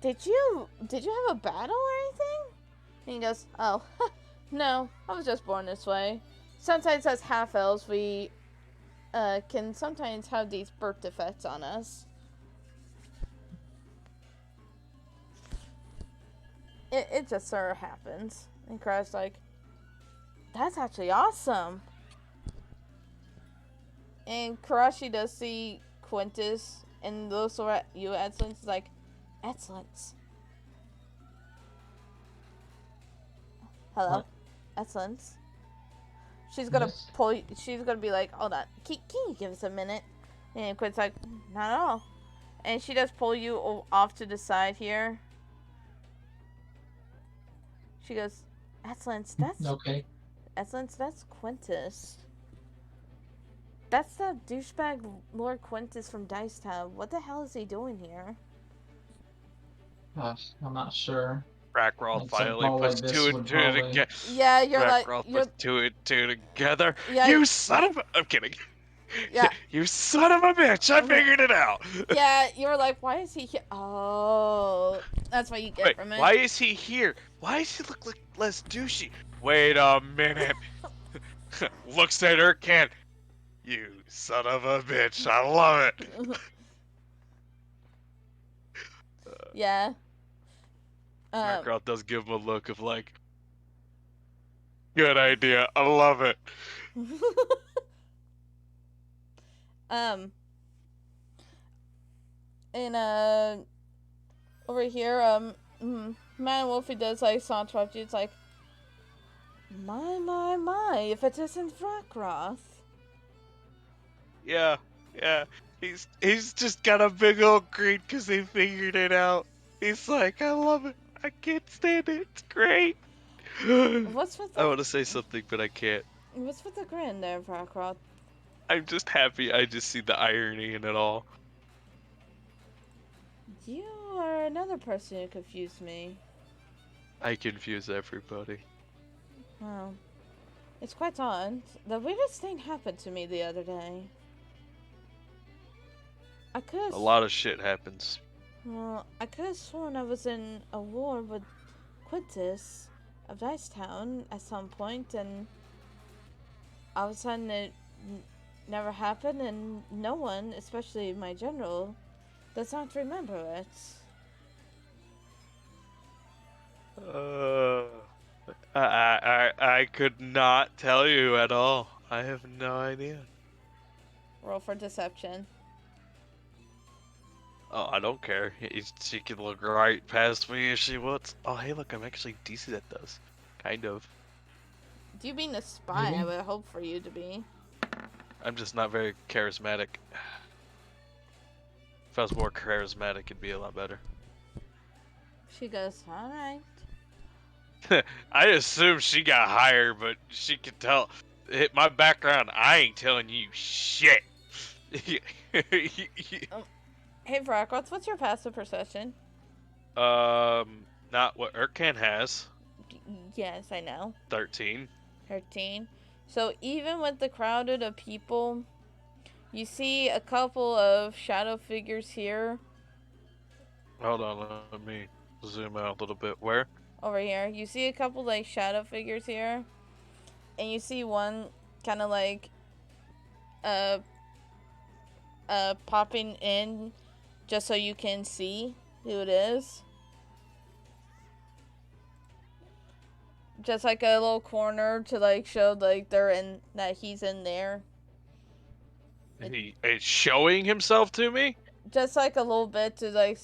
Did you have a battle or anything? And he goes, oh, no, I was just born this way. Sometimes as half-elves, we can sometimes have these birth defects on us. It just sort of happens. And Crash like, that's actually awesome. And Karashi does see Quintus and those who are at you, Excellence, is like, Excellence. Hello? What? Excellence. She's gonna Yes? she's gonna be like, hold on, can you give us a minute? And Quintus like, not at all. And she does pull you off to the side here. She goes, Excellence, that's Okay. Excellence, that's Quintus. That's the douchebag Lord Quintus from Dice Town. What the hell is he doing here? Gosh, I'm not sure. Rakroth Like, some finally ball puts like this 2 and would 2 probably- together. Yeah, you're Rakroth puts 2 and 2 together. Yeah, You son of a... I'm kidding. Yeah. You son of a bitch! I figured it out. Yeah, you were like, why is he here? Oh, that's what you get Wait, from it. why is he here? Why does he look like less douchey? Wait a minute. Looks at her can. You son of a bitch! I love it. Yeah. Rakroth does give him a look of like, good idea. I love it. And over here, Man Wolfie does like saunter up to you. It's like, my, if it isn't Vakroth. Yeah. He's just got a big old grin because they figured it out. He's like, I love it. I can't stand it. It's great. What's with I the want to say something, but I can't. What's with the grin there, Vakroth? I'm just happy. I just see the irony in it all. You are another person who confused me. I confuse everybody. Well, it's quite odd. The weirdest thing happened to me the other day. I could A have, lot of shit happens. well, I could have sworn I was in a war with Quintus of Dicetown at some point, and all of a sudden it never happened, and no one, especially my general, does not remember it. I could not tell you at all. I have no idea. Roll for deception. Oh, I don't care. She can look right past me if she wants. Oh, hey, look, I'm actually decent at those. Kind of. You being a spy, Maybe. I would hope for you to be. I'm just not very charismatic. If I was more charismatic, it'd be a lot better. She goes, alright. I assume she got hired, but she can tell. Hit my background. I ain't telling you shit. Hey, Vrockroth, what's your passive perception? Not what Urkan has. Yes, I know. 13. 13. So even with the crowded of people, you see a couple of shadow figures here. Hold on, let me zoom out a little bit. Where? Over here. You see a couple like shadow figures here. And you see one kind of like popping in just so you can see who it is. Just like a little corner to like show like they're in that he's in there. It's showing himself to me? Just like a little bit to like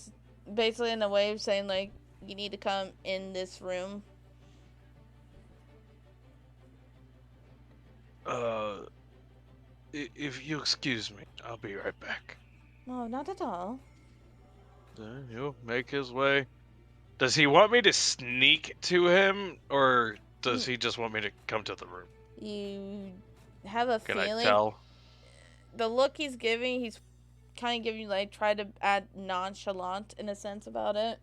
basically in a way of saying like you need to come in this room. If you excuse me, I'll be right back. No, not at all. Then he'll make his way. Does he want me to sneak to him, or does he just want me to come to the room? You have a Can feeling. I tell? The look he's giving, he's kind of giving you like try to add nonchalant in a sense about it.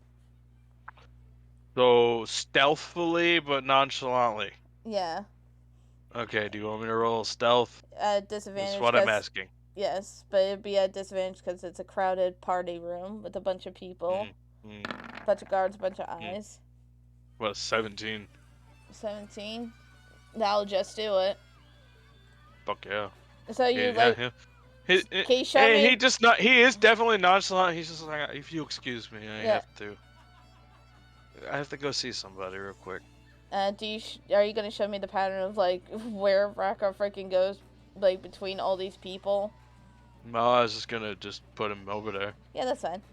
So stealthily but nonchalantly. Yeah. Okay, do you want me to roll stealth? At disadvantage. That's what I'm asking. Yes, but it'd be at disadvantage because it's a crowded party room with a bunch of people, bunch of guards, bunch of eyes. What, 17? 17. That'll just do it. Fuck yeah. So you Yeah. Can you show me? He is definitely nonchalant. He's just like, if you excuse me, I have to go see somebody real quick. Are you gonna show me the pattern of like where Raka freaking goes, like between all these people? No, I was just gonna put him over there. Yeah, that's fine.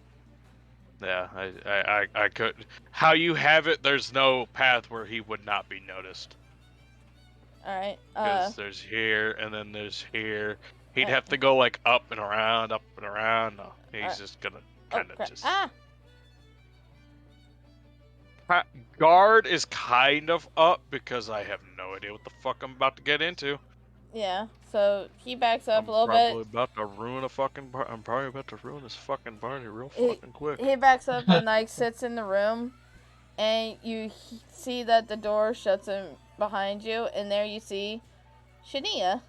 Yeah, I could. How you have it, there's no path where he would not be noticed. All right. Because there's here and then there's here. He'd have to go like up and around, up and around. No, he's just gonna kind of just. Guard is kind of up because I have no idea what the fuck I'm about to get into. Yeah, so he backs up a little bit. I'm probably about to ruin this fucking party real fucking quick. He backs up and like sits in the room, and you see that the door shuts in behind you, and there you see Shania.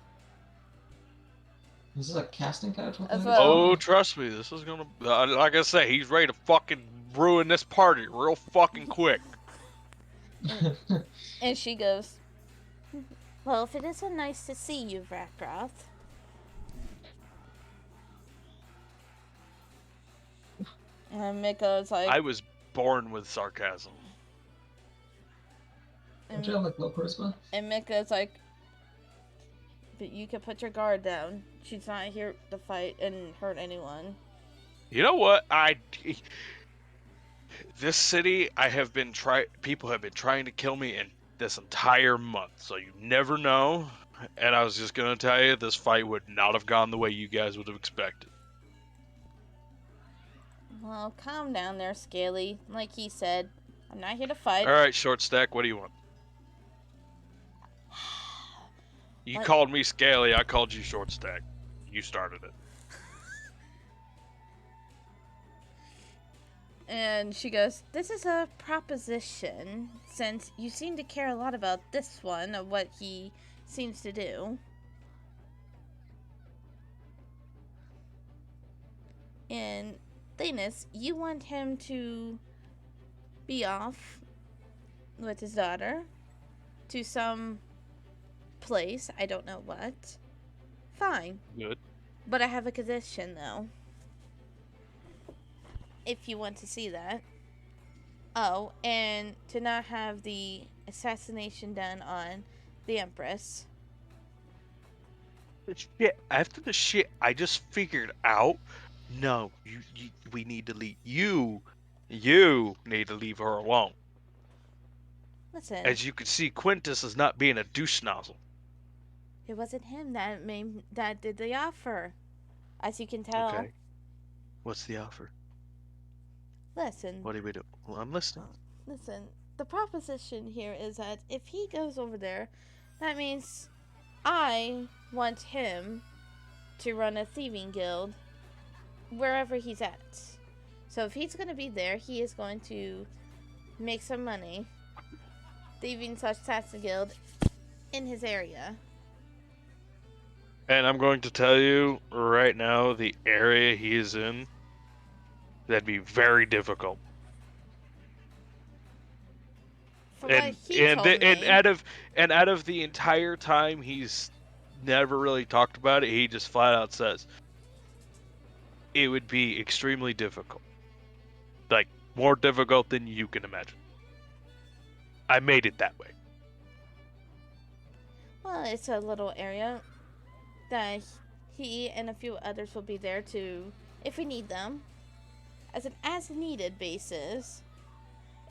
Is this a casting couch? Oh, trust me, this is gonna. Like I say, he's ready to fucking ruin this party real fucking quick. And she goes, well, if it isn't nice to see you, Vrackroth. And Miko's like... I was born with sarcasm. Don't you have like low charisma? And Miko's like, but you can put your guard down. She's not here to fight and hurt anyone. You know what? This city, people have been trying to kill me in this entire month, so you never know. And I was just gonna tell you, this fight would not have gone the way you guys would have expected. Well, calm down there, Scaly. Like he said, I'm not here to fight. Alright, Short Stack, what do you want? You called me Scaly, I called you Short Stack. You started it. And she goes, "This is a proposition, since you seem to care a lot about this one, of what he seems to do. And Thanos, you want him to be off with his daughter to some place, I don't know what. Fine. Good. But I have a condition, though. If you want to see that. Oh, and to not have the assassination done on the Empress." Shit. After the shit I just figured out, no, we need to leave. You need to leave her alone. Listen, As you can see, Quintus is not being a douche nozzle. it wasn't him that did the offer, as you can tell. Okay. What's the offer? Listen, What do we do? Well, I'm listening. listen. The proposition here is that if he goes over there, that means I want him to run a thieving guild wherever he's at. So if he's going to be there, he is going to make some money thieving such assassin guild in his area. And I'm going to tell you right now, the area he is in, that'd be very difficult. From what he told me, And out of the entire time, he's never really talked about it. He just flat out says it would be extremely difficult, like more difficult than you can imagine. I made it that way. well, it's a little area that he and a few others will be there to, if we need them, as an as-needed basis.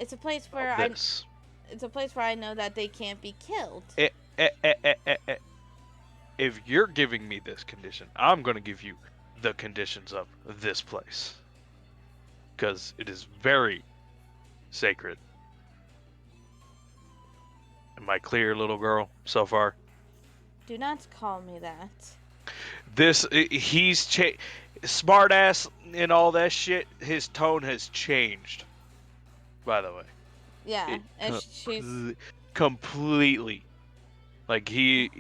It's a place where This. it's a place where I know that they can't be killed. If you're giving me this condition, I'm going to give you the conditions of this place. Because it is very sacred. Am I clear, little girl, so far? Do not call me that. He's smartass and all that shit, his tone has changed, by the way. Yeah, and she's Completely. Like, he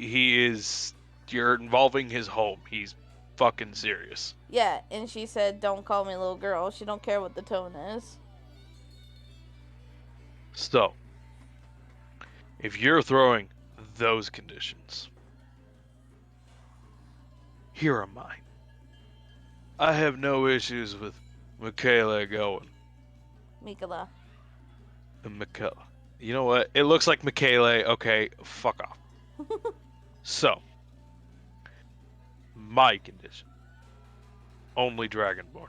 is... You're involving his home. He's fucking serious. yeah, and she said, "Don't call me little girl." She don't care what the tone is. So, if you're throwing those conditions, here are mine. I have no issues with Michaela going. Mikola. And Michaela. You know what? It looks like Michaela. Okay, fuck off. So, my condition. Only Dragonborn.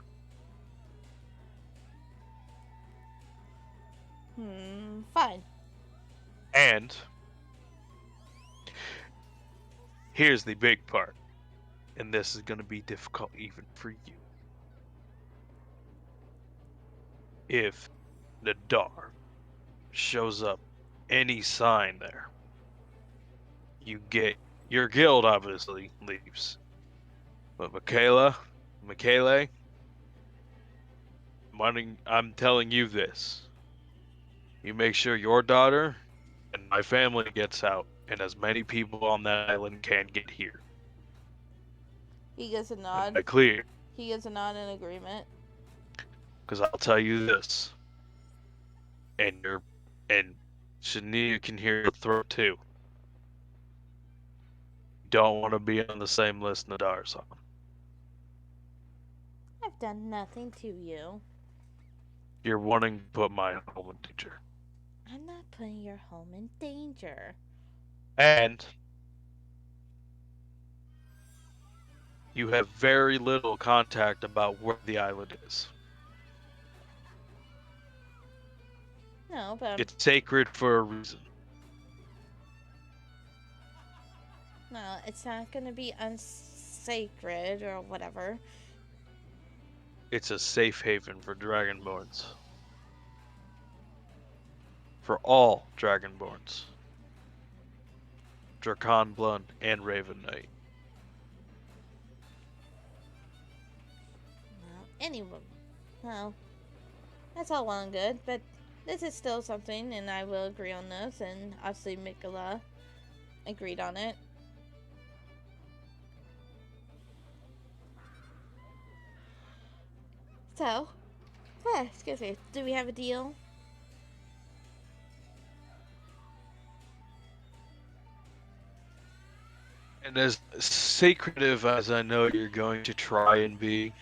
Fine. And here's the big part. And this is going to be difficult even for you. If Nadar shows up any sign there, you get your guild obviously leaves. But Michaela, I'm telling you this. You make sure your daughter and my family gets out, and as many people on that island can get here. He gives a Am nod. I clear? He gives a nod in agreement. Because I'll tell you this, and Shania can hear your throat too. You don't want to be on the same list Nadar's on. I've done nothing to you. You're wanting to put my home in danger. I'm not putting your home in danger. And you have very little contact about where the island is. No, but It's sacred for a reason. no, it's not gonna be unsacred or whatever. It's a safe haven for Dragonborns. For all Dragonborns. Drakon Blood and Raven Knight. Well, anyone. Well, That's all well and good, but this is still something, and I will agree on this, and obviously Mikola agreed on it. So, excuse me, do we have a deal? And as secretive as I know you're going to try and be,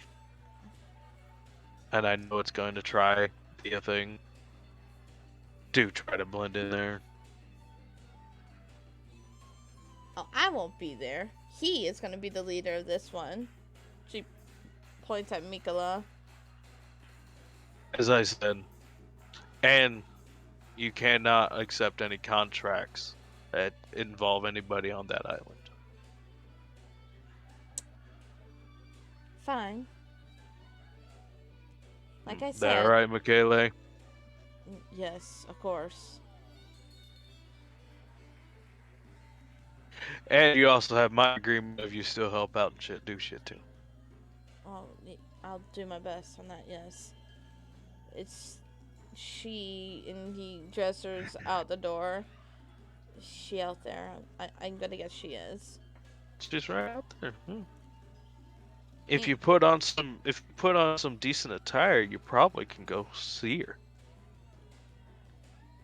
and I know it's going to try be a thing, do try to blend in there. Oh, I won't be there. He is going to be the leader of this one. She points at Mikola. As I said, and you cannot accept any contracts that involve anybody on that island. Fine. Like I Is that said. right, Michele? Yes, of course. And you also have my agreement if you still help out and shit, do shit too. I'll do my best on that, yes. It's she, and he gestures out the door. She out there. I'm gonna guess she is. She's right out there. If you put on some decent attire, you probably can go see her.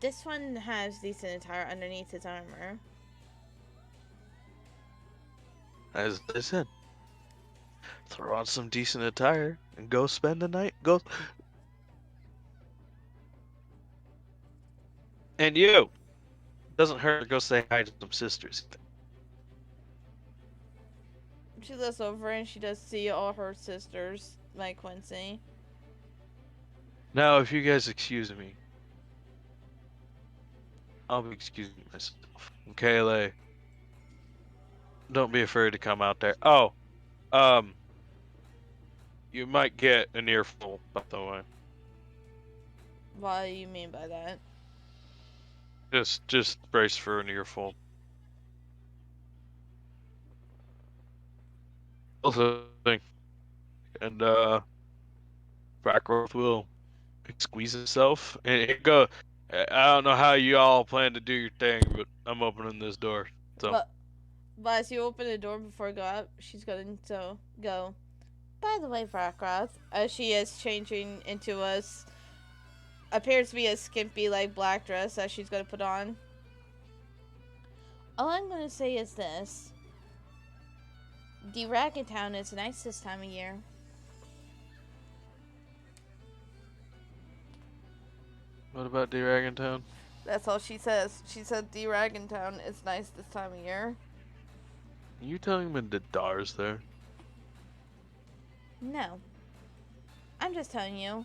This one has decent attire underneath his armor. As I said, throw on some decent attire and go spend the night. Go. And you, doesn't hurt to go say hi to some sisters. She looks over and she does see all her sisters, like Quincy. Now, if you guys excuse me, I'll be excusing myself. Kayla, don't be afraid to come out there. Oh, you might get an earful, by the way. What do you mean by that? Just brace for an earful. Also, and Blackroth will squeeze himself and it go. I don't know how you all plan to do your thing, but I'm opening this door. So. But as you open the door before go out, she's going to go. By the way, Vrackroth, as she is changing into appears to be a skimpy like black dress that she's going to put on. All I'm going to say is this. The Ragged Town is nice this time of year. What about Dragon Town? That's all she says. She said the Ragged Town is nice this time of year. You telling me the Dar's there? No. I'm just telling you.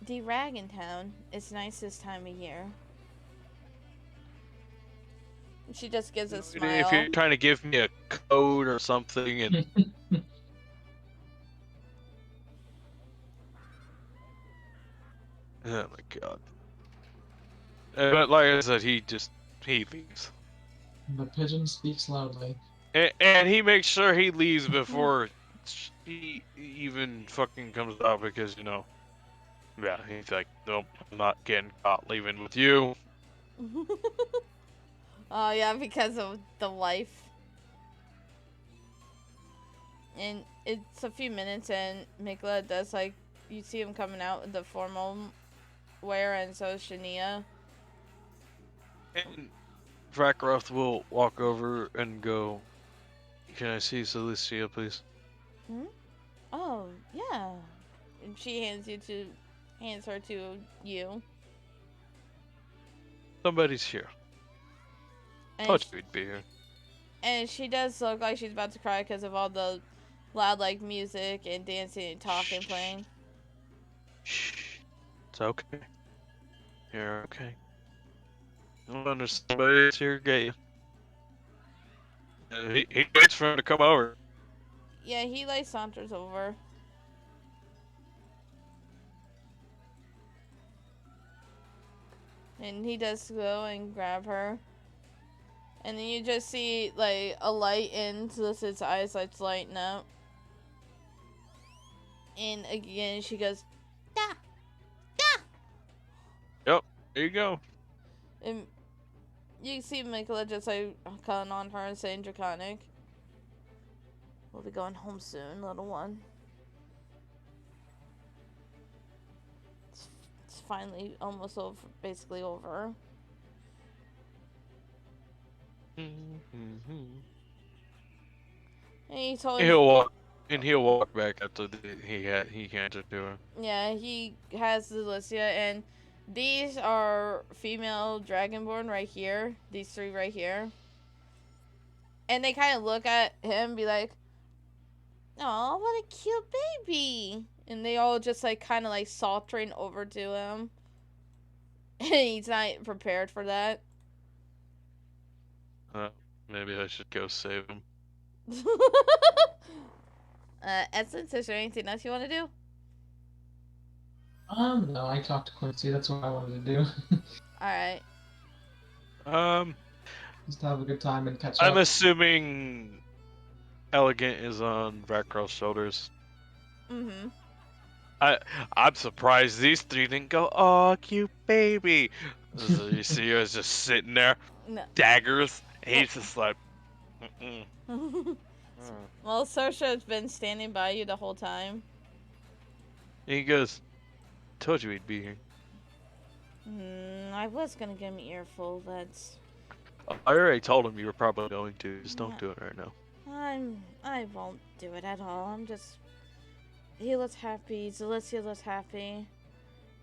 The Ragged Town is nice this time of year. She just gives a smile. If you're trying to give me a code or something, and oh my god! But like I said, he leaves, The pigeon speaks loudly. and he makes sure he leaves before she even fucking comes out because yeah, he's like, nope, I'm not getting caught leaving with you. Oh yeah, because of the wife. And it's a few minutes, and Mikla does you see him coming out with the formal wear, and so is Shania. And Vrackroth will walk over and go, "Can I see Celicia, please?" Oh yeah, and she hands her to you. Somebody's here. And Thought you'd be here. And she does look like she's about to cry because of all the loud music and dancing and talking playing. Shh. It's okay. You're okay. I don't understand. Somebody's here to get you. He waits for him to come over. Yeah, he saunters over. And he does go and grab her. And then you just see a light in Solicitor's eyes lighting up. And again she goes, "Da! There you go. And you see Mikola just like calling on her and saying Draconic. We'll be going home soon, little one. It's finally almost over, basically over. Mm-hmm. And he told He'll walk back after he hands it to her. yeah, he has Delicia, and these are female Dragonborn right here. These three right here. And they kind of look at him, be like, "Oh, what a cute baby!" And they all just like kind of like sauntering over to him. And he's not prepared for that. Maybe I should go save him. Essence, is there anything else you want to do? No, I talked to Quincy. That's what I wanted to do. Alright. Just have a good time and catch I'm up. assuming Elegant is on Vakral's shoulders. Mm-hmm. I'm surprised these three didn't go, "Oh, cute baby." So you see her just sitting there, No. daggers, and he's just like, mm-mm. Well, Saoirse has been standing by you the whole time. And he goes, "Told you he'd be here." I was gonna give him an earful, but I already told him you were probably going to. Just don't do it right now. I won't do it at all. He looks happy. Delicia looks happy,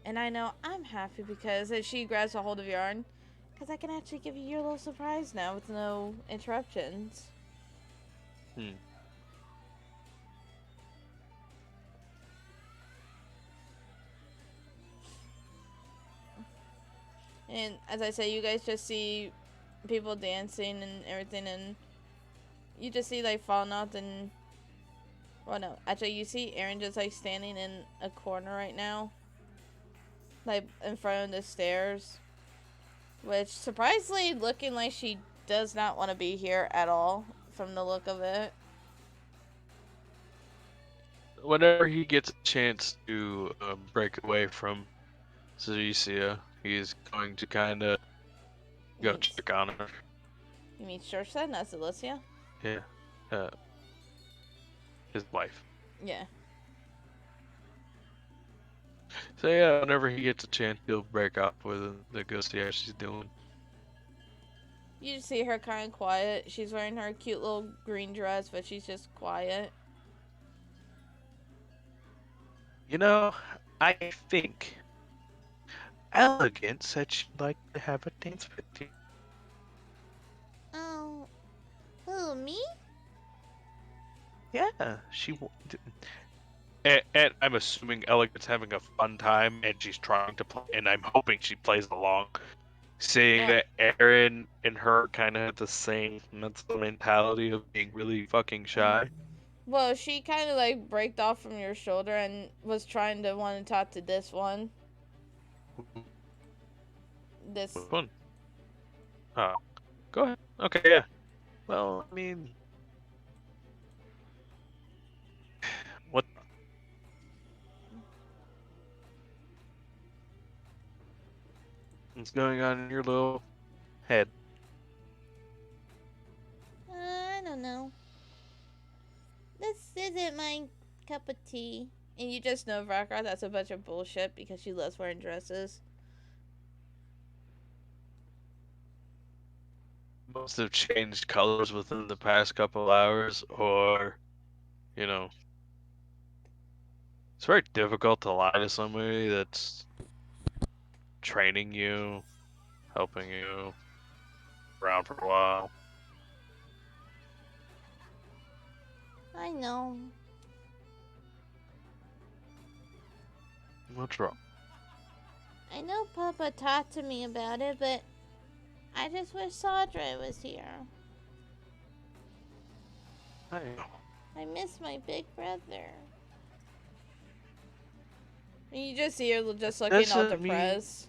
and I know I'm happy because as she grabs a hold of your arm, because I can actually give you your little surprise now with no interruptions. And as I say, you guys just see people dancing and everything, and you just see like falling out and well, no, actually you see Erin just like standing in a corner right now, like in front of the stairs, which surprisingly looking like she does not want to be here at all from the look of it. Whenever he gets a chance to break away from Zericia, he's going to kind of go check on her. You mean Saoirse, not Delicia? Yeah. His wife. Yeah. So yeah, whenever he gets a chance, he'll break up with her to go see how she's doing. You just see her kind of quiet. She's wearing her cute little green dress, but she's just quiet. You know, I think Elegant said she'd like to have a dance with you. Oh, who, me? Yeah, and I'm assuming Elegant's having a fun time, and she's trying to play, and I'm hoping she plays along. Seeing Yeah. that Aaron and her kind of have the same mental mentality of being really fucking shy. Well, she kind of like braked off from your shoulder and was trying to want to talk to this one. This. Which one? Oh, go ahead. Okay, yeah. Well, I mean, what's going on in your little head? I don't know. This isn't my cup of tea. And you just know, Vakar, that's a bunch of bullshit because she loves wearing dresses. Must have changed colors within the past couple hours, or, you know, it's very difficult to lie to somebody that's training you, helping you around for a while. I know. What's wrong? I know Papa talked to me about it, but I just wish Sadra was here. I know. I miss my big brother. And you just see her just looking all Doesn't mean- depressed.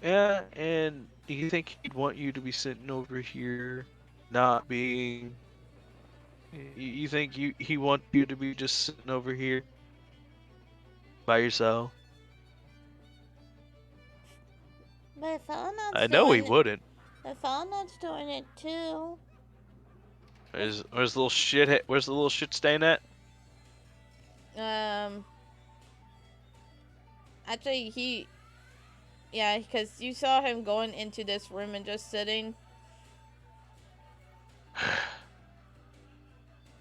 Yeah, and do you think he'd want you to be sitting over here, not being? You think he wants you to be just sitting over here by yourself? But Fallout's I know he doing it. wouldn't. But Fallout's doing it too. Where's the little shithead? Where's the little shit stain at? Actually, yeah, because you saw him going into this room and just sitting.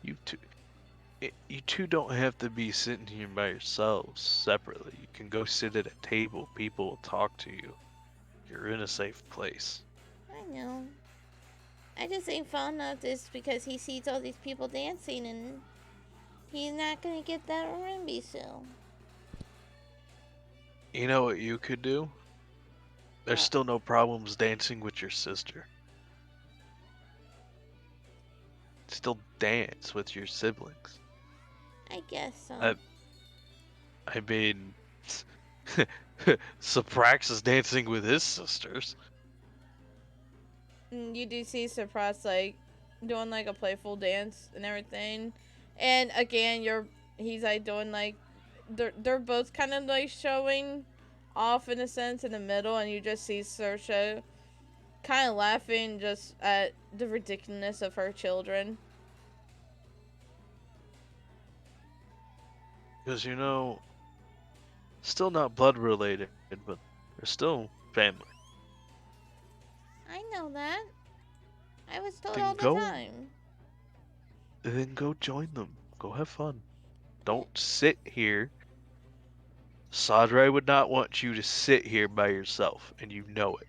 You two don't have to be sitting here by yourselves separately. You can go sit at a table. People will talk to you. You're in a safe place. I know. I just think Fallout is because he sees all these people dancing and he's not gonna get that R&B soon. You know what you could do? There's What? still no problems dancing with your sister. Still dance with your siblings. I guess so. I mean, Soprax is dancing with his sisters. You do see Surprise like doing like a playful dance and everything, and again, he's like doing like they're both kind of like showing off in a sense in the middle, and you just see Saoirse kind of laughing just at the ridiculousness of her children. Because, still not blood related, but they're still family. I know that. I was told Then all the go. time. Then go join them. Go have fun. Don't sit here. Sadre would not want you to sit here by yourself, and you know it.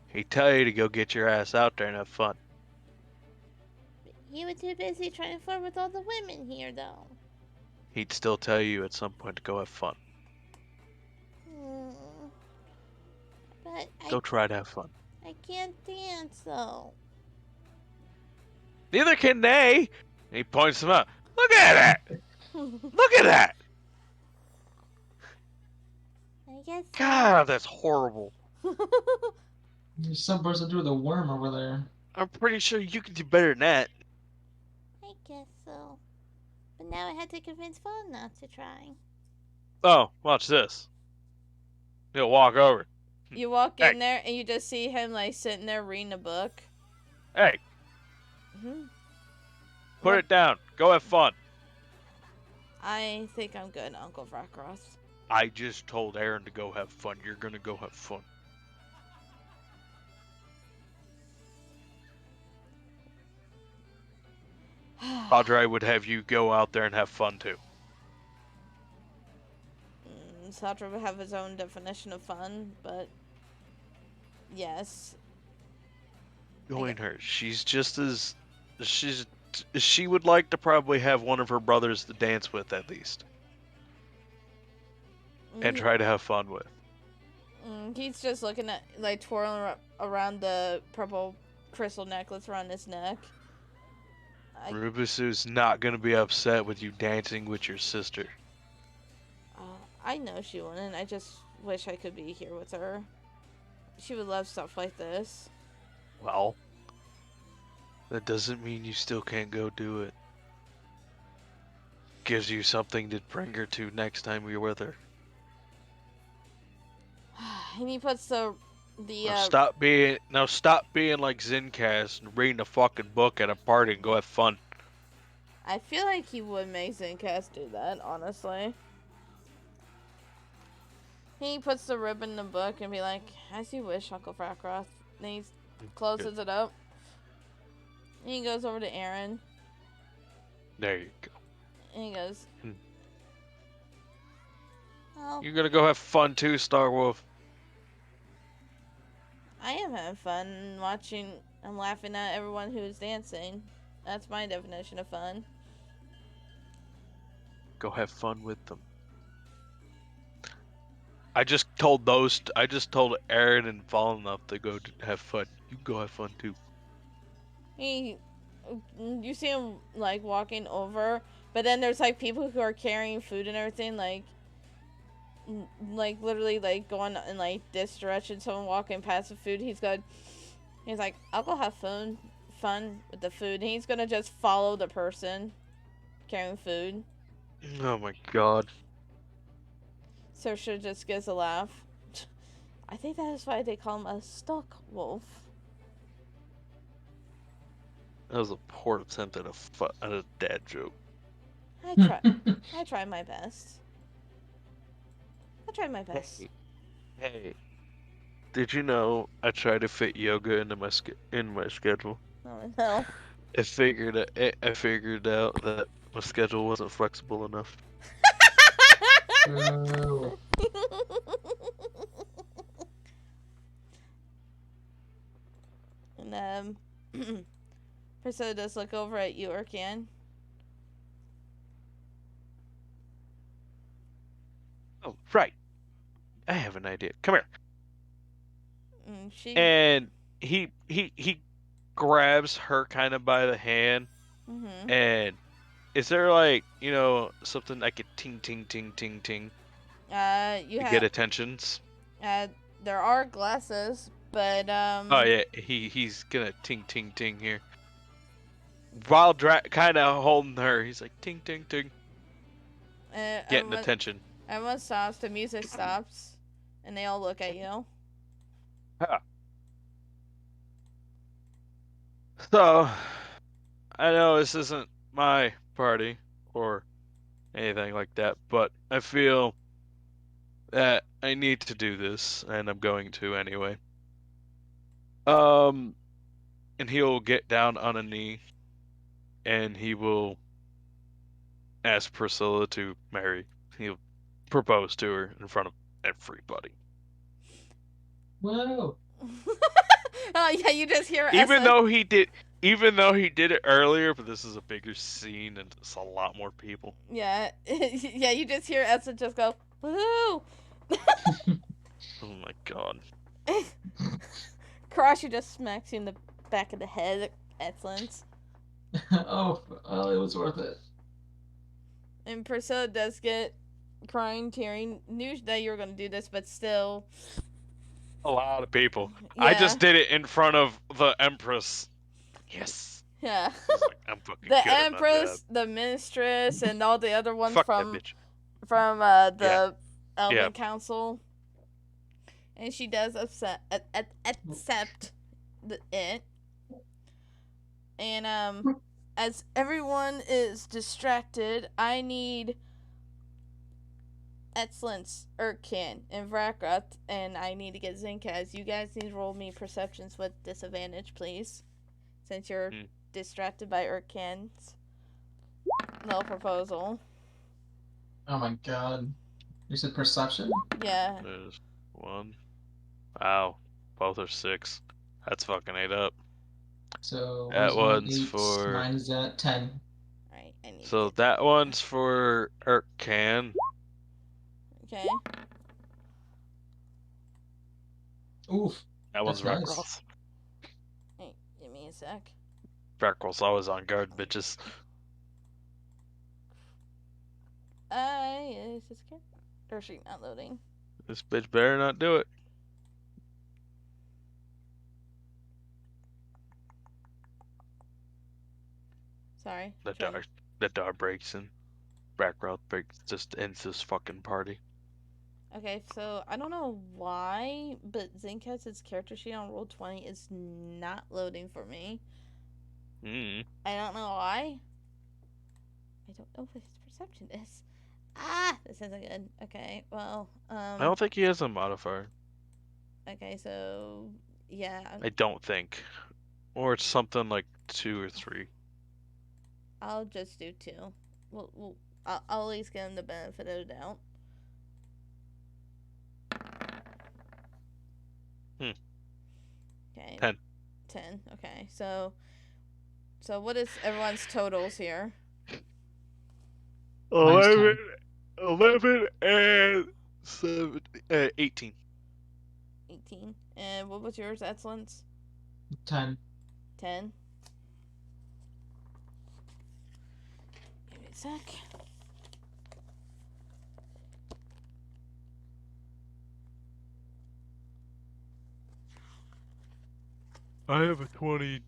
He'd tell you to go get your ass out there and have fun. He was too busy trying to flirt with all the women here, though. He'd still tell you at some point to go have fun. But Go try to have fun. I can't dance, though. Neither can they! And he points them out. Look at that! Look at that! I guess so. God, that's horrible. There's some person do with a worm over there. I'm pretty sure you can do better than that. I guess so. But now I had to convince Fawn not to try. Oh, watch this. He'll walk over. You walk Hey. in there and you just see him like sitting there reading a book. Hey, put What? it down. Go have fun. I think I'm good, Uncle Rockross. I just told Aaron to go have fun. You're gonna go have fun. Padre would have you go out there and have fun too. Satra would have his own definition of fun, but yes. Join her. She's just as she would like to probably have one of her brothers to dance with at least and try to have fun with. He's just looking at like twirling around the purple crystal necklace around his neck. Rubisu's not gonna be upset with you dancing with your sister. I know she wouldn't. I just wish I could be here with her. She would love stuff like this. Well, that doesn't mean you still can't go do it. Gives you something to bring her to next time you're with her. And he puts the Now stop being like Zencast and reading a fucking book at a party and go have fun. I feel like he would make Zencast do that, honestly. He puts the ribbon in the book and be like, as you wish, Uncle Rockross. Then he closes it up. And he goes over to Aaron. There you go. And he goes, oh, You're gonna go have fun too, Star Wolf. I am having fun watching. I'm laughing at everyone who's dancing. That's my definition of fun. Go have fun with them. I just told Aaron and Fallen Enough to go have fun. You go have fun too. You see him like walking over, but then there's like people who are carrying food and everything, like literally like going in like this direction. Someone walking past the food. He's like, I'll go have fun with the food. And he's gonna just follow the person carrying food. Oh my god. Saoirse just gives a laugh. I think that is why they call him a stuck wolf. That was a poor attempt at a dad joke. I try. I try my best. I tried my best. Hey, did you know I try to fit yoga into my schedule? Oh no. I figured out that my schedule wasn't flexible enough. Boo. And Priscilla does look over at you, Urkan. Oh, right. I have an idea. Come here. She. And he grabs her kind of by the hand, Mm-hmm. and is there like, something like a ting ting ting ting ting You to have. get attentions? There are glasses, but Oh yeah, he's gonna ting ting ting here. While kind of holding her, he's like ting ting ting, getting attention. Everyone stops. The music stops, and they all look at you. Huh. So, I know this isn't my party or anything like that, but I feel that I need to do this, and I'm going to anyway. And he'll get down on a knee, and he will ask Priscilla to marry. He'll propose to her in front of everybody. Whoa. Oh yeah, you just hear Even Essa. though he did it earlier, but this is a bigger scene and it's a lot more people. Yeah, yeah, you just hear Essa just go woohoo. Oh my god. Karashi just smacks you in the back of the head. Excellent. Oh, it was worth it. And Priscilla does get crying, tearing. Knew that you were going to do this, but still. A lot of people. Yeah. I just did it in front of the Empress. Yes. Yeah. He's like, I'm fucking The good at my job. Empress, the Mistress, and all the other ones Fuck from that bitch. the Elven Yeah. Council. And she does accept it. And as everyone is distracted, I need Excellence, Urkin, and Vrakrath, and I need to get Zinkaz. You guys need to roll me perceptions with disadvantage, please. Since you're distracted by Urkin's little proposal. Oh my god. You said perception? Yeah. There's one. Wow. Both are 6. That's fucking 8 up. So That one's one's 8, for. mine's at 10. Alright, I need So to get... that one's for Urkan. Okay. Oof. That one's That's nice. Rakroth. Hey, give me a sec. Rakroth's always on guard, bitches. Is this character sheet not loading? This bitch better not do it. Sorry. The door breaks and Rakroth just ends this fucking party. Okay, so I don't know why, but Zinkaz's character sheet on Roll20 is not loading for me. I don't know why. I don't know what his perception is. This isn't good. Okay, well, I don't think he has a modifier. Okay, so yeah. I don't think. Or it's something like 2 or 3. I'll just do 2. I'll at least give him the benefit of the doubt. Okay. 10. 10. Okay, so what is everyone's totals here? 11 and 7, 18. 18. And what was yours, Excellence? 10. 10. Give me a sec. I have a 20.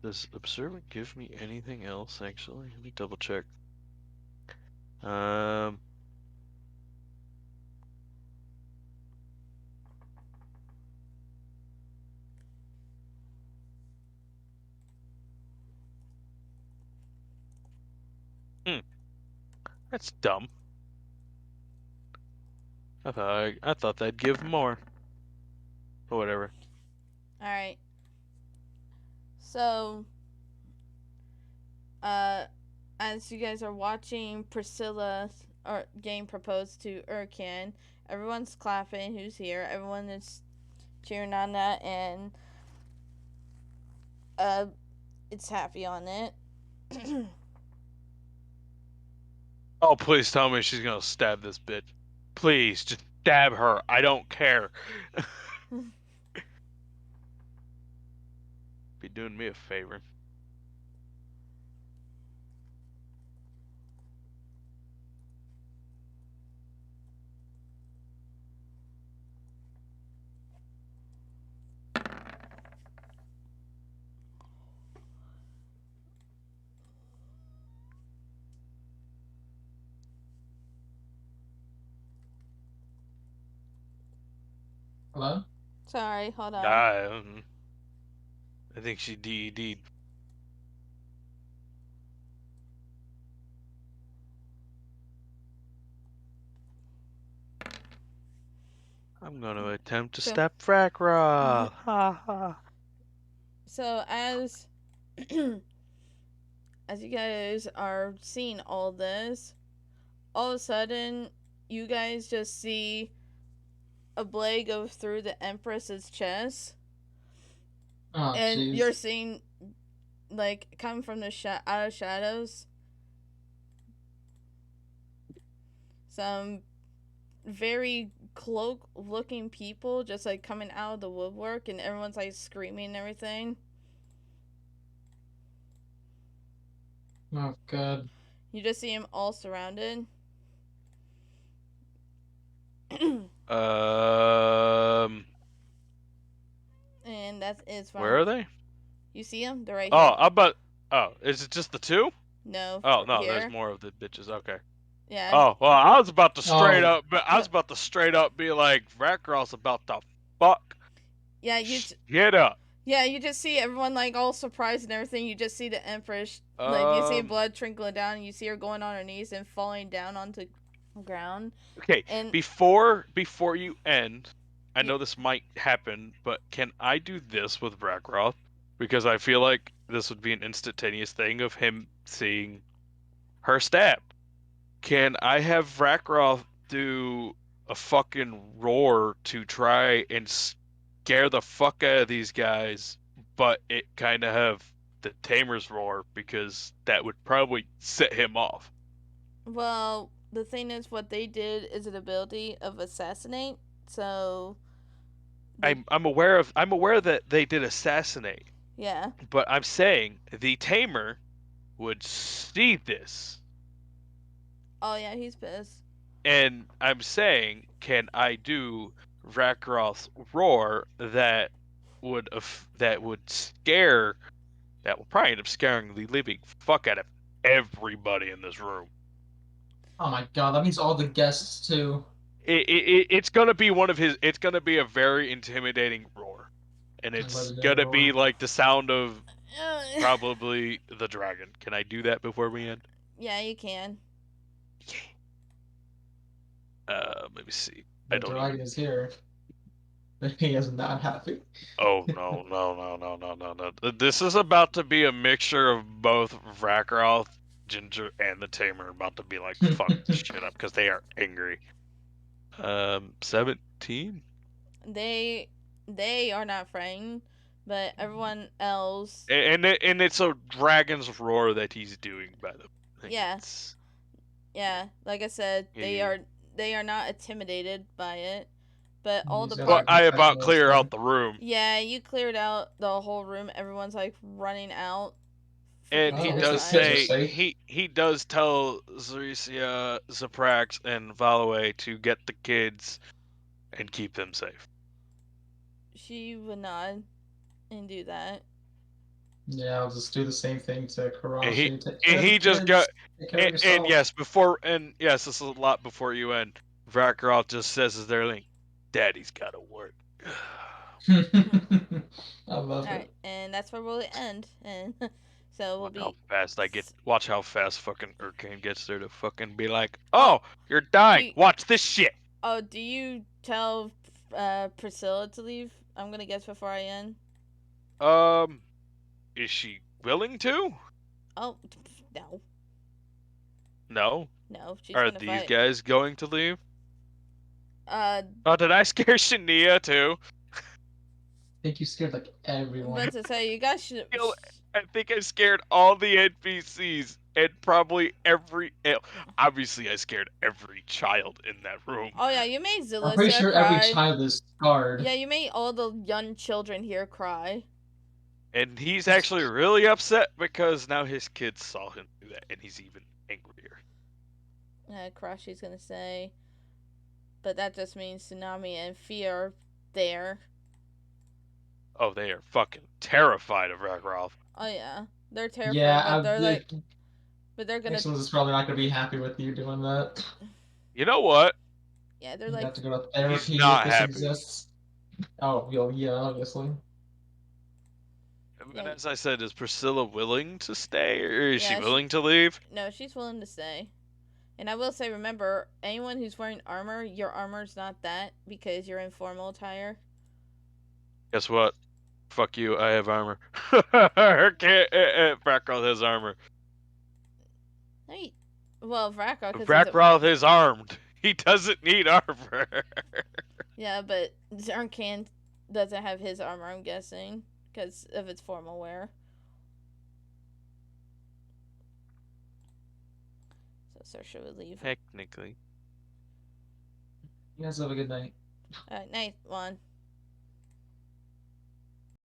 Does observant give me anything else, actually? Let me double check. Um. Hmm, that's dumb. I thought they'd give more. Or whatever. All right. So, uh, as you guys are watching Priscilla or getting proposed to Urkin, everyone's clapping. Who's here? Everyone is cheering on that, and uh, it's happy on it. Oh, please tell me she's gonna stab this bitch. Please, just stab her. I don't care. Be doing me a favor. Hello? Sorry, hold on. I think she DED'd. I'm gonna attempt to So- stab Fracra. Ha ha. So as you guys are seeing all this, all of a sudden you guys just see a blade go through the Empress's chest, Oh, and jeez. you're seeing like coming from the out of shadows some very cloak looking people just like coming out of the woodwork, and everyone's like screaming and everything. Oh, God. You just see them all surrounded. Um, And that's it's fine. where are they? You see them? They're right Oh, here. I bet. Oh, is it just the two? No, Oh no, there's here. more of the bitches. Okay. Yeah. Oh well, I was about to straight Oh, up, but I was about to straight up be like, Fracra's about to fuck Yeah, shit up. yeah, you just see everyone like all surprised and everything. You just see the Empress, like you see blood trickling down, and you see her going on her knees and falling down onto the ground. Okay, And before you end, I Yeah. know this might happen, but can I do this with Brackroth? Because I feel like this would be an instantaneous thing of him seeing her stab. Can I have Brackroth do a fucking roar to try and scare the fuck out of these guys, but it kind of have the Tamer's roar because that would probably set him off. well, the thing is, what they did is an ability of assassinate. So I'm aware that they did assassinate, yeah. but I'm saying the Tamer would see this, Oh yeah, he's pissed. and I'm saying, can I do Rakroth's roar that would scare that will probably end up scaring the living fuck out of everybody in this room. oh my God. That means all the guests, too. It's gonna be one of his. It's gonna be a very intimidating roar, and I love it's it, gonna be everyone. like the sound of probably the dragon. Can I do that before we end? Yeah, you can. Let me see. I The don't dragon even. is here. He is not happy. Oh no no no no no no no! This is about to be a mixture of both Vrakarth, Ginger, and the Tamer. About to be like fuck this shit up because they are angry. 17. They are not frightened, but everyone else. And it's a dragon's roar that he's doing by the. Yeah. It's, Yeah, like I said, yeah. they are not intimidated by it, but all He's the got But like part. I about professional clear stuff. out the room, Yeah, you cleared out the whole room. Everyone's like running out for and Oh, he I guess Priscilla's the does kids are side. say safe. he does tell Zaricia, Zaprax, and Valaway to get the kids and keep them safe. She would nod and do that. Yeah, I'll just do the same thing to And he Karashi. Take and care of the he just go kids. Take care of and yourself. yes, this is a lot before you end. Vakarov just says as they're like, "Daddy's gotta work." I love Alright, it. and that's where we'll end. And so we'll Watch how be. fast I get. Watch how fast fucking Urkane gets there to fucking be like, Oh, "Oh, you're dying. do Watch this shit." oh, do you tell Priscilla to leave? I'm gonna guess before I end. Um, is she willing to? Oh, no, No. no, she's Are gonna these fight. guys going to leave? Uh, Oh, did I scare Shania too? I think you scared like I'm everyone. about to say you guys should. I think I scared all the NPCs and probably obviously I scared every child in that room. Oh yeah, you made I'm pretty Zelissa sure every cry. child is scarred. Yeah, you made all the young children here cry. And he's actually really upset because now his kids saw him do that and he's even angrier. Karashi's gonna say, but that just means Tsunami and Fia are there. Oh, they are fucking terrified of Ragnarok. Oh yeah, they're terrified, but Yeah, they're the like, but they're gonna, Nixon's is probably not gonna be happy with you doing that. You know what? yeah, they're You like, have to go to He's therapy if not this happy. exists. Oh, yeah, obviously. And yeah, as I said, is Priscilla willing to stay or is she yeah, willing to leave? no, she's willing to stay. And I will say, remember, anyone who's wearing armor, your armor's not that because you're in formal attire. Guess what? Fuck you, I have armor. Ragnarok has armor. Hey, well, Vrakar, because he's a, Ragnarok is armed. He doesn't need armor. yeah, but Zarkan doesn't have his armor, I'm guessing, because of its formal wear. So should we leave? Technically. You guys have a good night. Night one.